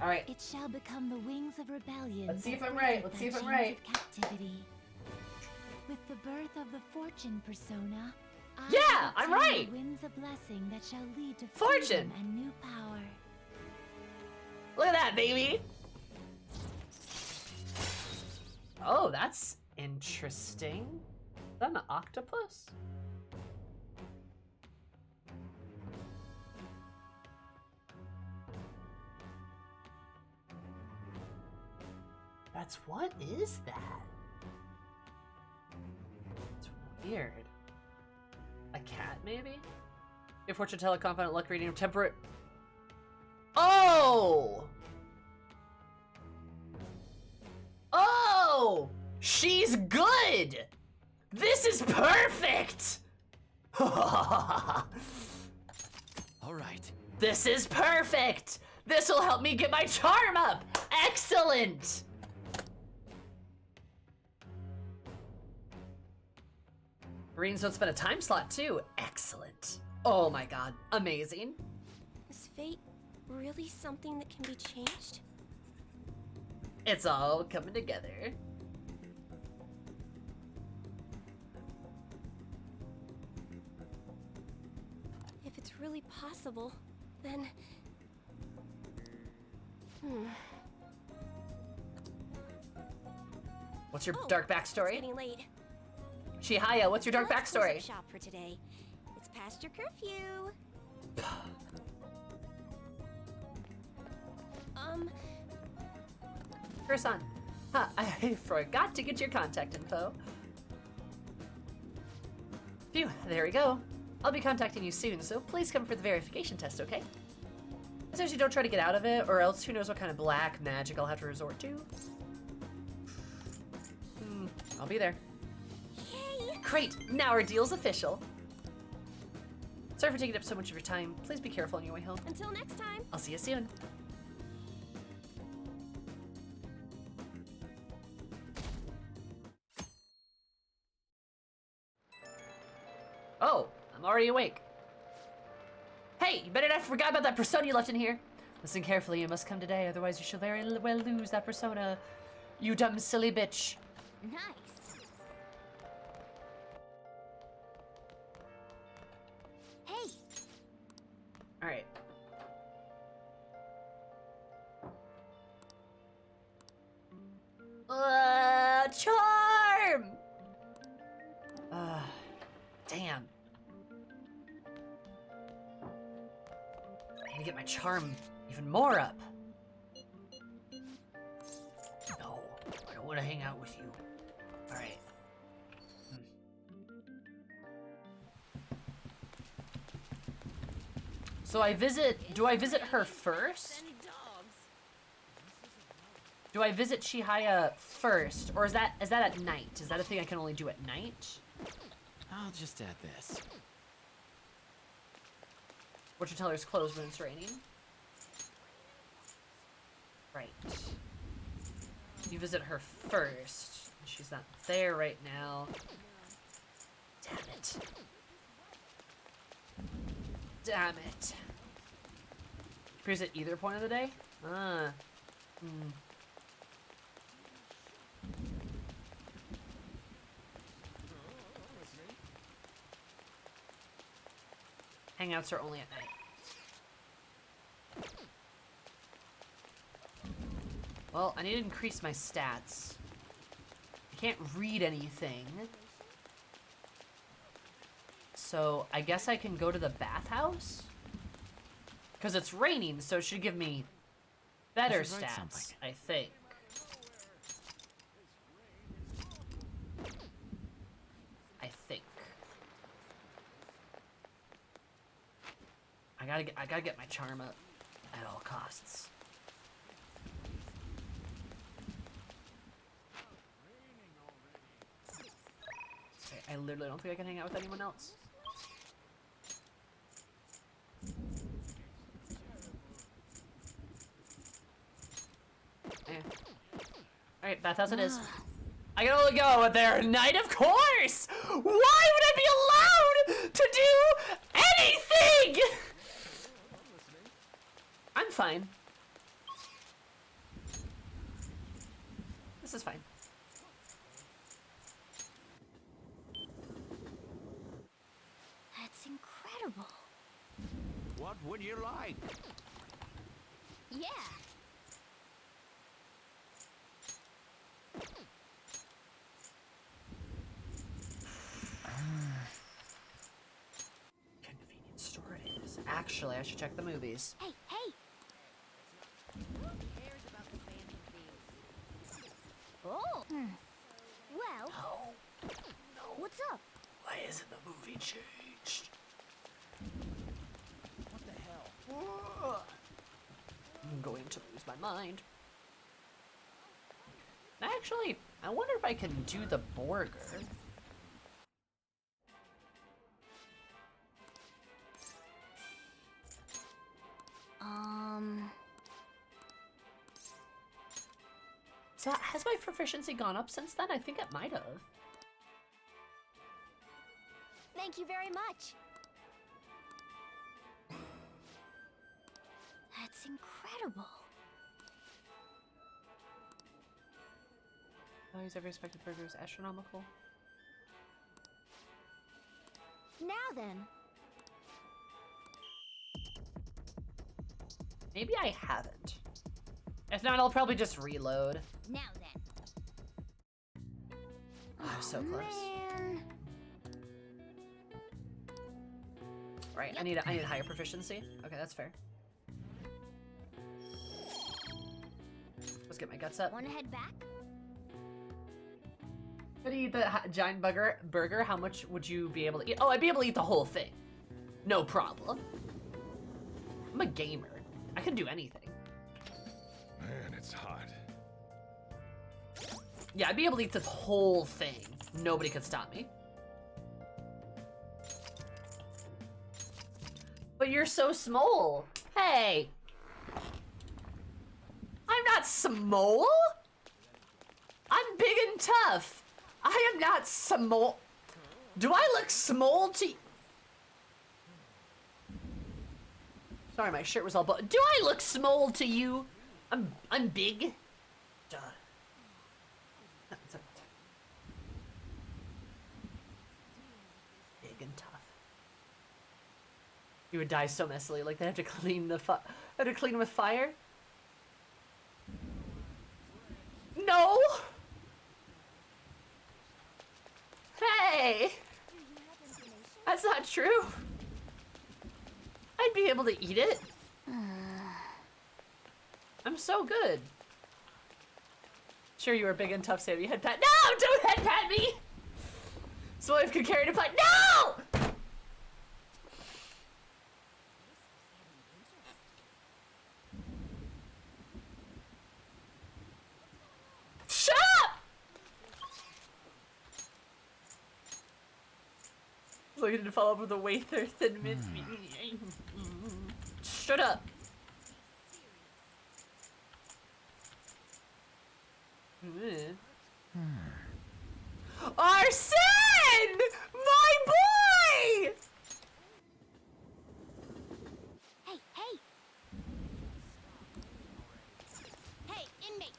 Alright. It shall become the wings of rebellion. Let's see if that I'm right, break let's thy see if I'm chains right. of captivity. With the birth of the fortune persona, I Yeah, will I'm tend right. the winds of blessing that shall lead to Fortune. freedom and new power. Look at that, baby! Oh, that's interesting. Is that an octopus? That's what is that? It's weird. A cat, maybe? If fortune teller confident luck reading of temperate. Oh! Oh! She's good! This is perfect! All right. This is perfect! This will help me get my charm up! Excellent! Marines don't spend a time slot too. Excellent. Oh my god. Amazing. Is fate really something that can be changed? It's all coming together. If it's really possible, then... What's your Oh, dark It's backstory? getting late. Chihaya, what's your dark Let's close up backstory? shop for today. It's past your curfew. Kursan. Huh, I forgot to get your contact info. Phew, there we go. I'll be contacting you soon, so please come for the verification test, okay? Seriously, don't try to get out of it, or else who knows what kind of black magic I'll have to resort to. I'll be there. Yay! Great, now our deal's official. Sorry for taking up so much of your time. Please be careful on your way home. Until next time. I'll see you soon. Oh, I'm already awake. Hey, you better not forget about that persona you left in here. Listen carefully, you must come today, otherwise you shall very well lose that persona. You dumb silly bitch. Nice. Hey, Alright. Charm! Damn. I need to get my charm even more up. No, I don't want to hang out with you. Alright. So do I visit her first? Do I visit Chihaya first? Or is that at night? Is that a thing I can only do at night? I'll just add this. Fortune teller's closed when it's raining. Right. You visit her first. She's not there right now. Damn it. Damn it. Appears at either point of the day? Hangouts are only at night. Well, I need to increase my stats. I can't read anything. So I guess I can go to the bathhouse? Because it's raining, so it should give me better I should write stats, something. I think. I gotta get my charm up at all costs. Okay, I literally don't think I can hang out with anyone else. Alright, bathhouse it is. I can only go there at night, of course! Why would I be allowed to do anything? I'm fine. This is fine. that's incredible. What would you like? Yeah. Convenience store it is. Actually, I should check the movies. Hey, hey. Oh. Well, what's up? Why isn't the movie changed? What the hell? I'm going to lose my mind. Actually, I wonder if I can do the burger. So has my proficiency gone up since then? I think it might have. Thank you very much. That's incredible. Values every respected burger is astronomical. Now then. Maybe I haven't. If not, I'll probably just reload. Now I'm so close. Man. Right, I need higher proficiency. Okay, that's fair. Let's get my guts up. Wanna head back? If I eat the giant burger, how much would you be able to eat? Oh, I'd be able to eat the whole thing. No problem. I'm a gamer. I can do anything. Man, it's hot. Yeah, I'd be able to eat the whole thing. Nobody could stop me. But you're so small. Hey. I'm not small. I'm big and tough. I am not small. Do I look small to you? Sorry, my shirt was all but. Do I look small to you? I'm big. Duh. Big and tough. You would die so messily. Like they have to clean the have to clean with fire. No. Hey. That's not true. I'd be able to eat it. I'm so good. Sure, you were big and tough, Sammy. Head pat. No, don't head pat me. So I could carry the plant. No. Shut up. So you didn't follow up with a waiter thin mint. Shut up. Arsene! My boy! Hey, hey! Hey, inmate!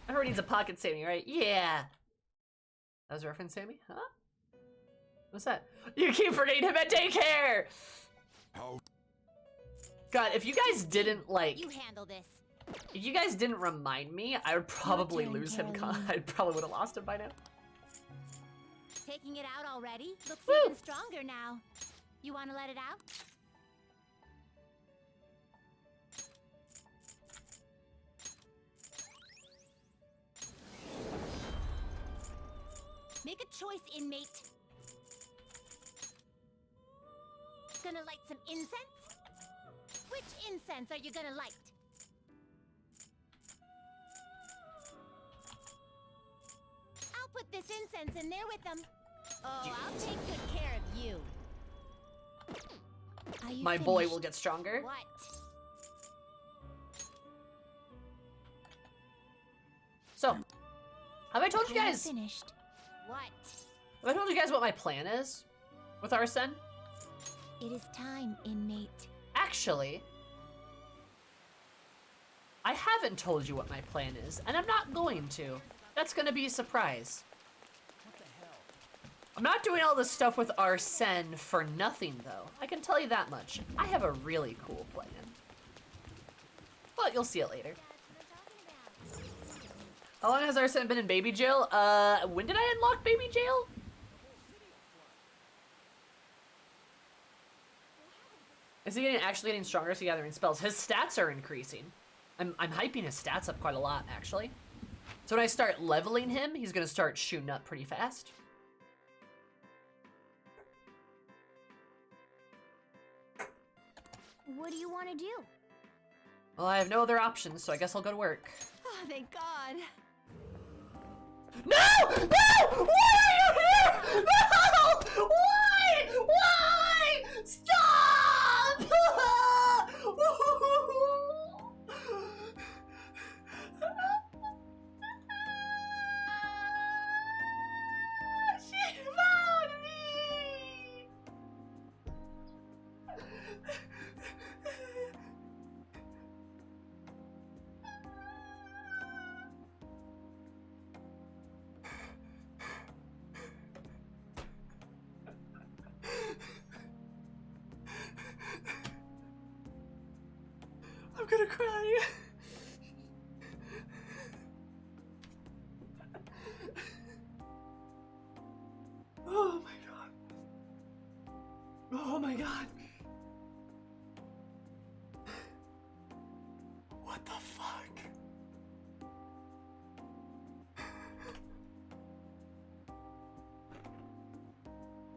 Everyone needs a pocket Sammy, right? Yeah. That was a reference, Sammy? Huh? What's that? You keep forgetting him at daycare! How? God, if you guys didn't, like... You handle this. If you guys didn't remind me, I would probably turn, lose him. Caroline. I probably would have lost him by now. Taking it out already? Looks Woo! even stronger now. You want to let it out? Make a choice, inmate. Gonna light some incense? Which incense are you gonna light? I'll put this incense in there with them. Oh, I'll take good care of you. Are you My boy finished? will get stronger. What? So, have I told you Are guys... finished? What? Have I told you guys what my plan is with Arsene? It is time, inmate. Actually, I haven't told you what my plan is, and I'm not going to. That's gonna be a surprise. I'm not doing all this stuff with Arsene for nothing, though. I can tell you that much. I have a really cool plan. But you'll see it later. How long has Arsene been in baby jail? When did I unlock baby jail? Is he actually getting stronger as he gathering spells? His stats are increasing. I'm hyping his stats up quite a lot, actually. So when I start leveling him, he's gonna start shooting up pretty fast. What do you want to do? Well, I have no other options, so I guess I'll go to work. Oh, thank God. No! No! Why are you here? No! Why? Why? Stop! She found me! I'm gonna cry. my god. What the fuck?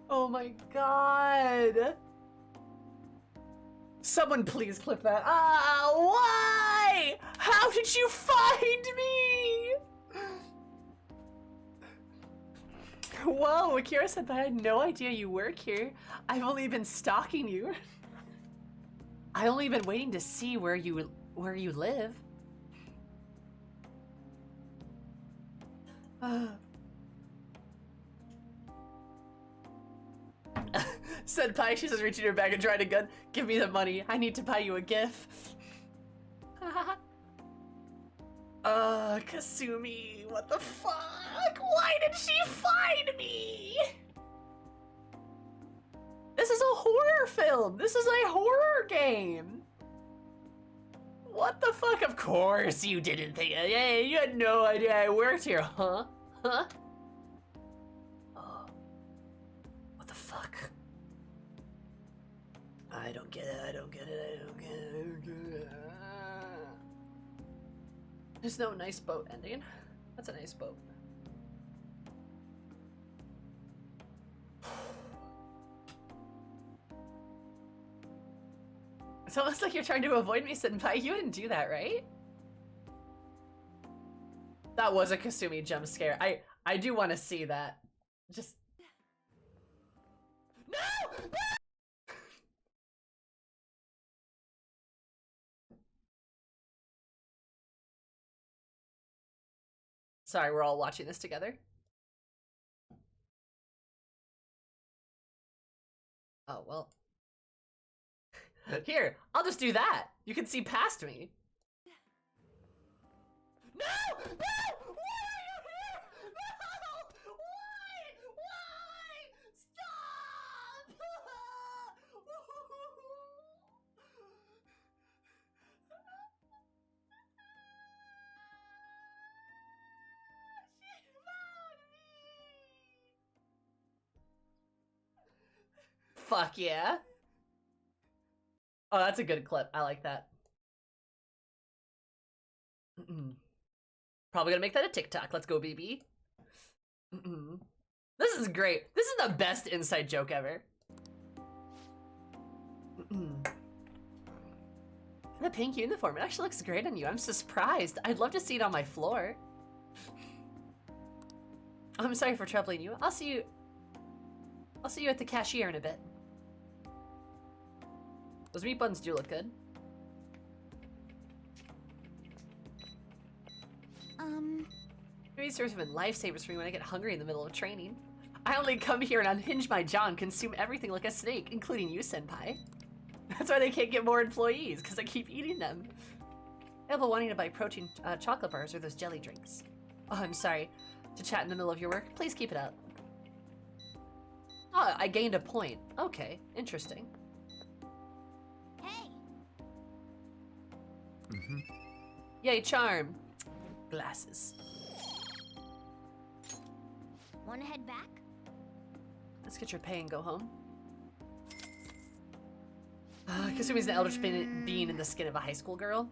Oh my god. Someone please clip that. Ah, why? How did you find me? Whoa, Akira said that I had no idea you work here. I've only been stalking you. I've only been waiting to see where you live. Senpai, she says, reaching her bag and trying a gun. Give me the money. I need to buy you a gift. Kasumi, what the fuck? Why did she find me? This is a horror film. This is a horror game. What the fuck? Of course you didn't think. Hey, you had no idea I worked here, huh? Huh? Oh. What the fuck? I don't get it. I don't get it. I don't get it. I don't get it. There's no nice boat ending. That's a nice boat. It's almost like you're trying to avoid me, Senpai. You didn't do that, right? That was a Kasumi jump scare. I do want to see that. Just... No! No! Sorry, we're all watching this together. Oh, well. Here, I'll just do that. You can see past me. No! No! Why are you here? No! Why? Why? Stop! She found me! Fuck yeah. Oh, that's a good clip. I like that. Probably gonna make that a TikTok. Let's go, BB. This is great. This is the best inside joke ever. The pink uniform. It actually looks great on you. I'm surprised. I'd love to see it on my floor. I'm sorry for troubling you. I'll see you at the cashier in a bit. Those meat buns do look good. These stores have been lifesavers for me when I get hungry in the middle of training. I only come here and unhinge my jaw and consume everything like a snake, including you, Senpai. That's why they can't get more employees, because I keep eating them. Available wanting to buy protein chocolate bars or those jelly drinks. Oh, I'm sorry. To chat in the middle of your work? Please keep it up. Oh, I gained a point. Okay, interesting. Hey! Yay, charm. Glasses. Wanna head back? Let's get your pay and go home. Kasumi's the eldritch being in the skin of a high school girl.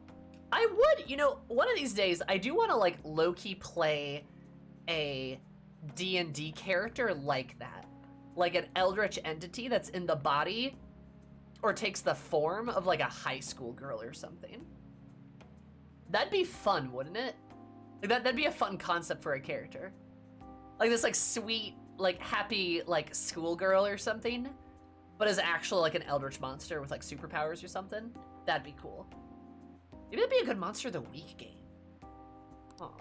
I would, you know, one of these days, I do want to, like, low-key play a D&D character like that. Like an eldritch entity that's in the body or takes the form of, like, a high school girl or something. That'd be fun, wouldn't it? Like, that'd be a fun concept for a character. Like this, like, sweet, like, happy, like, schoolgirl or something, but is actually, like, an eldritch monster with, like, superpowers or something. That'd be cool. Maybe that'd be a good Monster of the Week game. Oh.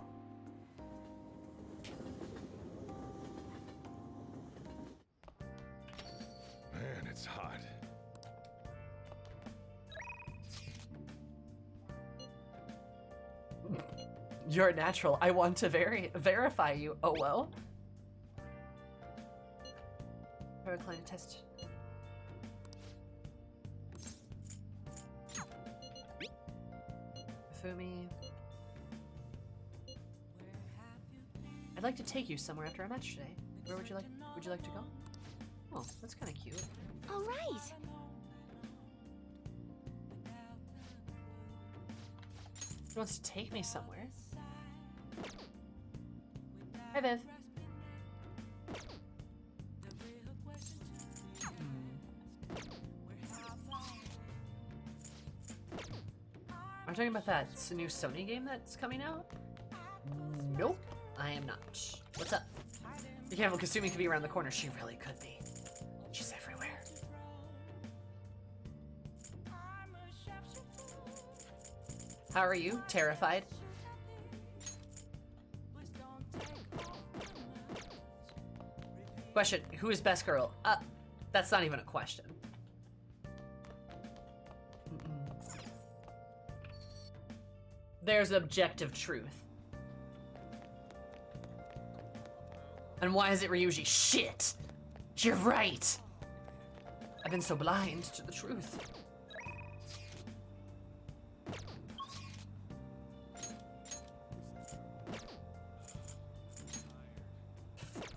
Man, it's hot. You're a natural. I want to verify you. Oh well. We're going to test. Fumi. I'd like to take you somewhere after our match today. Where would you like to go? Oh, that's kind of cute. All right. He wants to take me somewhere. Hi, Viv. Are you talking about that new Sony game that's coming out? Nope, I am not. What's up? Be careful, Kasumi could be around the corner. She really could be. She's everywhere. How are you? Terrified? Question, who is best girl? That's not even a question. There's objective truth. And why is it Ryuji? Shit! You're right! I've been so blind to the truth.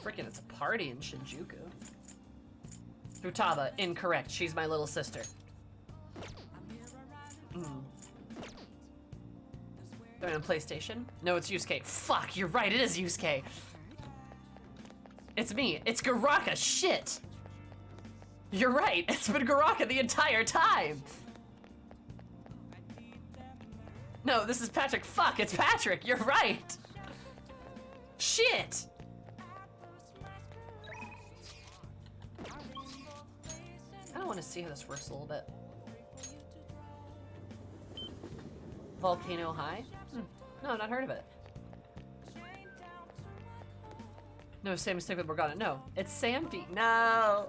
Freaking, it's a party in Shinjuku. Futaba, incorrect. She's my little sister. Going on PlayStation? No, it's Yusuke. Fuck, you're right, it is Yusuke. It's me. It's Garaka. Shit. You're right. It's been Garaka the entire time. No, this is Patrick. Fuck, it's Patrick. You're right. Shit. I want to see how this works a little bit. Volcano High? No, not heard of it. No, same mistake with Morgana. No, it's Sandy. No.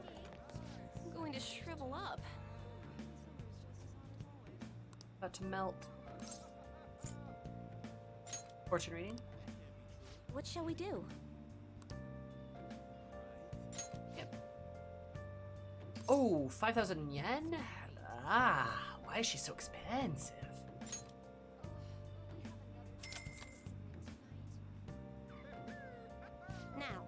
I'm going to shrivel up. About to melt. Fortune reading? What shall we do? Yep. Oh, 5,000 yen? Ah, why is she so expensive? Now.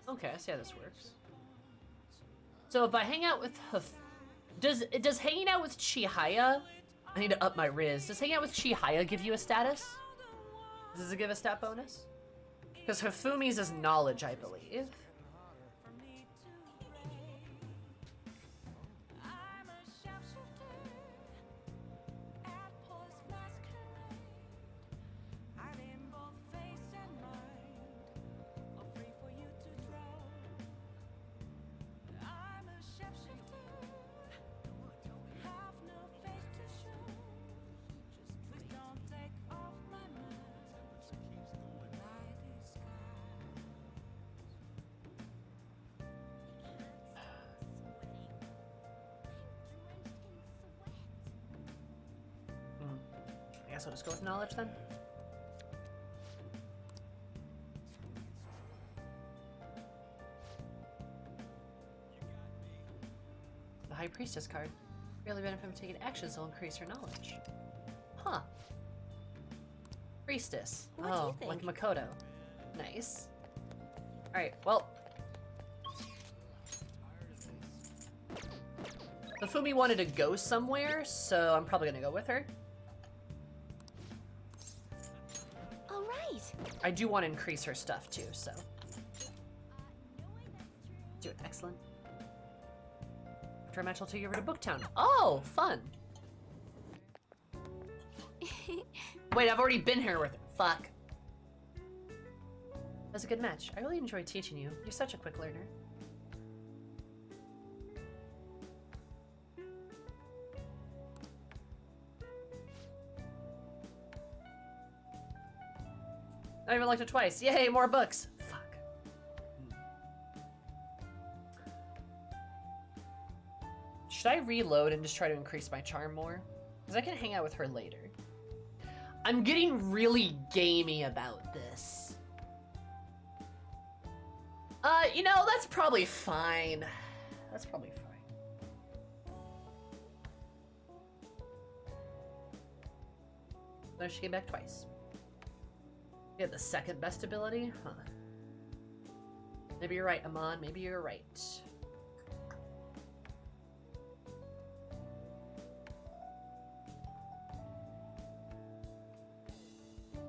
Okay, I see how this works. So if I hang out with does hanging out with Chihaya? I need to up my Riz. Does hanging out with Chihaya give you a status? Does it give a stat bonus? Because Hifumi's is knowledge, I believe. I guess I'll just go with knowledge then. The High Priestess card. Really benefit from taking actions that will increase her knowledge. Huh. Priestess. What do you think? Like Makoto. Nice. Alright, well. Hifumi wanted to go somewhere, so I'm probably gonna go with her. I do want to increase her stuff too, so. Do it, excellent. After a match, I'll take you over to Booktown. Oh, fun. Wait, I've already been here with it. Fuck. That was a good match. I really enjoyed teaching you. You're such a quick learner. I even liked it twice. Yay, more books. Fuck. Should I reload and just try to increase my charm more? Because I can hang out with her later. I'm getting really gamey about this. You know, that's probably fine. That's probably fine. No, she came back twice. Yeah, the second best ability? Huh. Maybe you're right, Amon. Maybe you're right.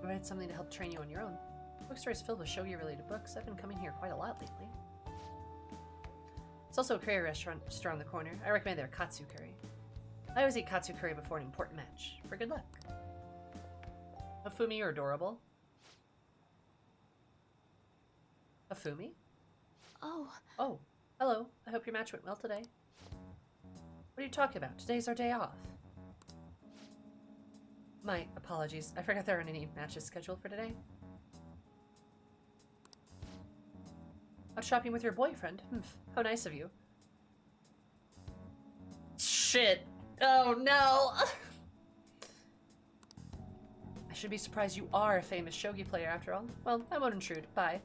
Provide something to help train you on your own. Bookstore is filled with shogi-related books. I've been coming here quite a lot lately. It's also a curry restaurant just around the corner. I recommend their katsu curry. I always eat katsu curry before an important match, for good luck. Afumi, you're adorable. Afumi? Oh, Oh, hello. I hope your match went well today. What are you talking about? Today's our day off. My apologies. I forgot there aren't any matches scheduled for today. Out shopping with your boyfriend? How nice of you. Shit. Oh no! I should be surprised you are a famous shogi player after all. Well, I won't intrude. Bye.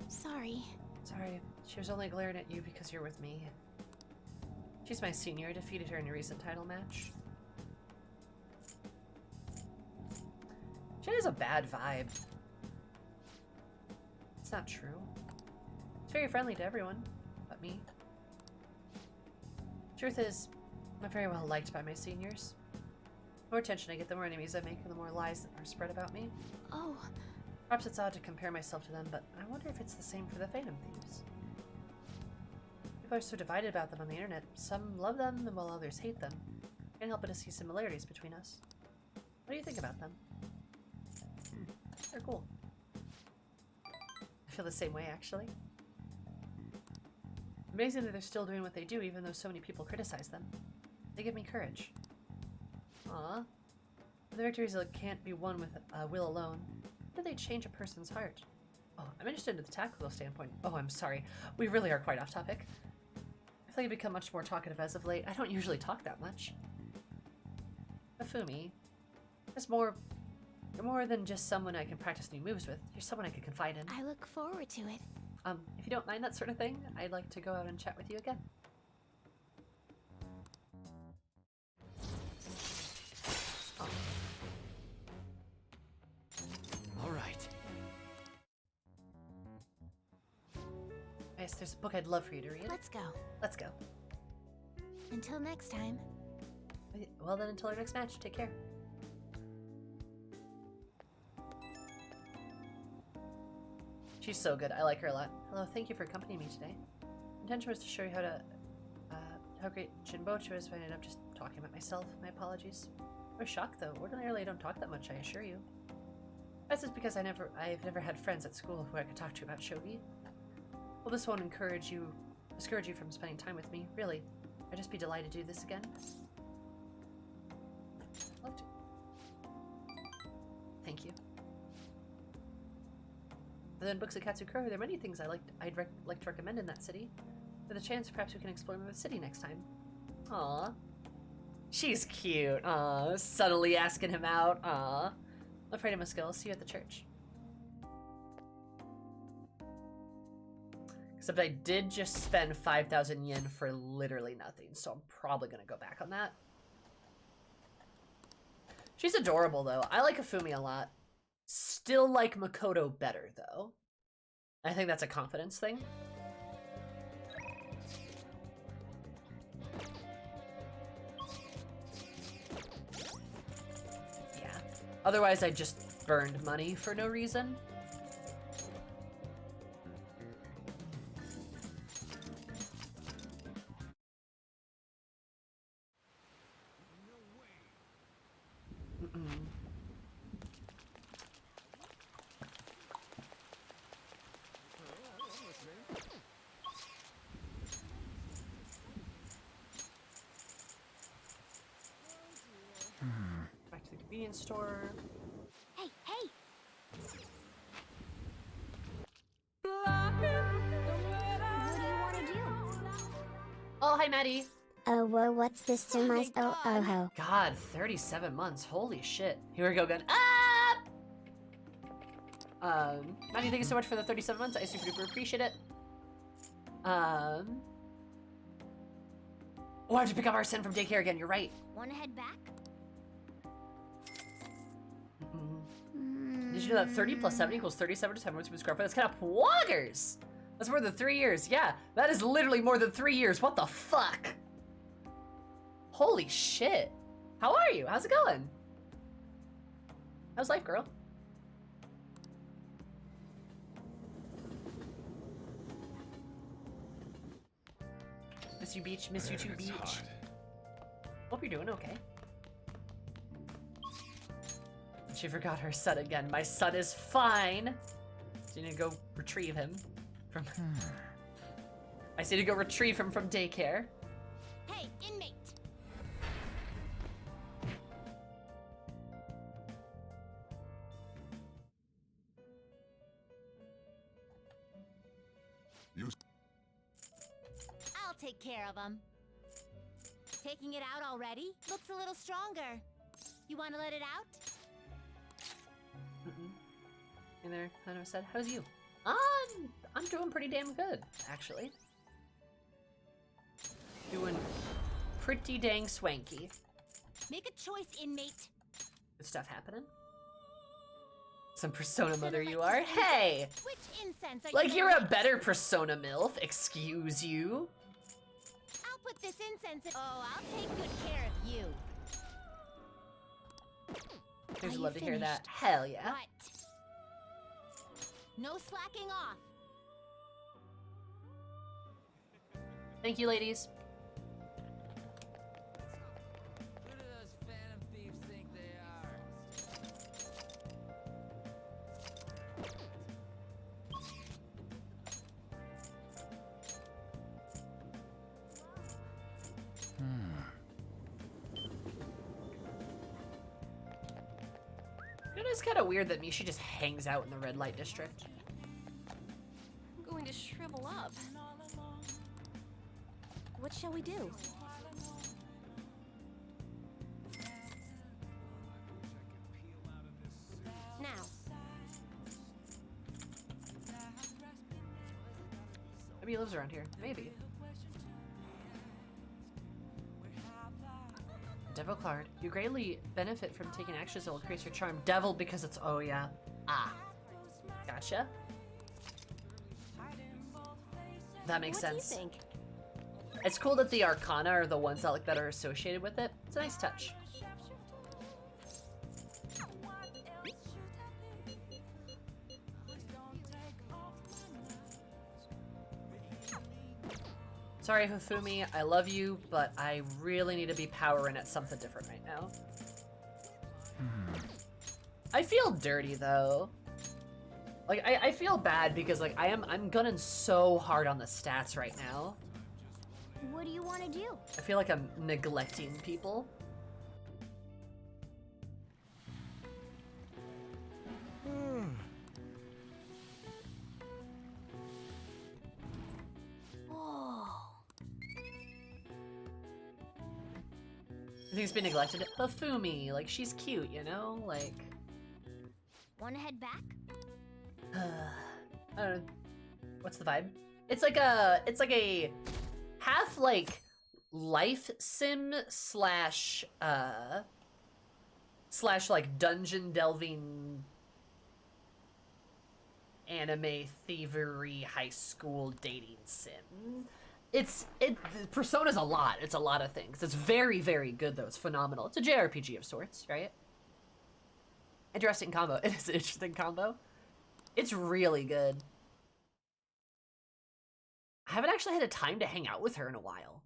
sorry. Sorry, she was only glaring at you because you're with me. She's my senior. I defeated her in a recent title match. She has a bad vibe. It's not true. It's very friendly to everyone, but me. Truth is, I'm very well liked by my seniors. The more attention I get, the more enemies I make, and the more lies that are spread about me. Oh, Perhaps it's odd to compare myself to them, but I wonder if it's the same for the Phantom Thieves. People are so divided about them on the internet. Some love them, while others hate them. Can't help but to see similarities between us. What do you think about them? They're cool. I feel the same way, actually. Amazing that they're still doing what they do, even though so many people criticize them. They give me courage. Aww. The victories that can't be won with will alone. How do they change a person's heart? Oh, I'm interested in the tactical standpoint. Oh, I'm sorry. We really are quite off topic. I feel like I've become much more talkative as of late. I don't usually talk that much. Afumi, you're more than just someone I can practice new moves with. You're someone I can confide in. I look forward to it. If you don't mind that sort of thing, I'd like to go out and chat with you again. Oh. All right. Yes, there's a book I'd love for you to read. Let's go. Let's go. Until next time. Well then, until our next match, take care. She's so good. I like her a lot. Hello, thank you for accompanying me today. Intention was to show you how great Jinbocho is, but I ended up just talking about myself. My apologies. I was shocked though. Ordinarily I don't talk that much, I assure you. That's just because I've never had friends at school who I could talk to about shogi. Well, this won't discourage you from spending time with me. Really, I'd just be delighted to do this again. Love to. Thank you. Other than books at Katsukuro, there are many things I'd like to recommend in that city. With a chance, perhaps we can explore the city next time. Aww. She's cute. Aww. Subtly asking him out. Aww. I'm afraid I must go. I'll see you at the church. Except I did just spend 5,000 yen for literally nothing, so I'm probably gonna go back on that. She's adorable, though. I like Afumi a lot. Still like Makoto better, though. I think that's a confidence thing. Yeah. Otherwise, I just burned money for no reason. Back to the convenience store. Hey, hey! What do you want to do? Oh, hi, Maddie. Oh, whoa, what's this to my oh ho? God, 37 months. Holy shit. Here we go again. Maddie, thank you so much for the 37 months. I super duper appreciate it. Oh, I have to pick up our son from daycare again. You're right. Want to head back? Did you know that 30 plus 7 equals 37 to 10 months to be square foot? That's kind of poggers. That's more than 3 years. Yeah, that is literally more than 3 years. What the fuck? Holy shit. How are you? How's it going? How's life, girl? Miss you, beach. Miss you too, Man, it's beach. hot. Hope you're doing okay. She forgot her son again. My son is fine. So you need to go retrieve him from. I need to go retrieve him from daycare. Hey, inmate! You I'll take care of him. Taking it out already? Looks a little stronger. You want to let it out? In there, kind of said, "How's you?" I'm doing pretty damn good, actually. Doing pretty dang swanky. Make a choice, inmate. Good stuff happening. Some persona mother you are. Hey! Which incense are you Like gonna you're a light? better persona MILF, excuse you. I'll put this incense in. Oh, I'll take good care of you. I'd Are you love to hear that. finished? Hell yeah. What? No slacking off. Thank you, ladies. Who do those phantom thieves think they are? You know, it's kind of weird that Mishi just hangs out in the red light district. I'm going to shrivel up. What shall we do? Now. Maybe he lives around here. Maybe. Devil card. You greatly benefit from taking actions that will increase your charm. Devil because it's oh yeah. Ah. Gotcha. That makes What do you sense. think? It's cool that the arcana are the ones that like that are associated with it. It's a nice touch. Sorry, Hifumi, I love you, but I really need to be powering at something different right now. I feel dirty though. Like I feel bad because like I'm gunning so hard on the stats right now. What do you want to do? I feel like I'm neglecting people. Whoa. I think it's been neglected. Hifumi, like she's cute, you know? Like Want to head back? I don't know. What's the vibe? It's like a half like life sim slash like dungeon delving anime thievery high school dating sim. Persona's a lot. It's a lot of things. It's very, very good though. It's phenomenal. It's a JRPG of sorts, right? Interesting combo. It is an interesting combo. It's really good. I haven't actually had a time to hang out with her in a while.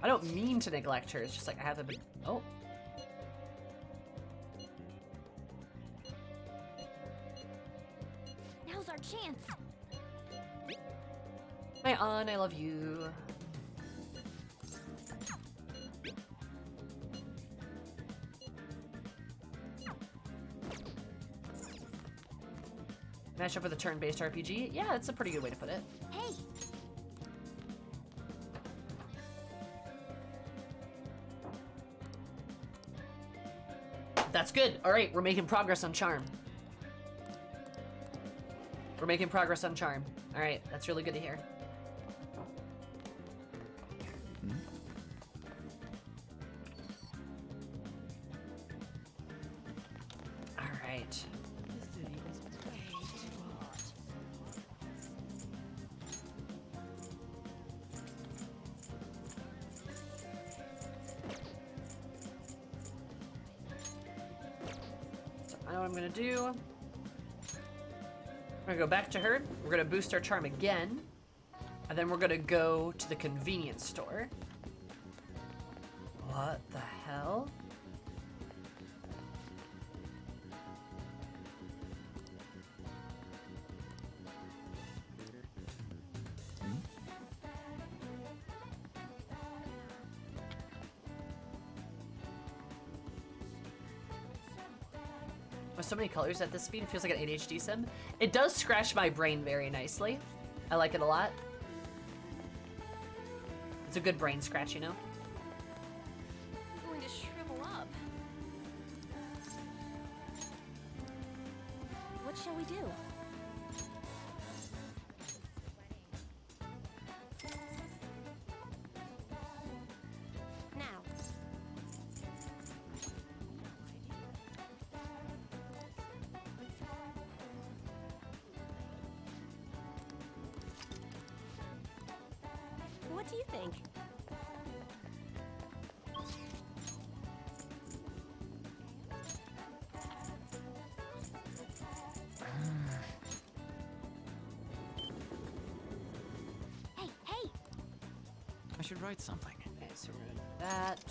I don't mean to neglect her, it's just like I haven't been. Oh. Now's our chance. My aunt, I love you. Match up with a turn-based RPG? Yeah, that's a pretty good way to put it. Hey, That's good. All right, we're making progress on charm. We're making progress on charm. All right, that's really good to hear. All right. I'm gonna do. I'm gonna go back to her. We're gonna boost our charm again. And then we're gonna go to the convenience store. What the hell? With so many colors at this speed, it feels like an ADHD sim. It does scratch my brain very nicely. I like it a lot. It's a good brain scratch, you know? I'm going to shrivel up. What shall we do? Now. What do you think? Hey, hey! I should write something. Okay, so we're gonna do that.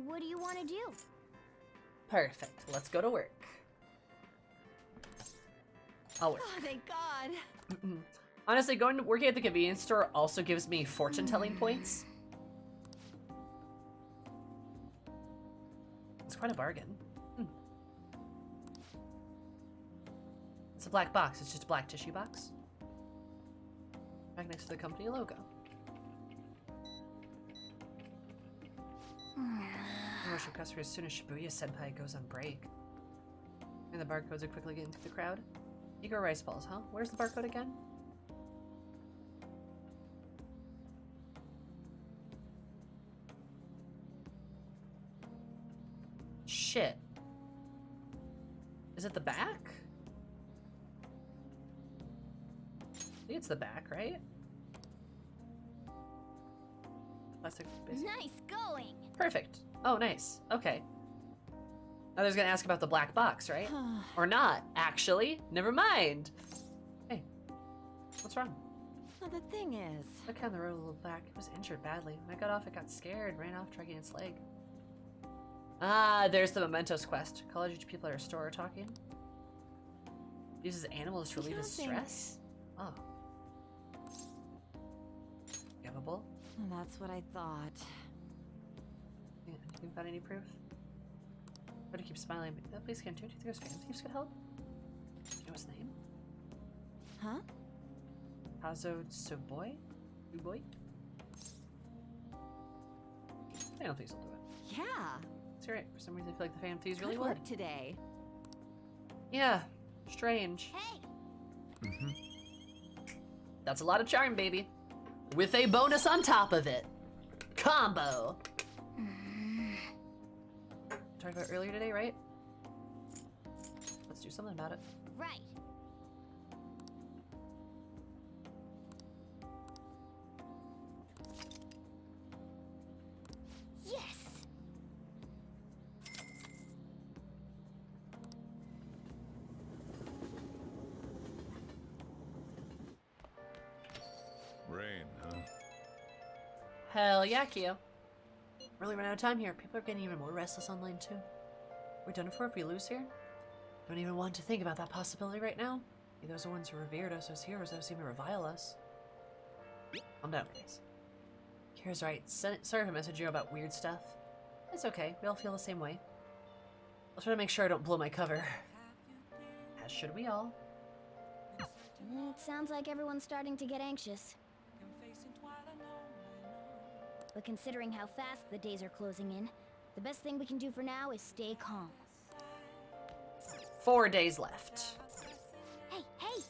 What do you want to do? Perfect. Let's go to work. I'll work. Oh, thank God. Honestly, working at the convenience store also gives me fortune telling points. It's quite a bargain. It's a black box. It's just a black tissue box. Back next to the company logo. Commercial customer as soon as Shibuya Senpai goes on break. And the barcodes are quickly getting into the crowd. Eager rice balls, huh? Where's the barcode again? Shit. Is it the back? I think it's the back, right? Plastic basic. Nice going. Perfect. Oh, nice. Okay. Now there's gonna ask about the black box, right? Or not, actually. Never mind. Hey, what's wrong? Well, the thing is... Look on the road a little back. It was injured badly. When I got off, it got scared, ran off, dragging its leg. Ah, there's the Mementos quest. College people at our store are talking. Uses animals to relieve his stress? Oh. Givable? That's what I thought. Yeah, you got any proof? How to keep smiling? That place can do you think there's fan thieves could help? Do you know his name? Huh? Hazo Tsuboy? Tsuboy? I don't think he'll do it. Yeah. It's alright. For some reason, I feel like the fan thieves really Good would. work today. Yeah. Strange. Hey, That's a lot of charm, baby. With a bonus on top of it. Combo. Talked about earlier today, right? Let's do something about it. right. Yes. Rain, huh? Hell yeah, Kyo. Really run out of time here. People are getting even more restless online too. We're done for if we lose here? Don't even want to think about that possibility right now. Maybe those are the ones who revered us as heroes that seem to revile us. Calm down, please. Kira's right. Sorry if I messaged you about weird stuff. It's okay. We all feel the same way. I'll try to make sure I don't blow my cover. As should we all. It sounds like everyone's starting to get anxious. But considering how fast the days are closing in, the best thing we can do for now is stay calm. 4 days left. Hey, hey!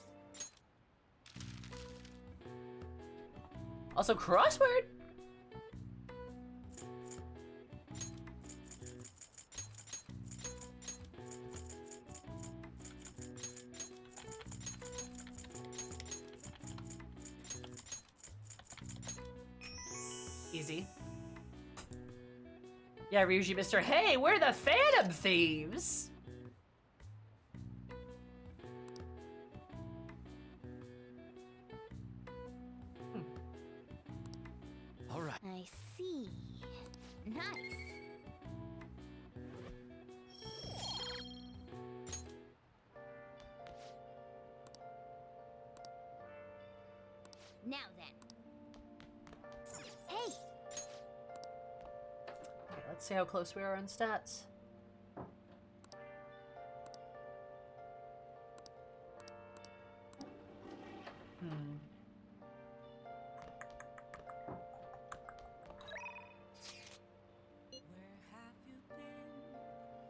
Also, crossword! Easy. Yeah, Ryuji, Mr. Hey, we're the Phantom Thieves! All right. I see. Nice. Now then. Hey! Okay, let's see how close we are on stats.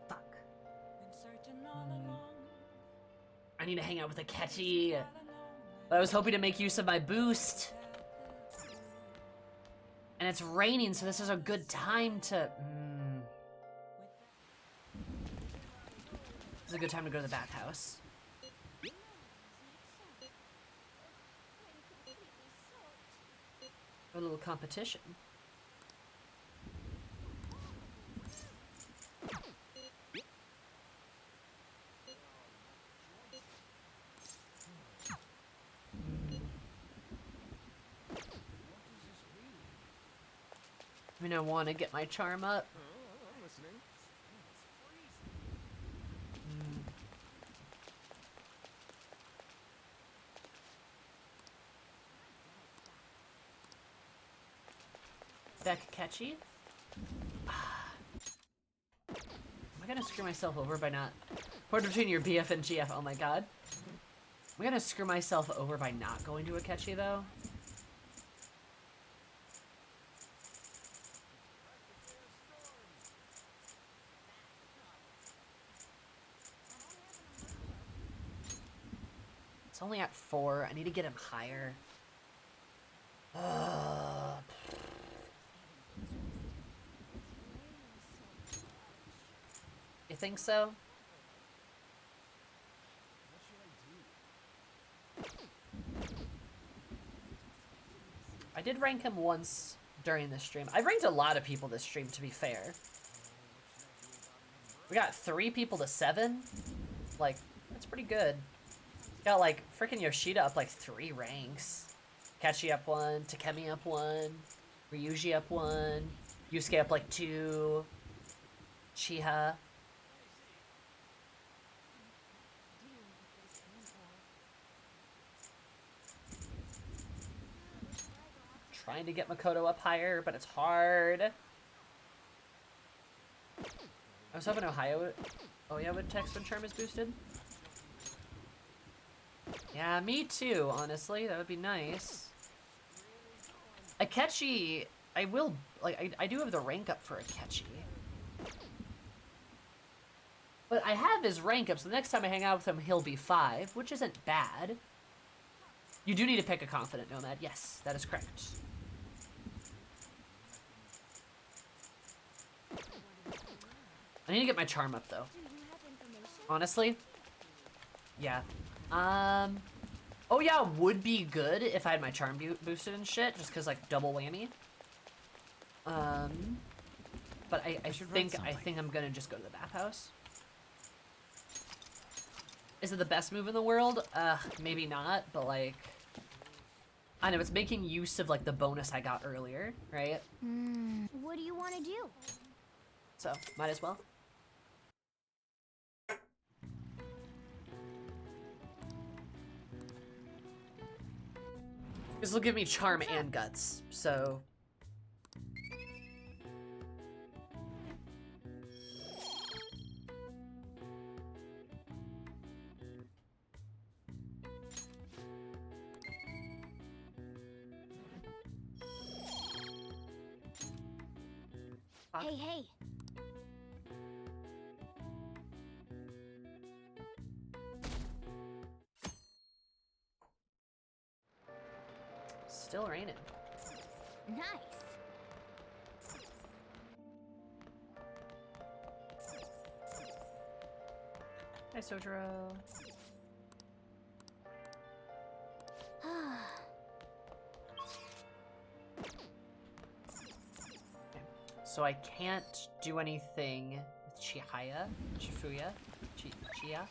Fuck. I need to hang out with Akechi. But I was hoping to make use of my boost. And it's raining, so this is a good time to... This is a good time to go to the bathhouse. A little competition. I mean, I want to get my charm up. I'm listening. Back Akechi? Am I gonna screw myself over by not... Port between your BF and GF, oh my god. Am I gonna screw myself over by not going to Akechi, though? It's only at 4. I need to get him higher. You think so? I did rank him once during the stream. I've ranked a lot of people this stream, to be fair. We got 3 people to 7. Like, that's pretty good. Got, like, freaking Yoshida up, like, 3 ranks. Kachi up 1, Takemi up 1, Ryuji up 1, Yusuke up, like, 2, Chiha. Trying to get Makoto up higher, but it's hard. I was hoping Oya would text when Charm is boosted. Yeah, me too, honestly. That would be nice. Akechi, I will, like, I do have the rank up for Akechi. But I have his rank up, so the next time I hang out with him, he'll be 5, which isn't bad. You do need to pick a confident nomad. Yes, that is correct. I need to get my charm up, though. Honestly? Yeah. Oh yeah, would be good if I had my charm boosted and shit, just cause like double whammy. But I think I'm gonna just go to the bathhouse. Is it the best move in the world? Maybe not, but like, I know it's making use of like the bonus I got earlier, right? What do you want to do? So might as well. This will give me charm and guts, so... Hey, hey. Still raining. Nice. Hi, Sojiro. so I can't do anything with Chihaya, Chifuya, Chichaya.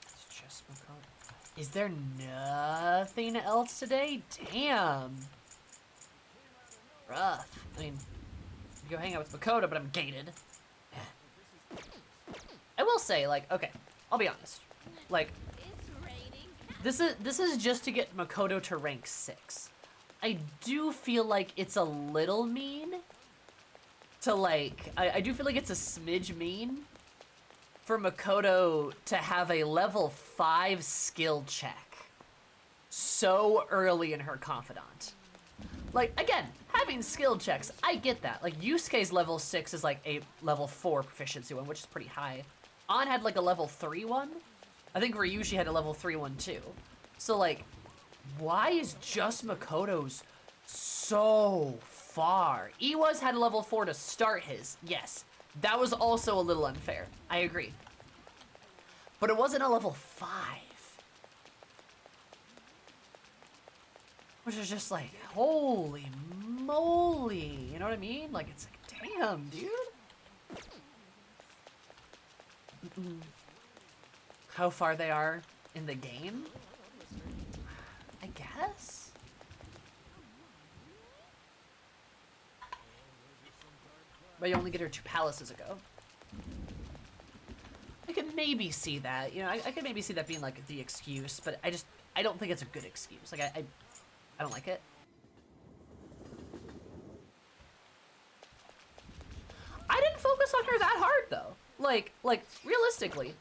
It's just Makoto. Is there nothing else today? Damn. Rough. I mean, go hang out with Makoto, but I'm gated. I will say, like, okay, I'll be honest. Like, this is just to get Makoto to rank 6. I do feel like it's a little mean to, like, I do feel like it's a smidge mean for Makoto to have a level 5 skill check so early in her confidant. Like, again, having skill checks, I get that. Like, Yusuke's level 6 is like a level 4 proficiency one, which is pretty high. An had like a level 3 one. I think Ryushi had a level 3 one too. So like, why is just Makoto's so far? Iwa's had a level 4 to start his. Yes, that was also a little unfair. I agree. But it wasn't a level 5. Which is just like, holy moly. You know what I mean? Like, it's like, damn, dude. How far they are in the game? I guess? But you only get her 2 palaces ago. I could maybe see that. You know, I could maybe see that being like the excuse, but I don't think it's a good excuse. Like, I don't like it. I didn't focus on her that hard though. Like realistically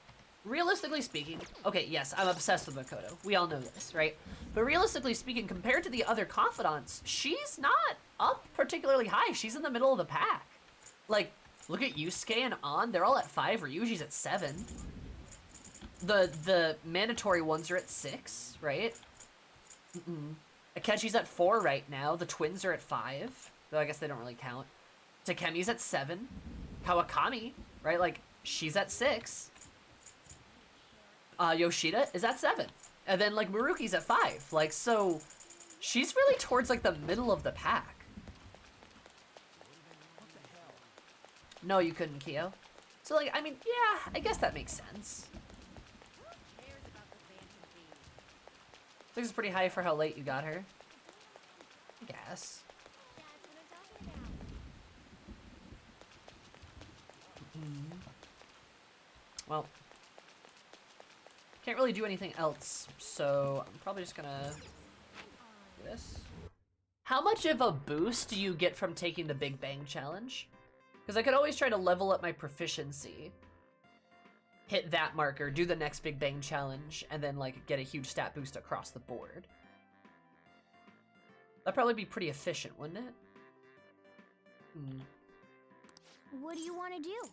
speaking, okay, yes, I'm obsessed with Makoto. We all know this, right? But realistically speaking, compared to the other confidants, she's not up particularly high. She's in the middle of the pack. Like, look at Yusuke and An, they're all at 5, Ryuji's at 7. The mandatory ones are at 6, right? Akechi's at 4 right now. The twins are at 5, though I guess they don't really count. Takemi's at 7. Kawakami, right? Like, she's at 6. Yoshida is at 7. And then, like, Maruki's at 5. Like, so, she's really towards, like, the middle of the pack. No, you couldn't, Kyo. So, like, I mean, yeah, I guess that makes sense. 6 is pretty high for how late you got her. I guess. Well, can't really do anything else, so I'm probably just gonna do this. How much of a boost do you get from taking the Big Bang Challenge? Because I could always try to level up my proficiency, hit that marker, do the next Big Bang Challenge, and then like get a huge stat boost across the board. That'd probably be pretty efficient, wouldn't it? What do you want to do?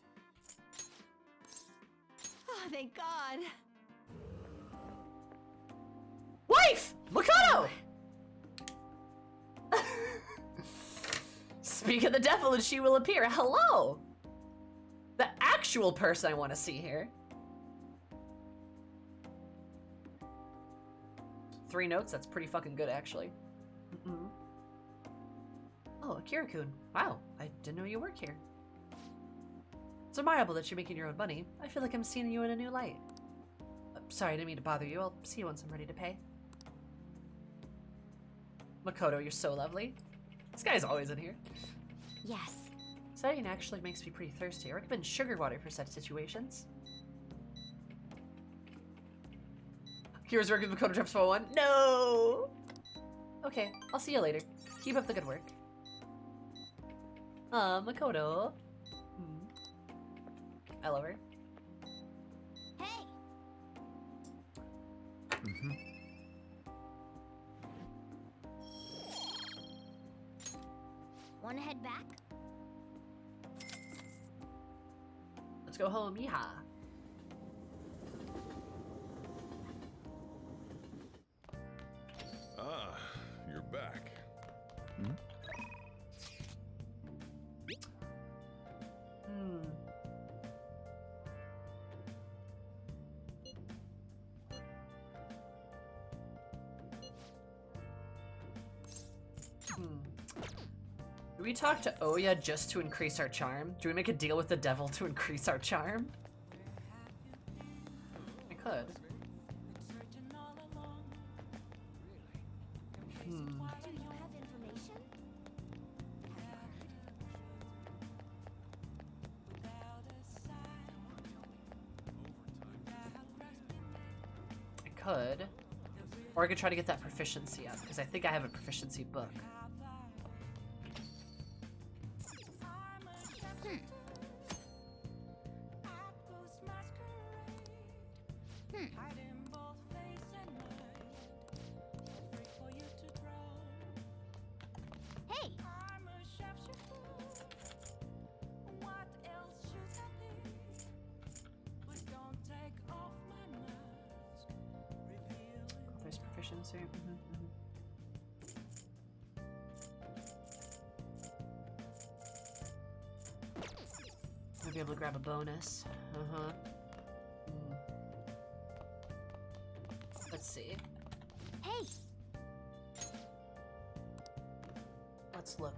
Oh, thank God. Wife! Makoto! Speak of the devil and she will appear. Hello! The actual person I want to see here. 3 notes, that's pretty fucking good, actually. Oh, Akira-kun. Wow, I didn't know you work here. It's admirable that you're making your own money. I feel like I'm seeing you in a new light. Sorry, I didn't mean to bother you. I'll see you once I'm ready to pay. Makoto, you're so lovely. This guy's always in here. Yes. Studying actually makes me pretty thirsty. I recommend sugar water for such situations. Kira's working with Makoto Drops 401. No! Okay, I'll see you later. Keep up the good work. Makoto. I love her. Hey! Wanna head back? Let's go home, yeehaw. Ah, you're back. we talk to Oya just to increase our charm? Do we make a deal with the devil to increase our charm? I could. Do you have information? I could. Or I could try to get that proficiency up, because I think I have a proficiency book. Hey! There's proficiency. I'll be able to grab a bonus. Let's see. Hey! Let's look.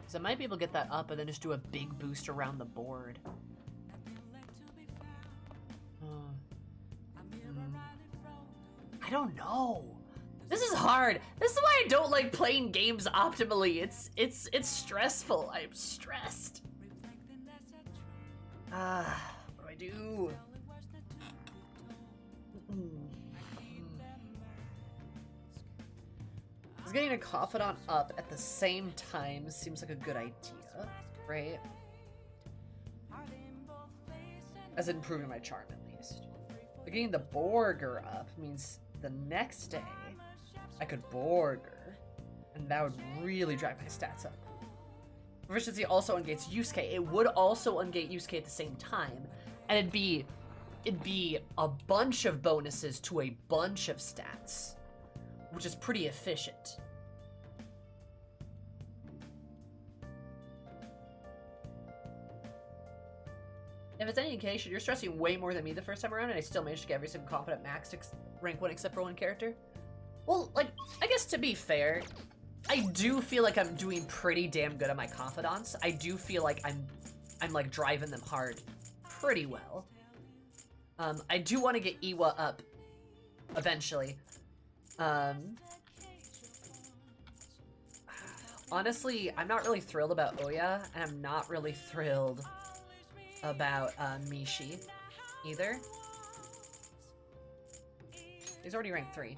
So I might be able to get that up and then just do a big boost around the board. I don't know. This is hard. This is why I don't like playing games optimally. It's stressful. I'm stressed. What do I do? Is getting a confidant up at the same time seems like a good idea, right? As in improving my charm, at least. But getting the Borger up means the next day I could Borger, and that would really drive my stats up. Proficiency also ungates Yusuke. It would also ungate Yusuke at the same time, and it'd be a bunch of bonuses to a bunch of stats, which is pretty efficient. If it's any indication, you're stressing way more than me the first time around, and I still managed to get every single confident max rank 1 except for one character. Well, like, I guess to be fair, I do feel like I'm doing pretty damn good at my confidants. I do feel like I'm like driving them hard pretty well. I do want to get Iwa up eventually. Honestly, I'm not really thrilled about Oya, and I'm not really thrilled about Mishi either. He's already ranked 3.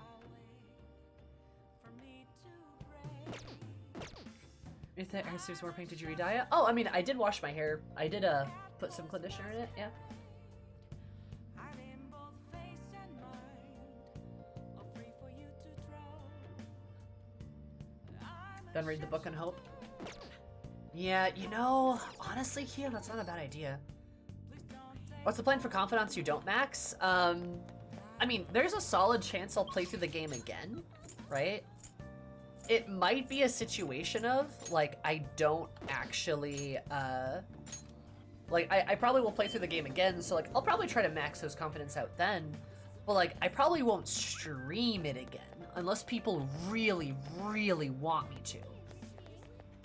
If that hair seems more pink, did you re-dye it? Oh, I mean, I did wash my hair. I did put some conditioner in it, yeah. Then read the book and hope. Yeah, you know, honestly, here, that's not a bad idea. What's the plan for confidants you don't max? I mean, there's a solid chance I'll play through the game again, right? It might be a situation of, like, I don't actually, like, I probably will play through the game again, so, like, I'll probably try to max those confidence out then, but, like, I probably won't stream it again, unless people really, really want me to.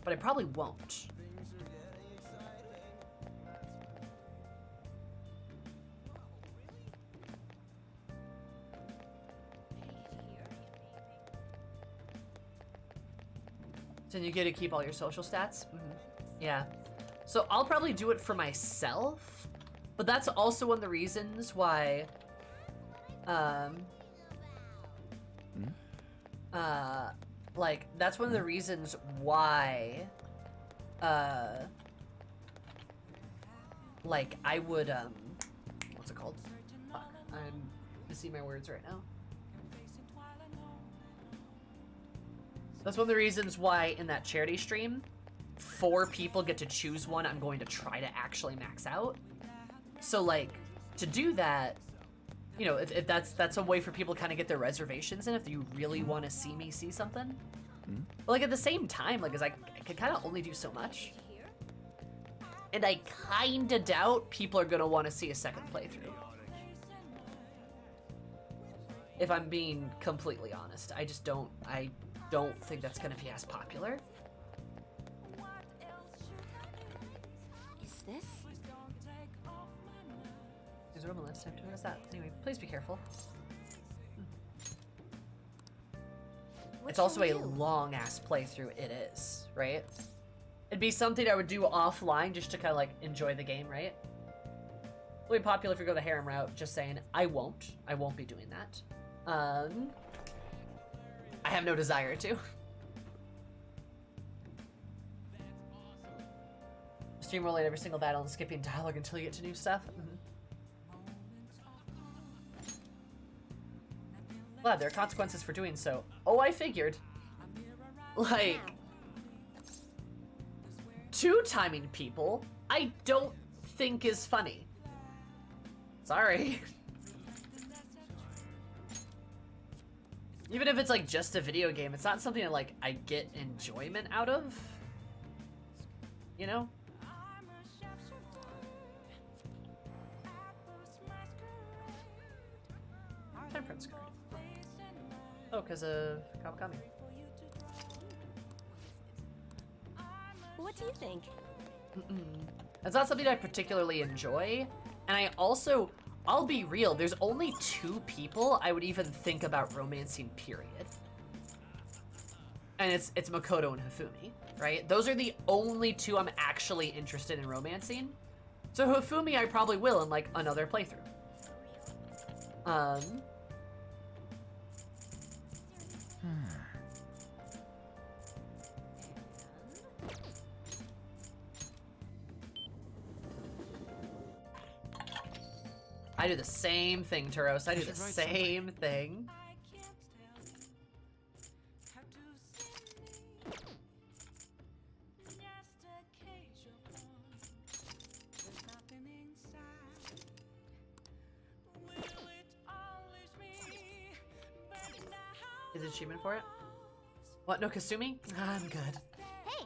But I probably won't. Then you get to keep all your social stats? Yeah. So I'll probably do it for myself, but that's also one of the reasons why, like, that's one of the reasons why, like, I would, what's it called? Fuck, I'm missing my words right now. That's one of the reasons why in that charity stream, 4 people get to choose one I'm going to try to actually max out. So, like, to do that, you know, if that's a way for people to kind of get their reservations in if you really want to see me see something. But, like, at the same time, like, I can kind of only do so much. And I kind of doubt people are going to want to see a second playthrough. if I'm being completely honest. I don't think that's gonna be as popular. Is this? Is Roman last time? What is that? Anyway, please be careful. What It's also shall we a do? long ass playthrough. It is, right? It'd be something I would do offline just to kind of like enjoy the game, right? It'll be popular if you go the harem route. Just saying, I won't be doing that. I have no desire to. Stream rolling every single battle and skipping dialogue until you get to new stuff. Glad there are consequences for doing so. Oh, I figured. Like, two-timing people, I don't think is funny. Sorry. Even if it's like just a video game, it's not something that like I get enjoyment out of. You know? Temperance card. Oh, because of Kawakami. What do you think? It's not something I particularly enjoy, and I also, I'll be real, there's only 2 people I would even think about romancing, period. And it's Makoto and Hifumi, right? Those are the only 2 I'm actually interested in romancing. So Hifumi I probably will in like another playthrough. I do the same thing, Turos. I do the same thing. Is it achievement for it? What, no Kasumi? I'm good. Hey!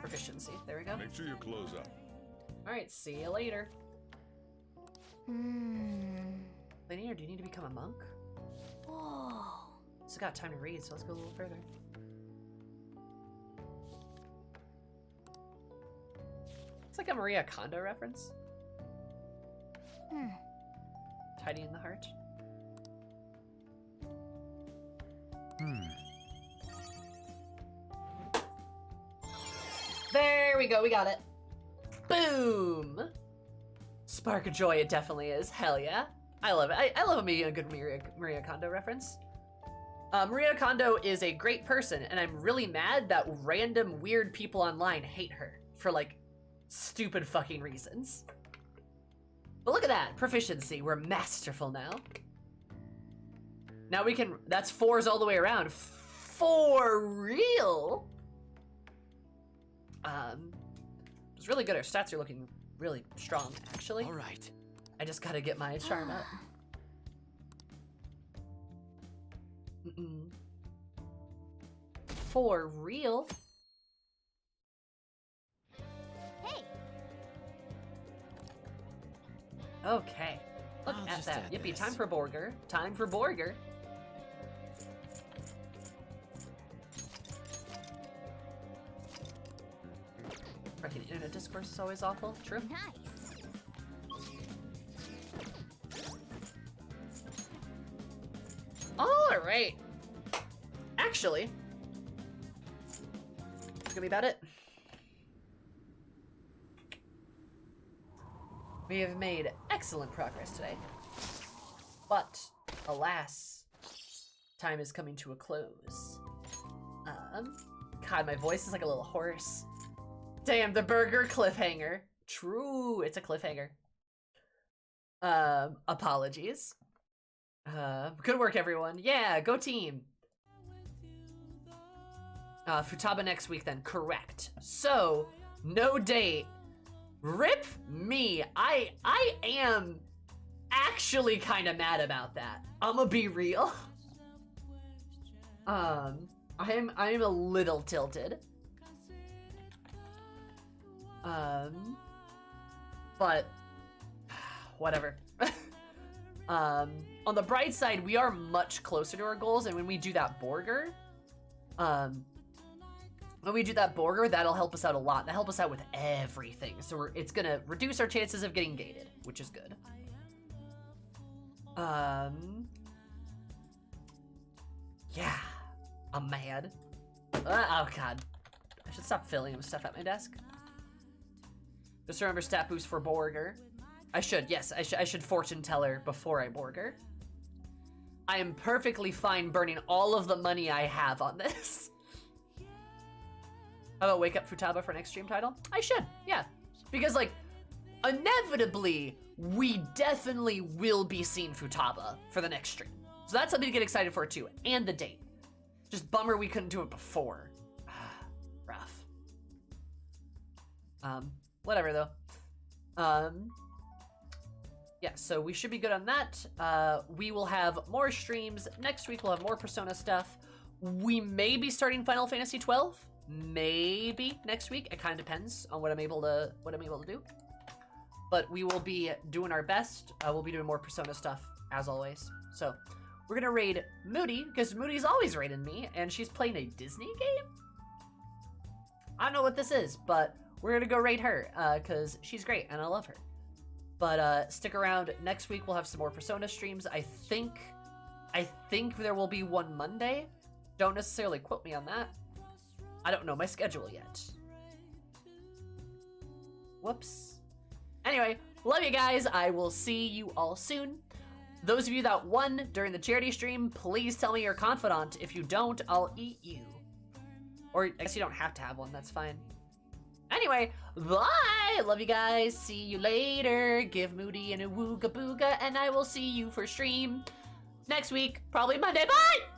Proficiency, there we go. Make sure you close up. Alright, see you later. Linear, do you need to become a monk? Whoa. Still got time to read, so let's go a little further. It's like a Maria Kondo reference. Tidy in the heart. There we go, we got it. Boom! Spark of joy, it definitely is. Hell yeah. I love it. I love me a good Maria Kondo reference. Maria Kondo is a great person, and I'm really mad that random weird people online hate her for like stupid fucking reasons. But look at that, proficiency. We're masterful now. Now we can, that's 4s all the way around. For real? It's really good. Our stats are looking really strong, actually. All right. I just gotta get my charm up. For real? Hey! Okay. Look I'll at just that. add Yippee, this. time for Borger. Time for Borger. Freaking internet discourse is always awful. True. Nice. Alright. Actually, it's gonna be about it. We have made excellent progress today. But, alas, time is coming to a close. God, my voice is like a little hoarse. Damn, the burger cliffhanger. True, it's a cliffhanger. Apologies. Good work, everyone. Yeah, go team. Futaba next week then, correct. So, no date. Rip me. I am actually kind of mad about that. I'ma be real. I am a little tilted. But whatever. On the bright side, we are much closer to our goals, and when we do that Borger, that'll help us out a lot. That'll help us out with everything. So it's gonna reduce our chances of getting gated, which is good. Yeah, I'm mad. Oh god, I should stop filling him stuff at my desk. Just remember stat boost for Borger. I should, yes, I should fortune tell her before I Borger. I am perfectly fine burning all of the money I have on this. How about wake up Futaba for next stream title? I should, yeah. Because, like, inevitably, we definitely will be seeing Futaba for the next stream. So that's something to get excited for, too. And the date. Just bummer we couldn't do it before. Rough. Whatever, though. Yeah, so we should be good on that. We will have more streams. Next week, we'll have more Persona stuff. We may be starting Final Fantasy 12. Maybe next week. It kind of depends on what I'm able to do. But we will be doing our best. We'll be doing more Persona stuff as always. So we're gonna raid Moody because Moody's always raiding me, and she's playing a Disney game. I don't know what this is, but we're gonna go raid her because she's great and I love her. But stick around. Next week we'll have some more Persona streams. I think there will be one Monday. Don't necessarily quote me on that. I don't know my schedule yet. Whoops. Anyway, love you guys. I will see you all soon. Those of you that won during the charity stream, please tell me you're confidant. If you don't, I'll eat you. Or I guess you don't have to have one. That's fine. Anyway, bye! Love you guys. See you later. Give Moody and a wooga booga, and I will see you for stream next week. Probably Monday. Bye!